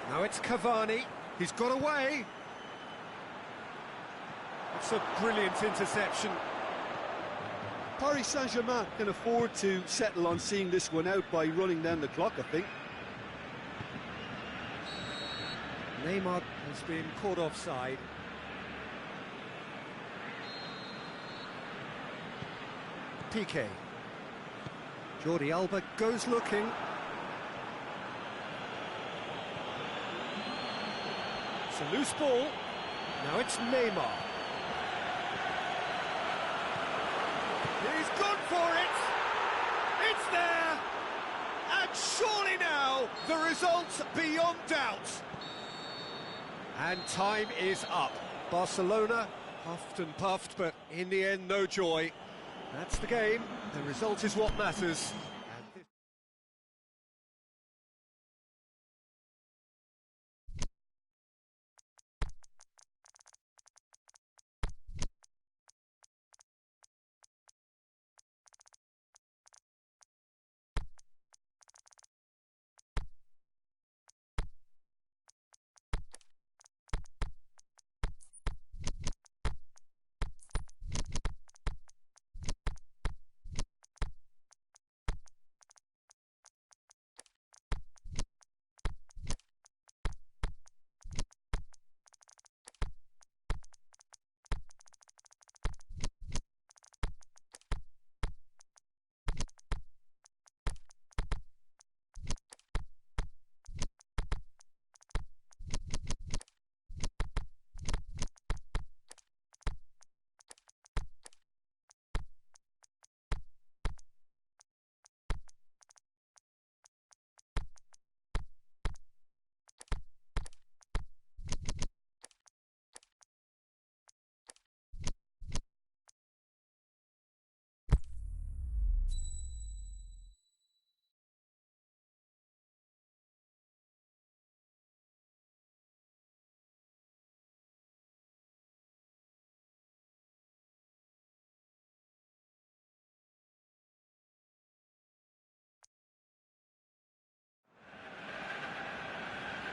Now it's Cavani. He's got away. It's a brilliant interception. Paris Saint-Germain can afford to settle on seeing this one out by running down the clock, I think. Neymar has been caught offside. Piqué. Jordi Alba goes looking. It's a loose ball. Now it's Neymar. He's gone for it. It's there. And surely now the result beyond doubt. And time is up. Barcelona puffed and puffed, but in the end, no joy. That's the game. The result is what matters.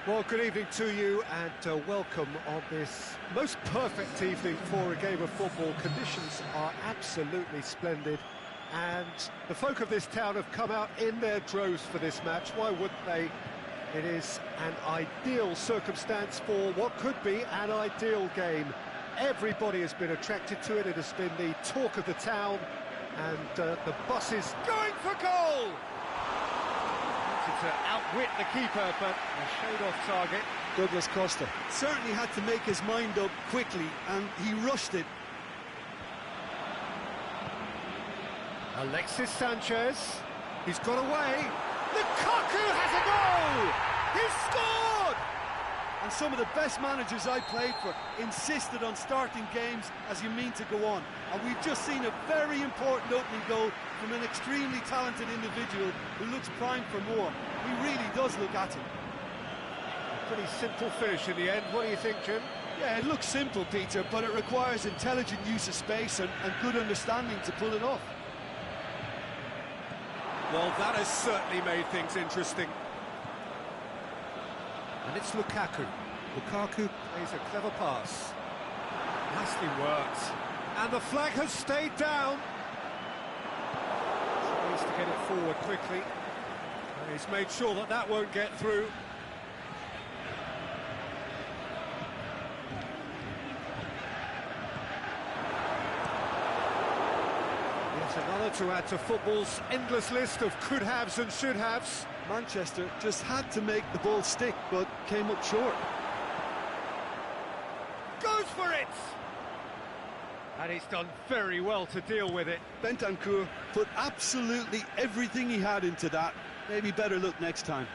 Well, good evening to you and welcome on this most perfect evening for a game of football. Conditions are absolutely splendid and the folk of this town have come out in their droves for this match. Why wouldn't they? It is an ideal circumstance for what could be an ideal game. Everybody has been attracted to it. It has been the talk of the town and the bus is going for goal! To outwit the keeper, but a shade off target. Douglas Costa certainly had to make his mind up quickly, and he rushed it. Alexis Sanchez, he's got away. Lukaku has a goal! He's scored! And some of the best managers I played for insisted on starting games as you mean to go on. And we've just seen a very important opening goal from an extremely talented individual who looks primed for more. He really does look at him. A pretty simple finish in the end. What do you think, Jim? Yeah, it looks simple, Peter, but it requires intelligent use of space and good understanding to pull it off. Well, that has certainly made things interesting. And it's Lukaku. Lukaku plays a clever pass. Nicely worked. And the flag has stayed down. Tries to get it forward quickly. And he's made sure that that won't get through. Yet another to add to football's endless list of could-haves and should-haves. Manchester just had to make the ball stick, but came up short. Goes for it! And he's done very well to deal with it. Bentancur put absolutely everything he had into that. Maybe better look next time.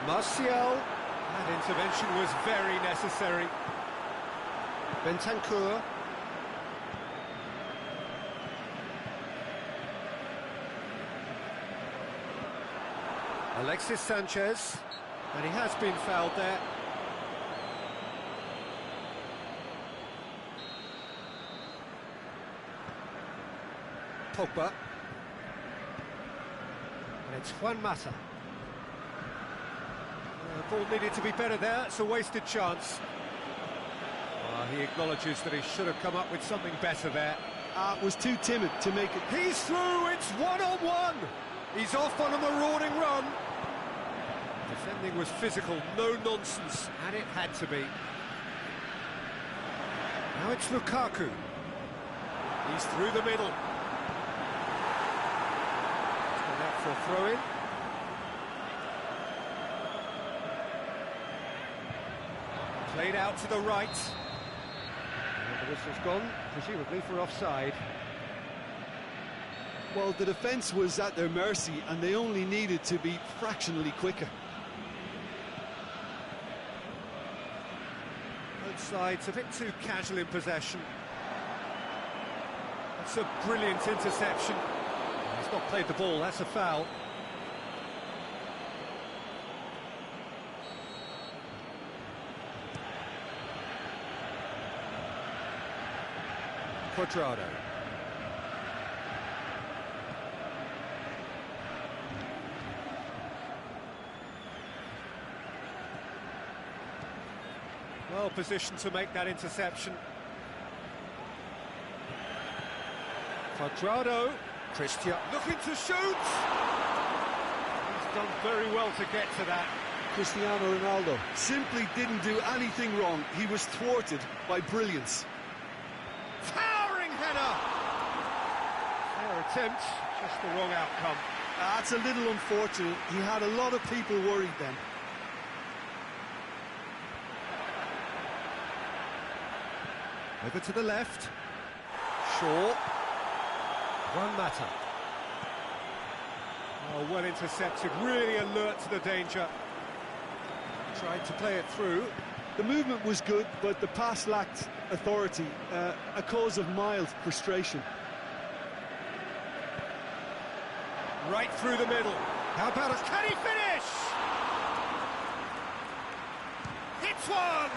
Martial, that intervention was very necessary. Bentancur. Alexis Sanchez, and he has been fouled there. Pogba. And it's Juan Mata. The ball needed to be better there, it's a wasted chance. He acknowledges that he should have come up with something better there. Was too timid to make it. He's through, it's one-on-one! He's off on a marauding run. Defending was physical, no nonsense, and it had to be. Now it's Lukaku. He's through the middle. Gone out for a throw-in. Played out to the right. And the whistle's gone, presumably for offside. Well, the defence was at their mercy, and they only needed to be fractionally quicker. Both sides a bit too casual in possession. That's a brilliant interception. He's not played the ball, that's a foul. Cuadrado. Well positioned to make that interception. Cuadrado. Christian looking to shoot. He's done very well to get to that. Cristiano Ronaldo simply didn't do anything wrong. He was thwarted by brilliance. Towering header. Fair attempt, just the wrong outcome. That's a little unfortunate. He had a lot of people worried then. Over to the left. Shaw. Juan Mata. Oh, well intercepted, really alert to the danger. Tried to play it through. The movement was good, but the pass lacked authority, a cause of mild frustration. Right through the middle. How about us? Can he finish? Hits one!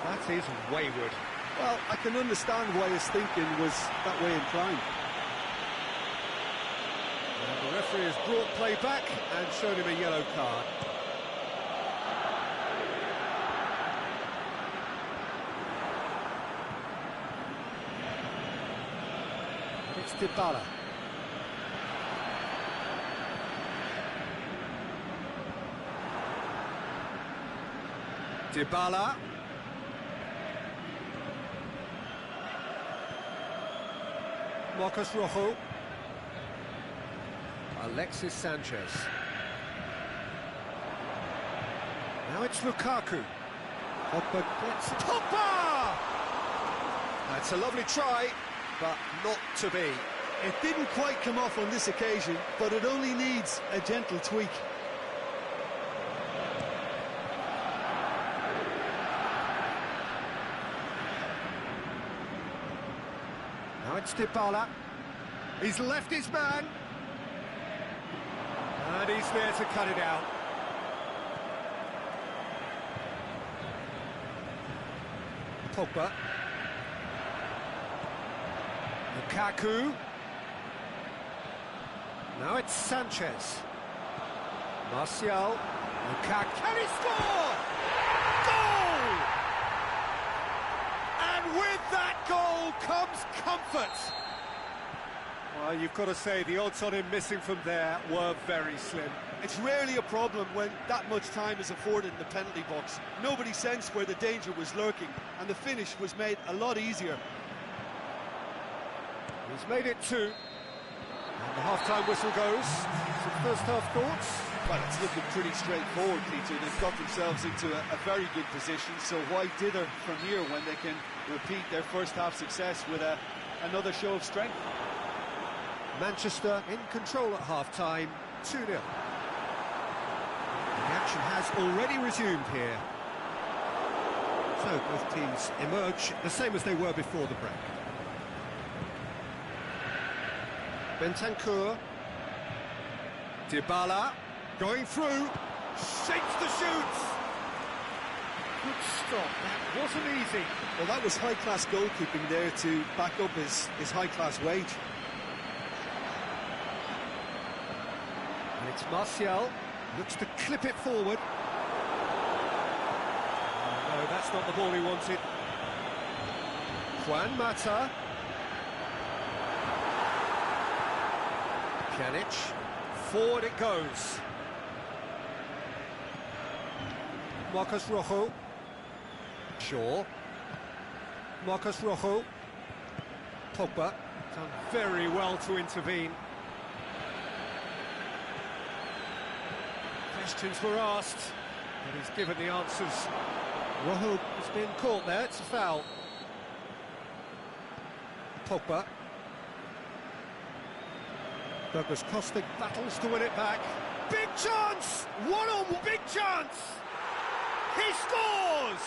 That is wayward. Well, I can understand why his thinking was that way inclined. And the Referee has brought play back and shown him a yellow card. It's Dybala. Dybala. Marcos Rojo. Alexis Sanchez. Now it's Lukaku. Pogba gets Pogba! That's a lovely try, but not to be. It didn't quite come off on this occasion, but it only needs a gentle tweak. Now it's Dybala. He's left his man. And he's there to cut it out. Pogba. Lukaku. Now it's Sanchez. Martial. Lukaku. Can he score? Goal! And with that goal comes comfort. Well, you've got to say the odds on him missing from there were very slim. It's rarely a problem when that much time is afforded in the penalty box. Nobody sensed where the danger was lurking, and the finish was made a lot easier. He's made it 2. And the half-time whistle goes. Some first-half thoughts? Well, it's looking pretty straightforward, Peter. They've got themselves into a very good position, so why dither from here when they can repeat their first-half success with another show of strength? Manchester in control at half-time, 2-0. The action has already resumed here. So both teams emerge the same as they were before the break. Bentancur. Dybala. Going through. Shapes the shoots. Good stop. That wasn't easy. Well, that was high-class goalkeeping there to back up his high-class wage. And it's Martial. Looks to clip it forward. Oh, no, that's not the ball he wanted. Juan Mata. Pjanic. Forward it goes. Marcos Rojo. Shaw. Marcos Rojo. Pogba. Done very well to intervene. Questions were asked, but he's given the answers. Rojo has been caught there, it's a foul. Pogba. Douglas Costa battles to win it back. Big chance! One-on-one, big chance! He scores!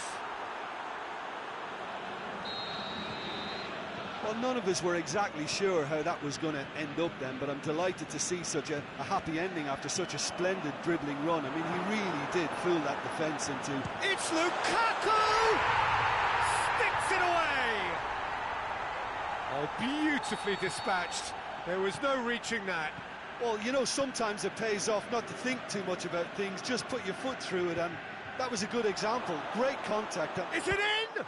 Well, none of us were exactly sure how that was going to end up then, but I'm delighted to see such a happy ending after such a splendid dribbling run. I mean, he really did fool that defence into... It's Lukaku! Sticks it away! Oh, beautifully dispatched. There was no reaching that. Well, you know, sometimes it pays off not to think too much about things, just put your foot through it, and that was a good example. Great contact. Is it in?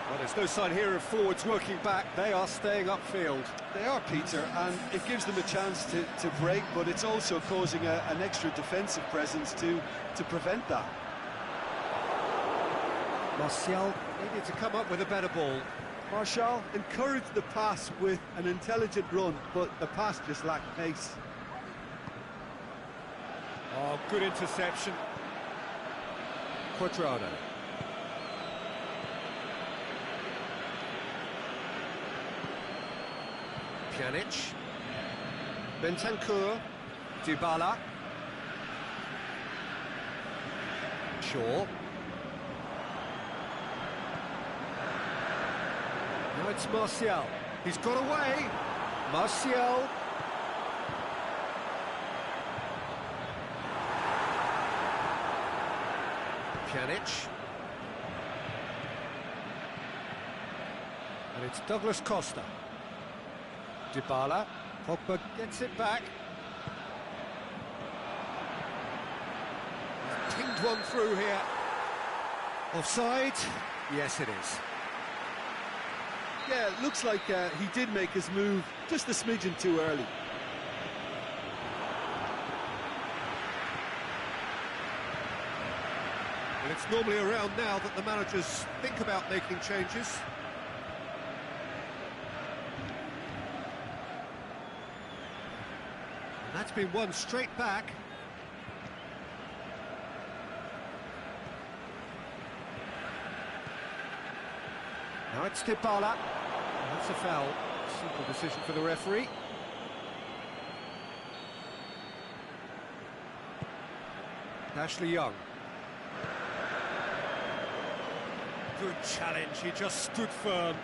Well, there's no sign here of forwards working back. They are staying upfield. They are, Peter, and it gives them a chance to break, but it's also causing an extra defensive presence to prevent that. Martial needed to come up with a better ball. Martial encouraged the pass with an intelligent run, but the pass just lacked pace. Oh, good interception. Cuadrado. Pjanic. Bentancur. Dybala. Shaw. Now it's Martial. He's got away. Martial. Pjanic. And it's Douglas Costa. Dybala. Pogba gets it back. Pinged one through here. Offside? Yes, it is. Yeah, it looks like he did make his move just a smidgen too early. And it's normally around now that the managers think about making changes. And that's been won straight back. Now it's Dybala. That's a foul. Simple decision for the referee. Ashley Young. Good challenge, he just stood firm.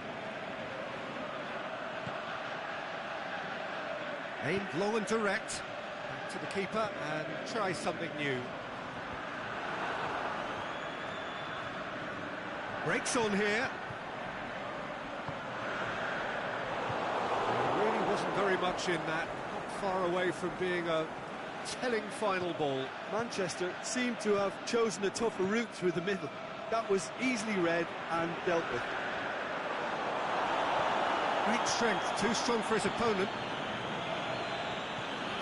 Aimed long and direct. Back to the keeper and try something new. Breaks on here. There really wasn't very much in that. Not far away from being a telling final ball. Manchester seemed to have chosen a tougher route through the middle. That was easily read and dealt with. Great strength, too strong for his opponent.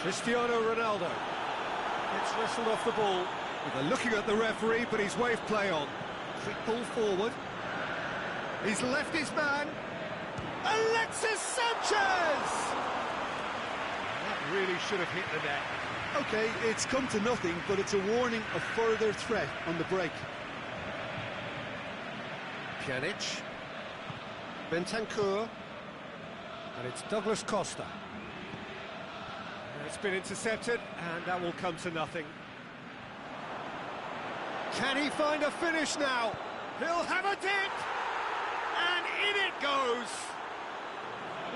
Cristiano Ronaldo gets wrestled off the ball. They're looking at the referee, but he's waved play on. Quick ball forward. He's left his man. Alexis Sanchez! That really should have hit the net. Okay, it's come to nothing, but it's a warning of further threat on the break. Pjanic, Bentancur, and it's Douglas Costa. And it's been intercepted, and that will come to nothing. Can he find a finish now? He'll have a dip, and in it goes.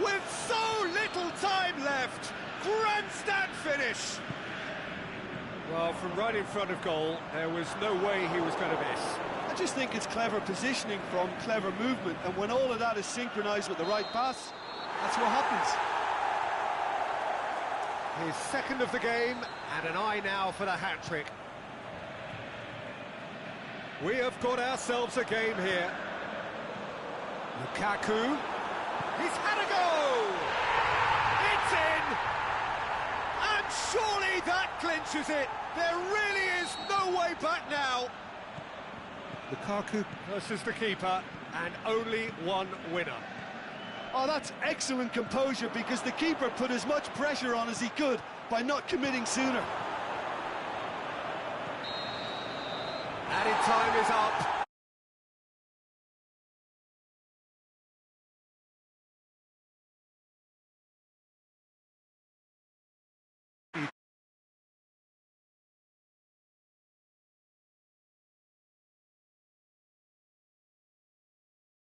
With so little time left, grandstand finish. Well, from right in front of goal, there was no way he was going to miss. I just think it's clever positioning from clever movement, and when all of that is synchronised with the right pass, that's what happens. His second of the game, and an eye now for the hat-trick. We have got ourselves a game here. Lukaku, he's had a go! It's in! And surely that clinches it! There really is no way back now! Lukaku versus the keeper, and only one winner. Oh, that's excellent composure, because the keeper put as much pressure on as he could by not committing sooner. Added time is up.